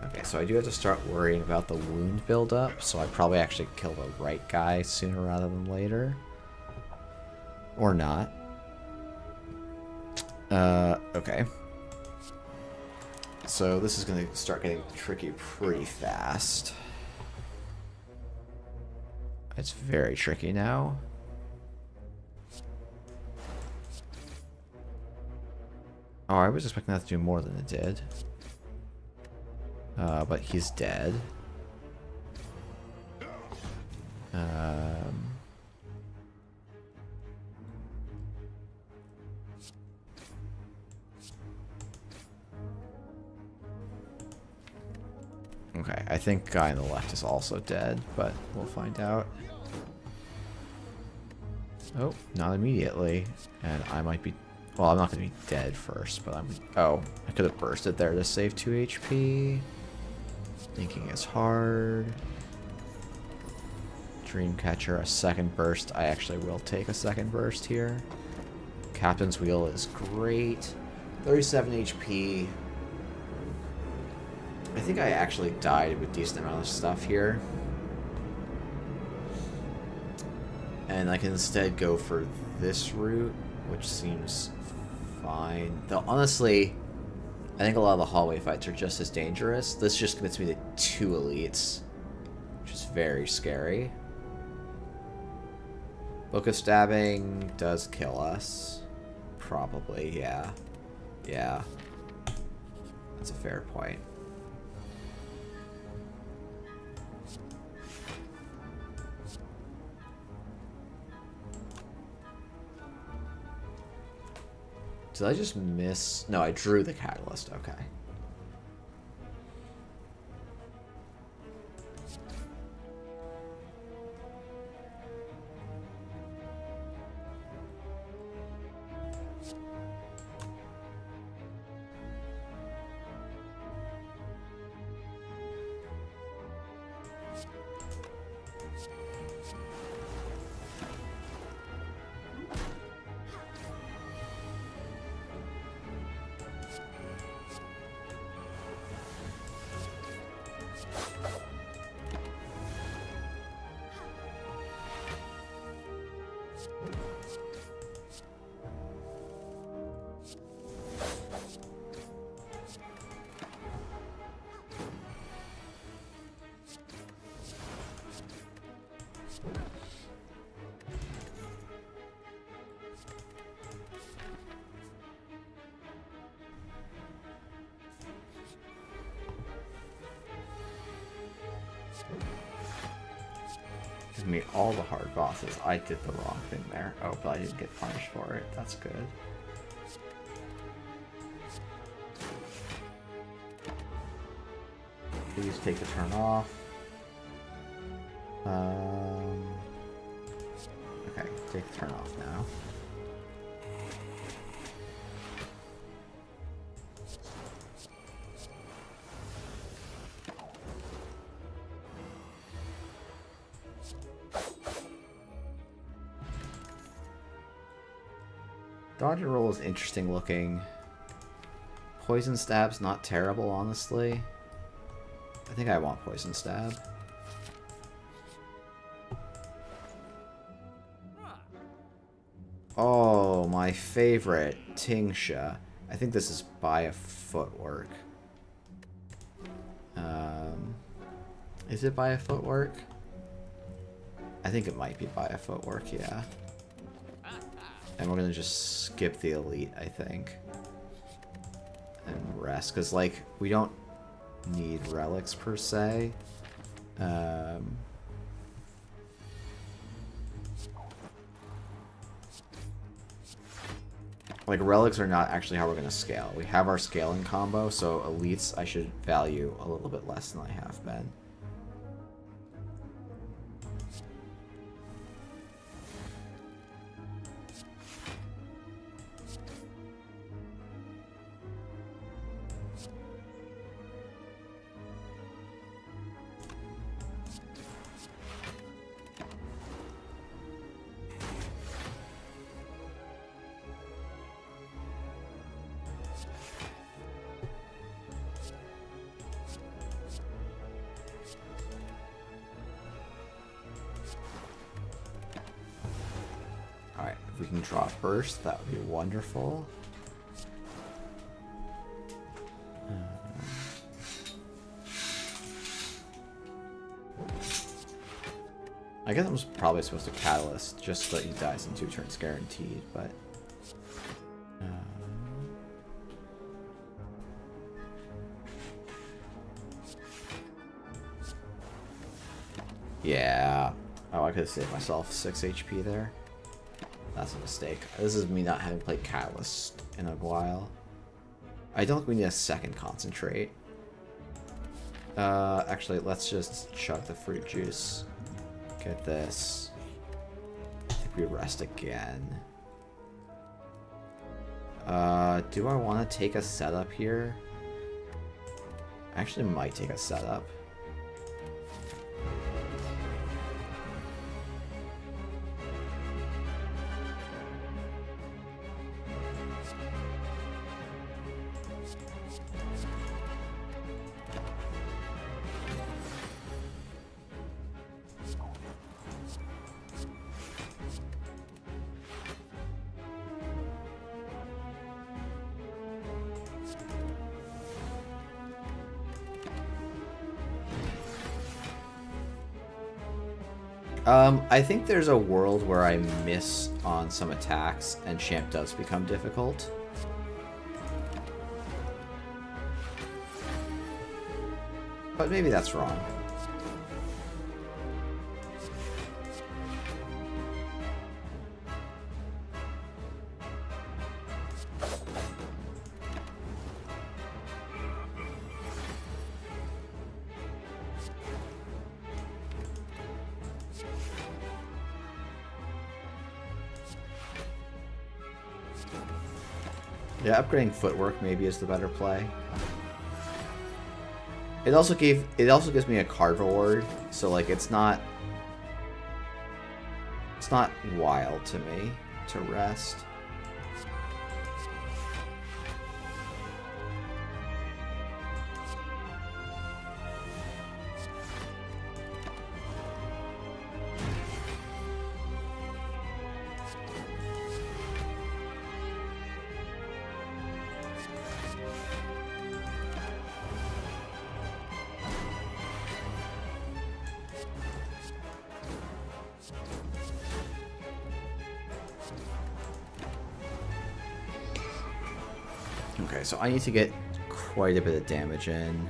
Okay, so I do have to start worrying about the wound buildup, so I probably actually kill the right guy sooner rather than later. Or not. Okay. So this is going to start getting tricky pretty fast. It's very tricky now. Oh, I was expecting that to do more than it did. But he's dead. Okay, I think guy on the left is also dead, but we'll find out. Oh, not immediately. And I might be... Well, I'm not going to be dead first, but I'm... Oh, I could have bursted there to save 2 HP. Thinking is hard. Dreamcatcher, a second burst. I actually will take a second burst here. Captain's Wheel is great. 37 HP. I think I actually died with a decent amount of stuff here. And I can instead go for this route, which seems fine. Though, honestly, I think a lot of the hallway fights are just as dangerous. This just commits me to 2 elites, which is very scary. Book of Stabbing does kill us. Probably, yeah. Yeah. That's a fair point. Did I just miss? No, I drew the catalyst. Okay. Give me all the hard bosses. I did the wrong thing there. Oh, but I didn't get punished for it. That's good. Please take the turn off. Okay, take the turn off now. Dodge and roll is interesting looking. Poison stab's not terrible, honestly. I think I want poison stab. Oh, my favorite, Tingsha. I think this is by a footwork. Is it by a footwork? I think it might be by a footwork, yeah. And we're gonna just skip the elite, I think. And rest, because, like, we don't need relics per se. Like, relics are not actually how we're gonna scale. We have our scaling combo, so elites I should value a little bit less than I have been. can draw burst, that would be wonderful. I guess I'm probably supposed to Catalyst just so that he dies in 2 turns guaranteed, but... yeah. Oh, I could have saved myself 6 HP there. That's a mistake. This is me not having played Catalyst in a while. I don't think we need a second Concentrate. Actually, let's just chug the fruit juice. Get this. I think we rest again. Do I want to take a setup here? I actually might take a setup. I think there's a world where I miss on some attacks and Champ does become difficult. But maybe that's wrong. Yeah, upgrading footwork maybe is the better play. It also gives me a card reward, so like it's not wild to me to rest. Okay, so I need to get quite a bit of damage in.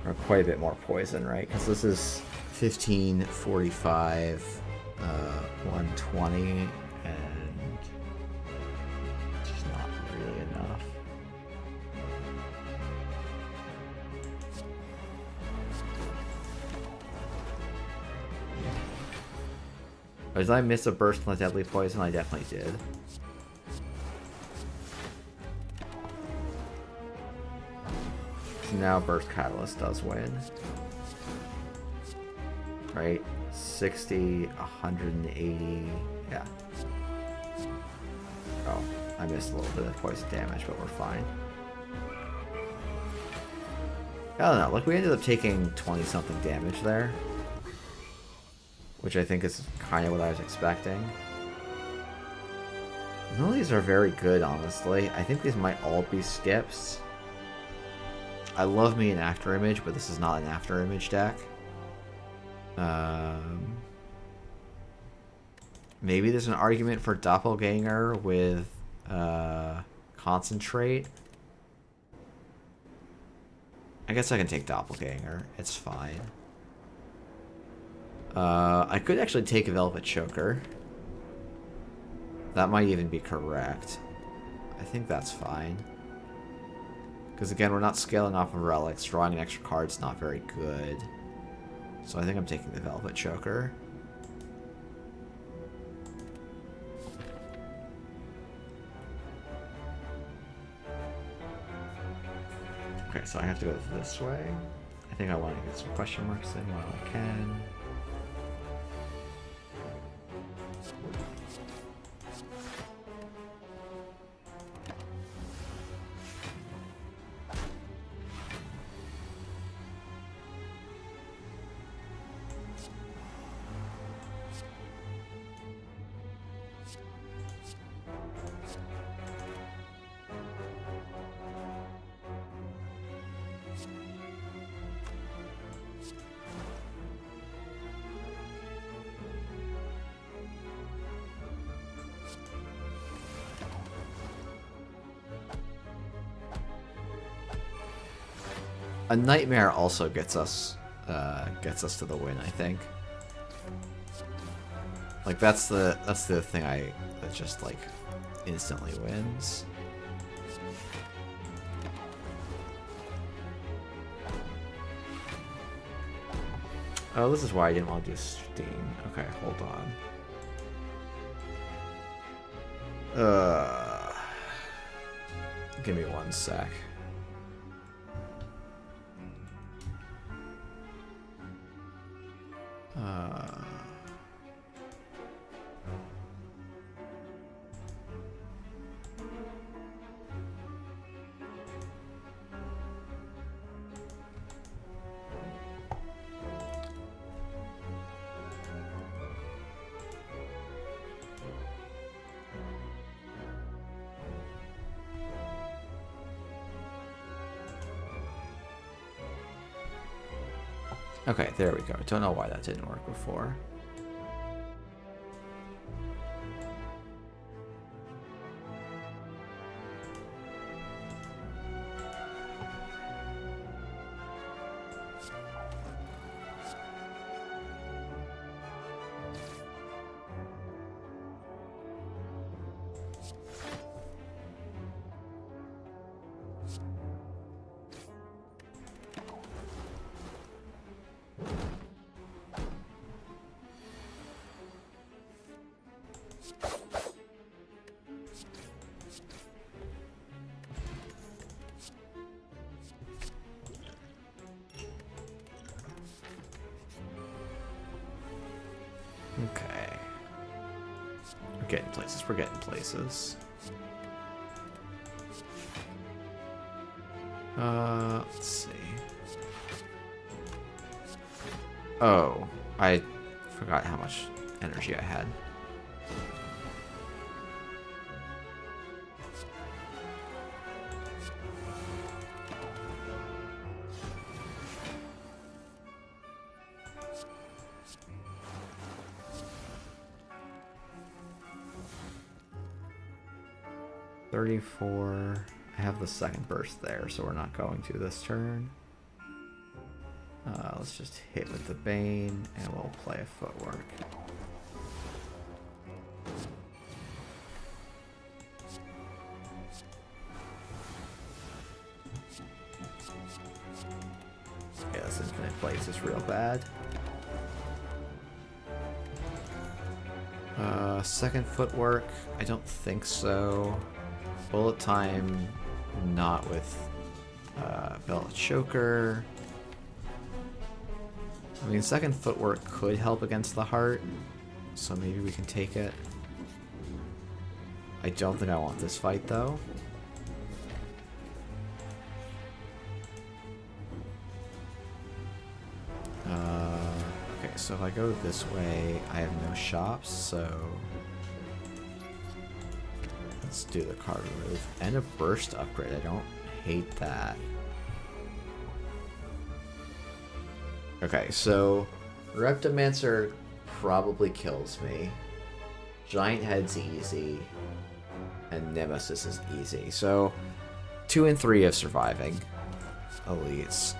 Or quite a bit more poison, right? Because this is 15, 45, 120, and it's just not really enough. Did I miss a burst on the deadly poison? I definitely did. So now burst catalyst does win. Right? 60, 180, yeah. Oh, I missed a little bit of poison damage, but we're fine. I don't know, like we ended up taking 20 something damage there. Which I think is kind of what I was expecting. None of these are very good, honestly. I think these might all be skips. I love me an after image, but this is not an after image deck. Maybe there's an argument for Doppelganger with Concentrate. I guess I can take Doppelganger. It's fine. I could actually take a Velvet Choker. That might even be correct. I think that's fine. Because again, we're not scaling off of relics. Drawing an extra card's not very good. So I think I'm taking the Velvet Choker. Okay, so I have to go this way. I think I want to get some question marks in while I can. A nightmare also gets us to the win, I think. Like that's the thing that just like instantly wins. Oh, this is why I didn't want to do Steam. Okay, hold on. Give me 1 sec. Okay, there we go. Don't know why that didn't work before. Okay. We're getting places. We're getting places. Let's see. Oh, I forgot how much energy I had. I have the second burst there, so we're not going to this turn. Let's just hit with the Bane, and we'll play a footwork. Yeah, this infinite place is real bad. Second footwork, I don't think so. Bullet time, not with Velvet Choker. I mean, second footwork could help against the heart, so maybe we can take it. I don't think I want this fight, though. Okay, so if I go this way, I have no shops, so let's do the card remove. And a burst upgrade, I don't hate that. Okay, so Reptomancer probably kills me. Giant Head's easy. And Nemesis is easy. So 2 and 3 of surviving elites.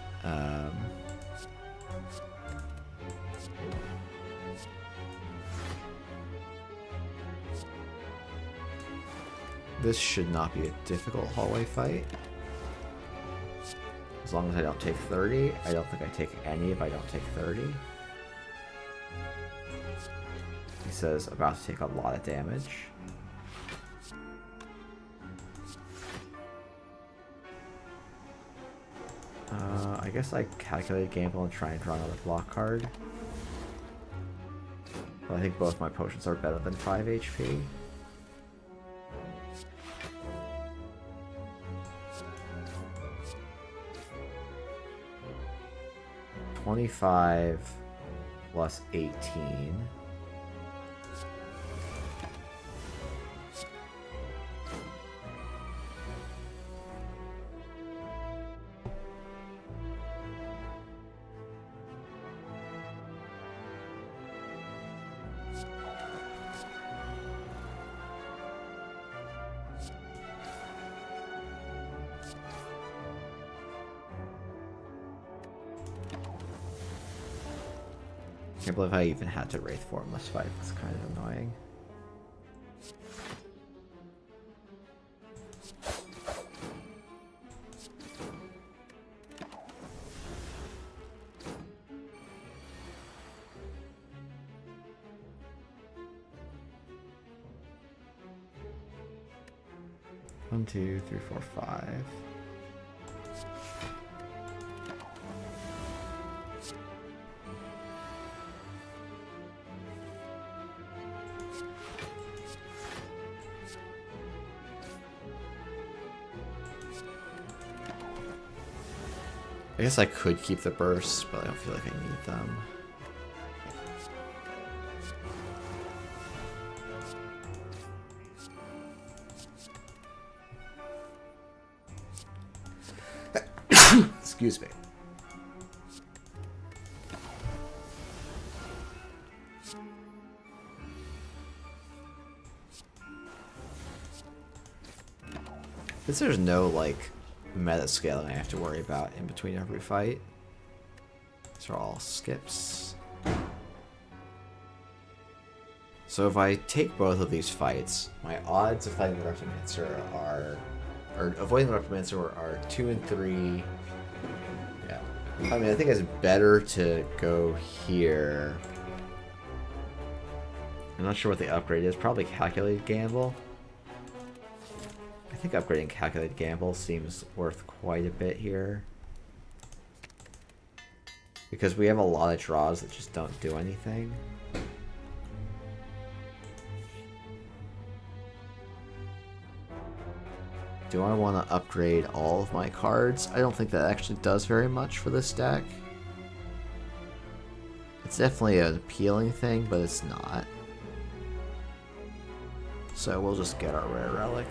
This should not be a difficult hallway fight. As long as I don't take 30. I don't think I take any if I don't take 30. He says about to take a lot of damage. I guess I calculated gamble and try and draw another block card. But I think both my potions are better than 5 HP. $25 plus 18. Can't believe I even had to Wraith form this fight. It's kind of annoying. One, two, three, four, five. I guess I could keep the bursts, but I don't feel like I need them. Excuse me. Since there's no, like, meta scaling I have to worry about in between every fight. These are all skips. So if I take both of these fights, my odds of fighting the Reptimancer are... or avoiding the Reptimancer are 2 and 3. Yeah. I mean, I think it's better to go here. I'm not sure what the upgrade is. Probably Calculated Gamble. I think upgrading Calculated Gamble seems worth quite a bit here. Because we have a lot of draws that just don't do anything. Do I want to upgrade all of my cards? I don't think that actually does very much for this deck. It's definitely an appealing thing, but it's not. So we'll just get our rare relic.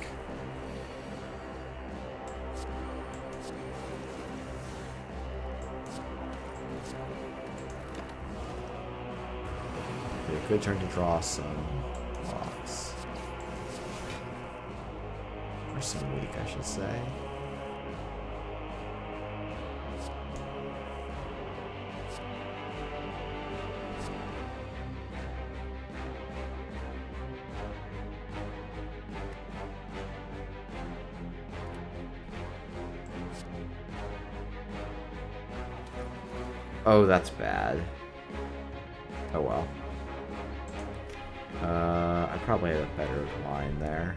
Be a good turn to draw some blocks. Or some weak, I should say. Oh, that's bad. Oh well. I probably had a better line there,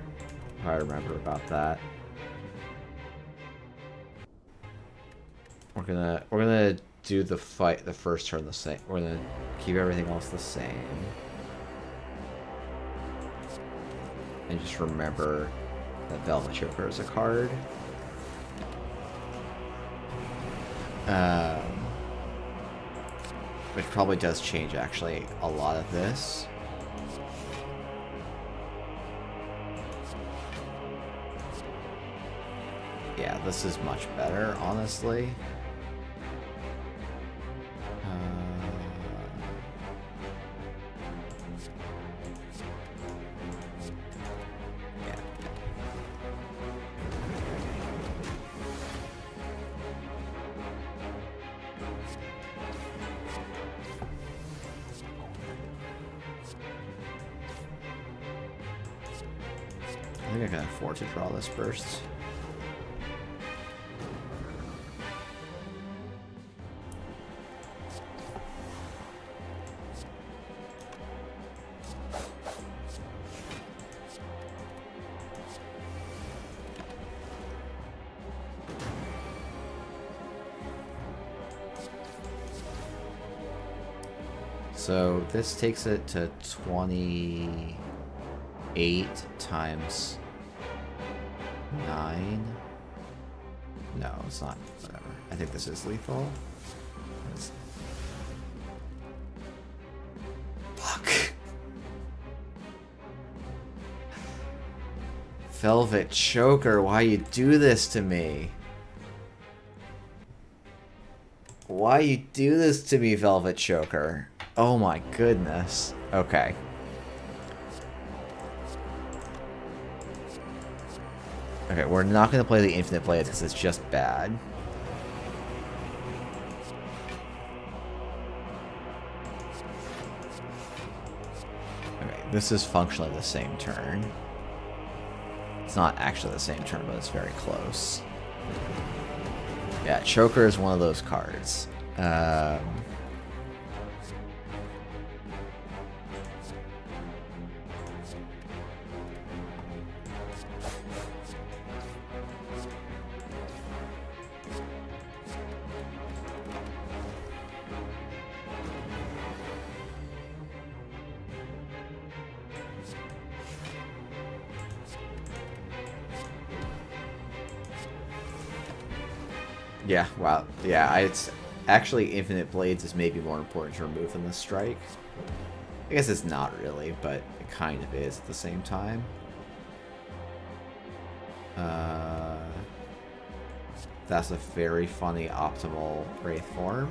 if I remember about that. We're gonna do the fight the first turn the same. We're gonna keep everything else the same. And just remember that Velvet Choker is a card. Which probably does change, actually, a lot of this. Yeah, this is much better, honestly. Yeah. I think I can afford to draw this burst. So this takes it to 28 times 9. No, it's not. Whatever. I think this is lethal. Fuck. Velvet Choker, why you do this to me? Why you do this to me, Velvet Choker? Oh my goodness. Okay. Okay, we're not going to play the Infinite Blades because it's just bad. This is functionally the same turn. It's not actually the same turn, but it's very close. Yeah, Choker is one of those cards. Yeah, wow. Yeah, it's actually Infinite Blades is maybe more important to remove than the Strike. I guess it's not really, but it kind of is at the same time. That's a very funny optimal Wraith form.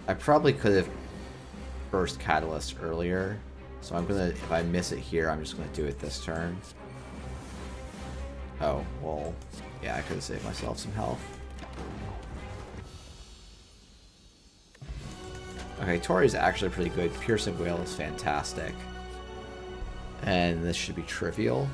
I probably could have burst Catalyst earlier, so I'm gonna, if I miss it here, I'm just gonna do it this turn. Oh, well, yeah, I could have saved myself some health. Okay, Tori's actually pretty good. Piercing Wail is fantastic. And this should be trivial.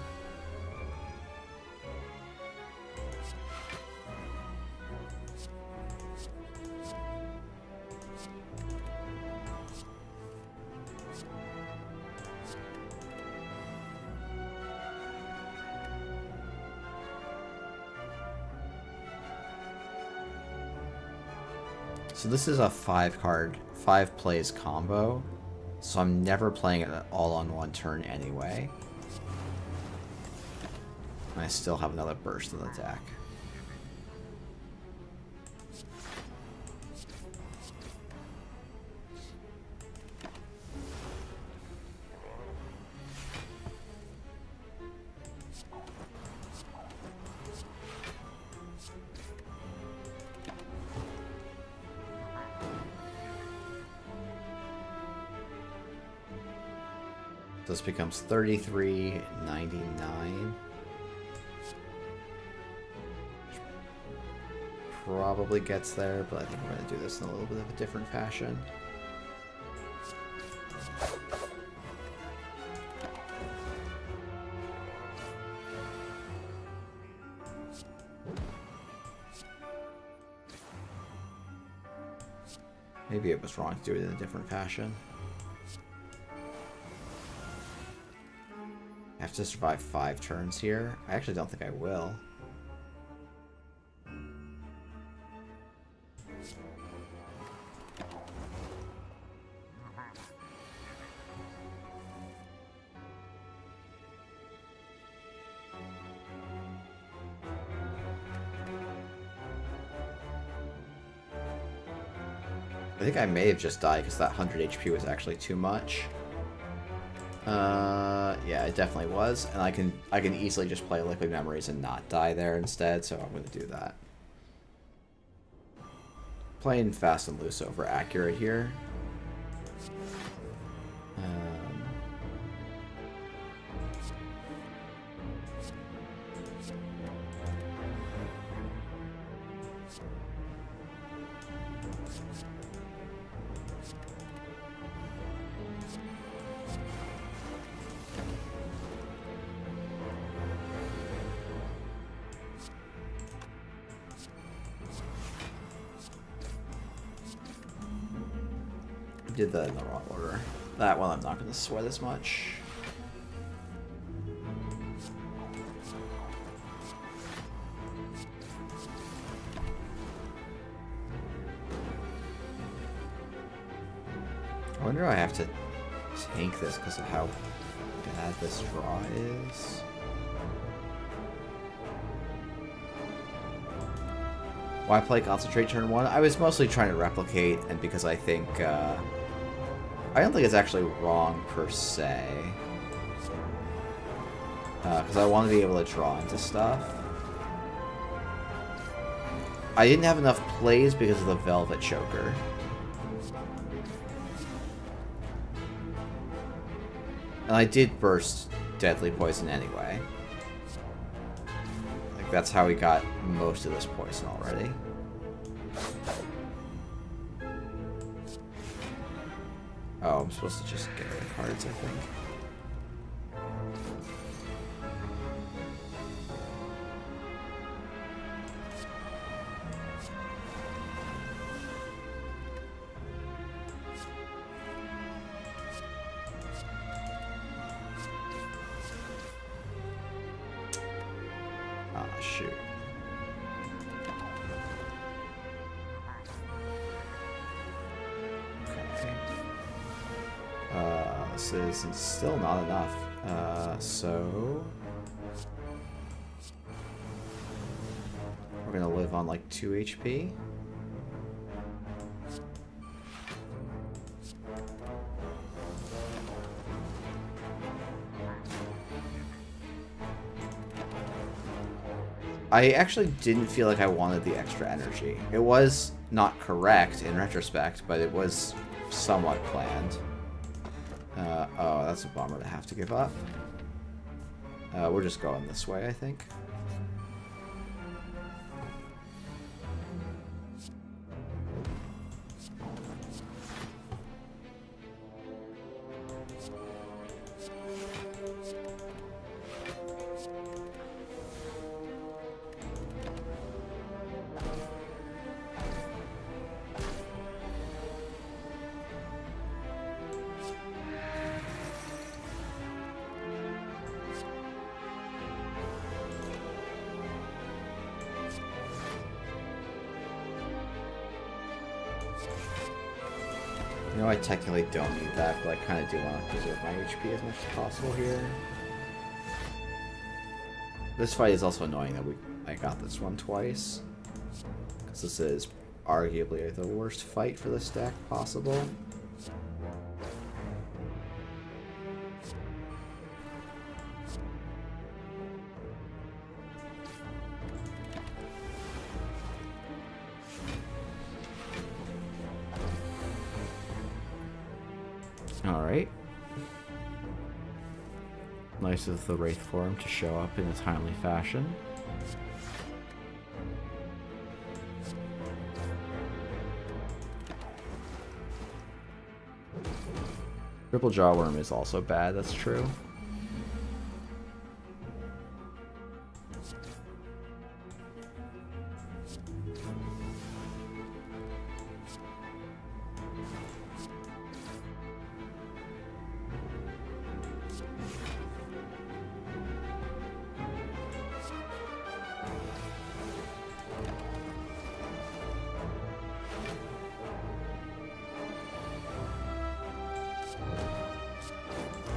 So this is a 5 plays combo, so I'm never playing it all on one turn anyway. And I still have another burst in the deck. This becomes 33.99. Probably gets there, but I think we're going to do this in a little bit of a different fashion. Maybe it was wrong to do it in a different fashion. I have to survive 5 turns here. I actually don't think I will. I think I may have just died because that 100 HP was actually too much. Yeah, it definitely was, and I can easily just play Liquid Memories and not die there instead, so I'm going to do that. Playing fast and loose over accurate here. Did that in the wrong order. That one I'm not going to sweat as much. I wonder if I have to tank this because of how bad this draw is. Why play Concentrate turn 1? I was mostly trying to replicate, and because I think, I don't think it's actually wrong per se. Because I want to be able to draw into stuff. I didn't have enough plays because of the Velvet Choker. And I did burst Deadly Poison anyway. Like, that's how we got most of this poison already. Oh, I'm supposed to just get rid of cards, I think. Ah, shoot. Okay. This is still not enough. So we're gonna live on like 2 HP. I actually didn't feel like I wanted the extra energy. It was not correct in retrospect, but it was somewhat planned. Oh, that's a bummer to have to give up. We're just going this way, I think. You know, I technically don't need that, but I kind of do want to preserve my HP as much as possible here. This fight is also annoying that I got this one twice, because this is arguably the worst fight for this deck possible. Alright. Nice of the Wraith form to show up in a timely fashion. Triple Jawworm is also bad, that's true.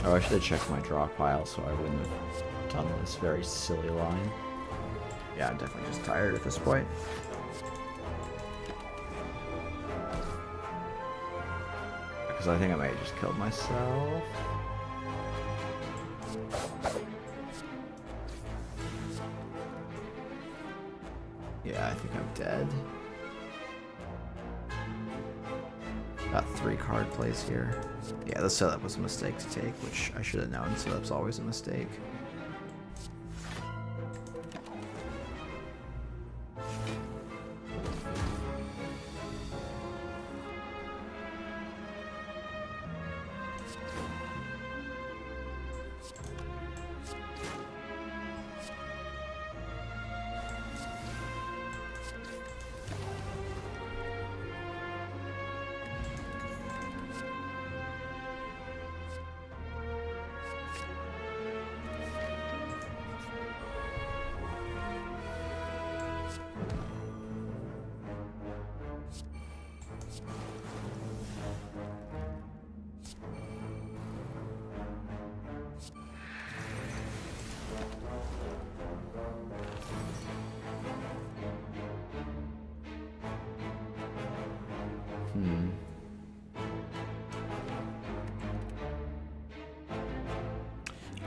Oh, I should have checked my draw pile so I wouldn't have done this very silly line. Yeah, I'm definitely just tired at this point. Because I think I might have just killed myself. Yeah, I think I'm dead. Got 3 card plays here. Yeah, the setup was a mistake to take, which I should have known. Setup's always a mistake.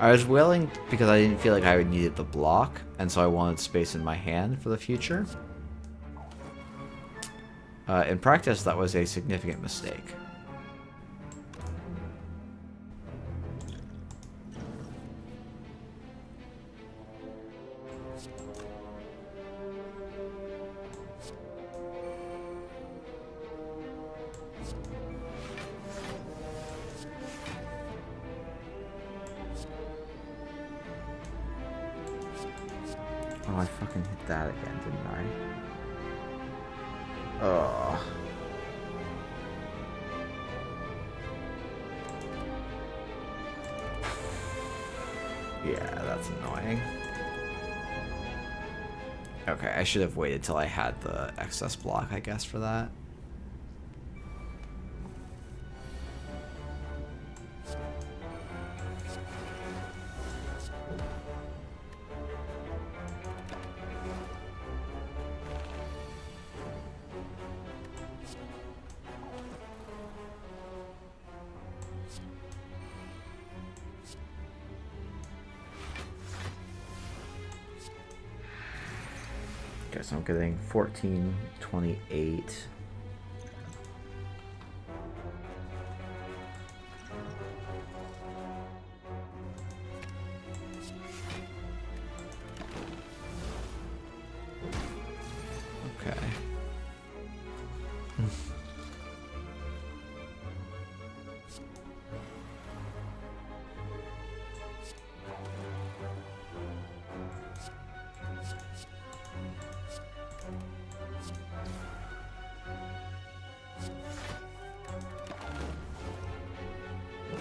I was willing because I didn't feel like I needed the block, and so I wanted space in my hand for the future. In practice, that was a significant mistake. Oh, I fucking hit that again, didn't I? Ugh. Yeah, that's annoying. Okay, I should have waited till I had the excess block, I guess, for that. Okay, so I'm getting 14, 28. Okay.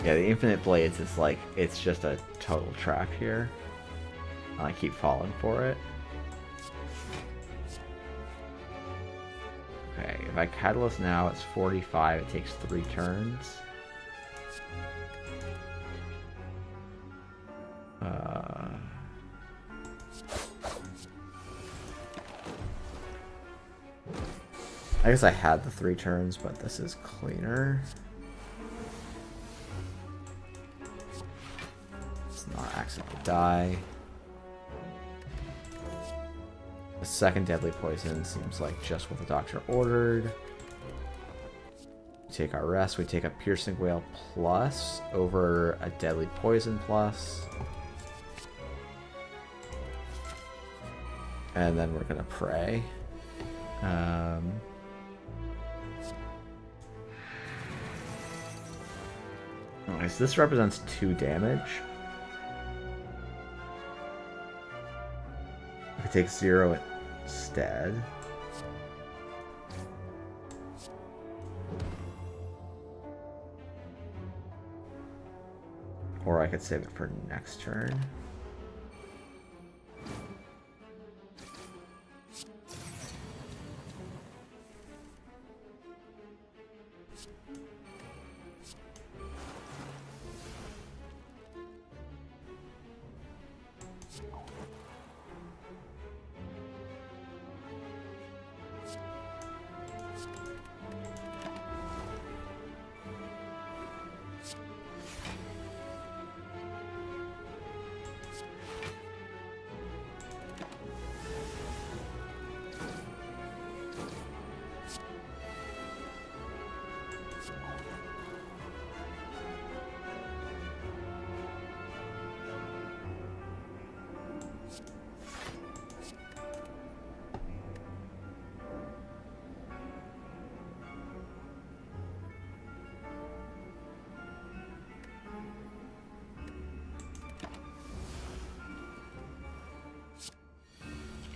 Yeah, the Infinite Blades is like, it's just a total trap here. I keep falling for it. Okay, if I Catalyst now, it's 45, it takes 3 turns. I guess I had the 3 turns, but this is cleaner. Let's not accidentally die. The second deadly poison seems like just what the doctor ordered. We take our rest. We take a piercing wail plus over a deadly poison plus. And then we're gonna pray. Okay, so this represents 2 damage. I could take 0 instead. Or I could save it for next turn.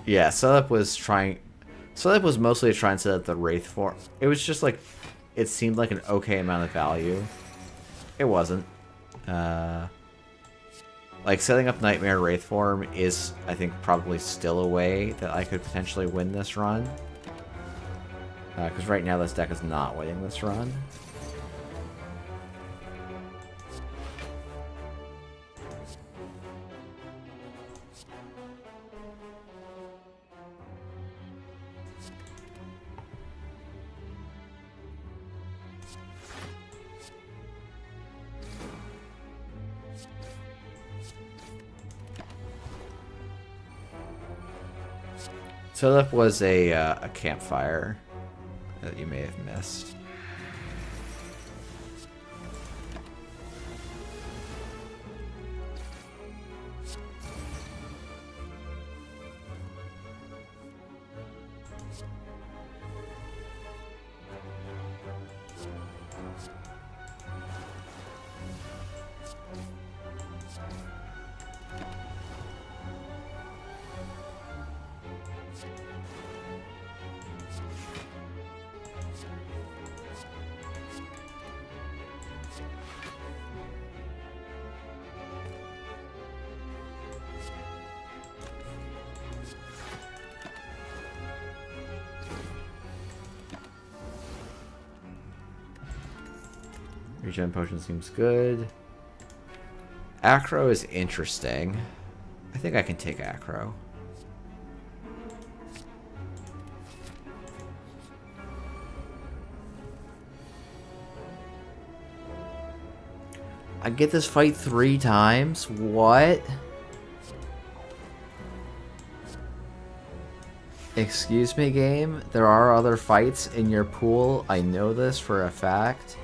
Yeah, Setup was mostly trying to set up the Wraith form. It was just like, it seemed like an okay amount of value. It wasn't. Like, setting up Nightmare Wraith form is, I think, probably still a way that I could potentially win this run. Because right now this deck is not winning this run. So that was a campfire that you may have missed. Regen potion seems good. Acro is interesting. I think I can take Acro. I get this fight 3 times? What? Excuse me, game? There are other fights in your pool. I know this for a fact.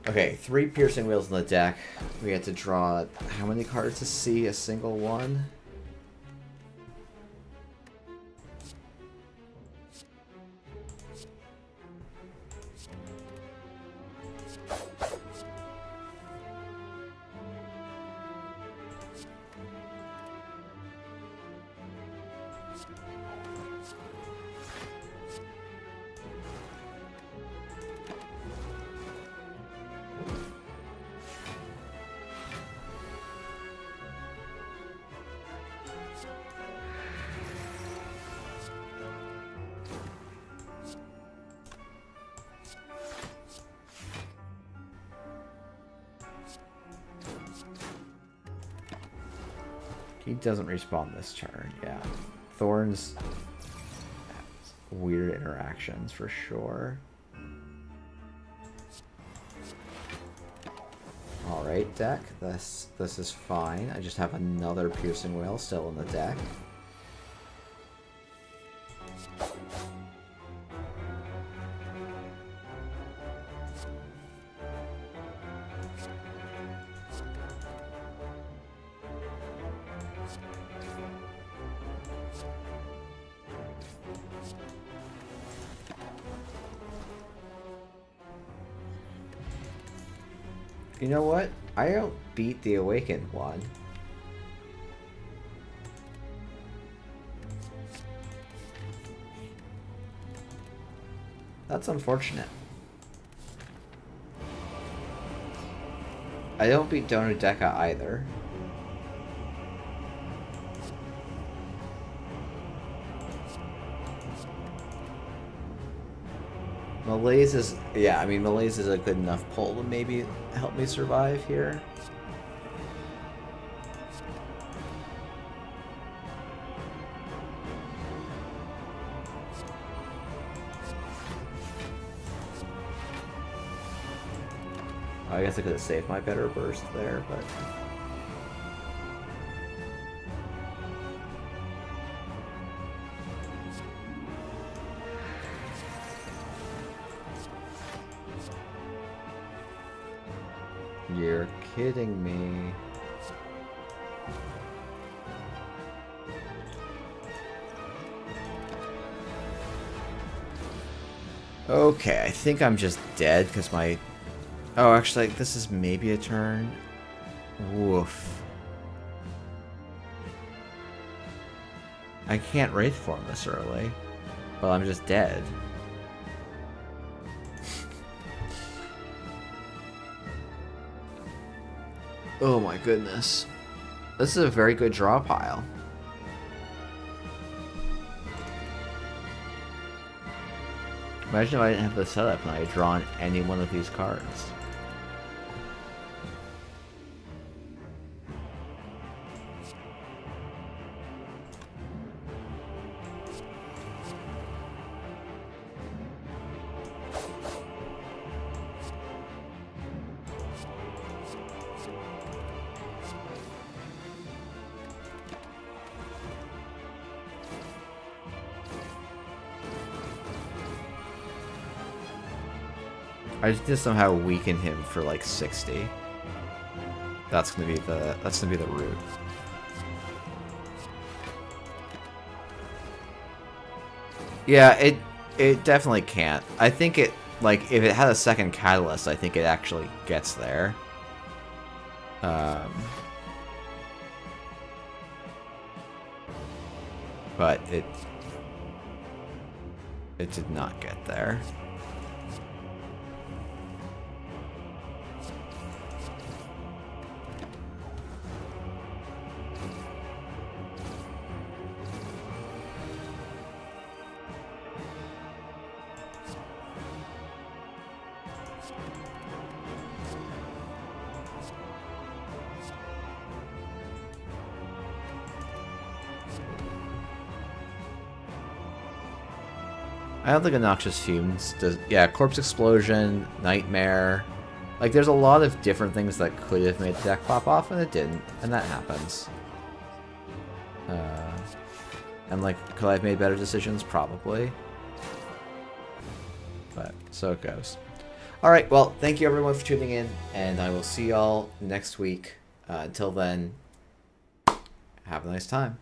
Okay, 3 piercing wheels in the deck. We had to draw how many cards to see a single one? He doesn't respawn this turn, yeah. Thorns has weird interactions for sure. Alright, deck. This is fine. I just have another piercing whale still in the deck. You know what? I don't beat the Awakened one. That's unfortunate. I don't beat Donodeka either. Malaise is, yeah, I mean, Malaise is a good enough pull to maybe help me survive here. I guess I could have saved my better burst there, but... You're kidding me. Okay, I think I'm just dead because my... Oh, actually, this is maybe a turn. Woof. I can't Wraith form this early, but I'm just dead. Oh my goodness. This is a very good draw pile. Imagine if I didn't have the setup and I had drawn any one of these cards. I just need to somehow weaken him for like 60. That's gonna be the route. Yeah, it definitely can't. I think like, if it had a second catalyst, I think it actually gets there. But it did not get there. I don't think Noxious Fumes does. Yeah, Corpse Explosion, Nightmare. Like, there's a lot of different things that could have made the deck pop off, and it didn't. And that happens. And, like, could I have made better decisions? Probably. But, so it goes. Alright, well, thank you everyone for tuning in, and I will see y'all next week. Until then, have a nice time.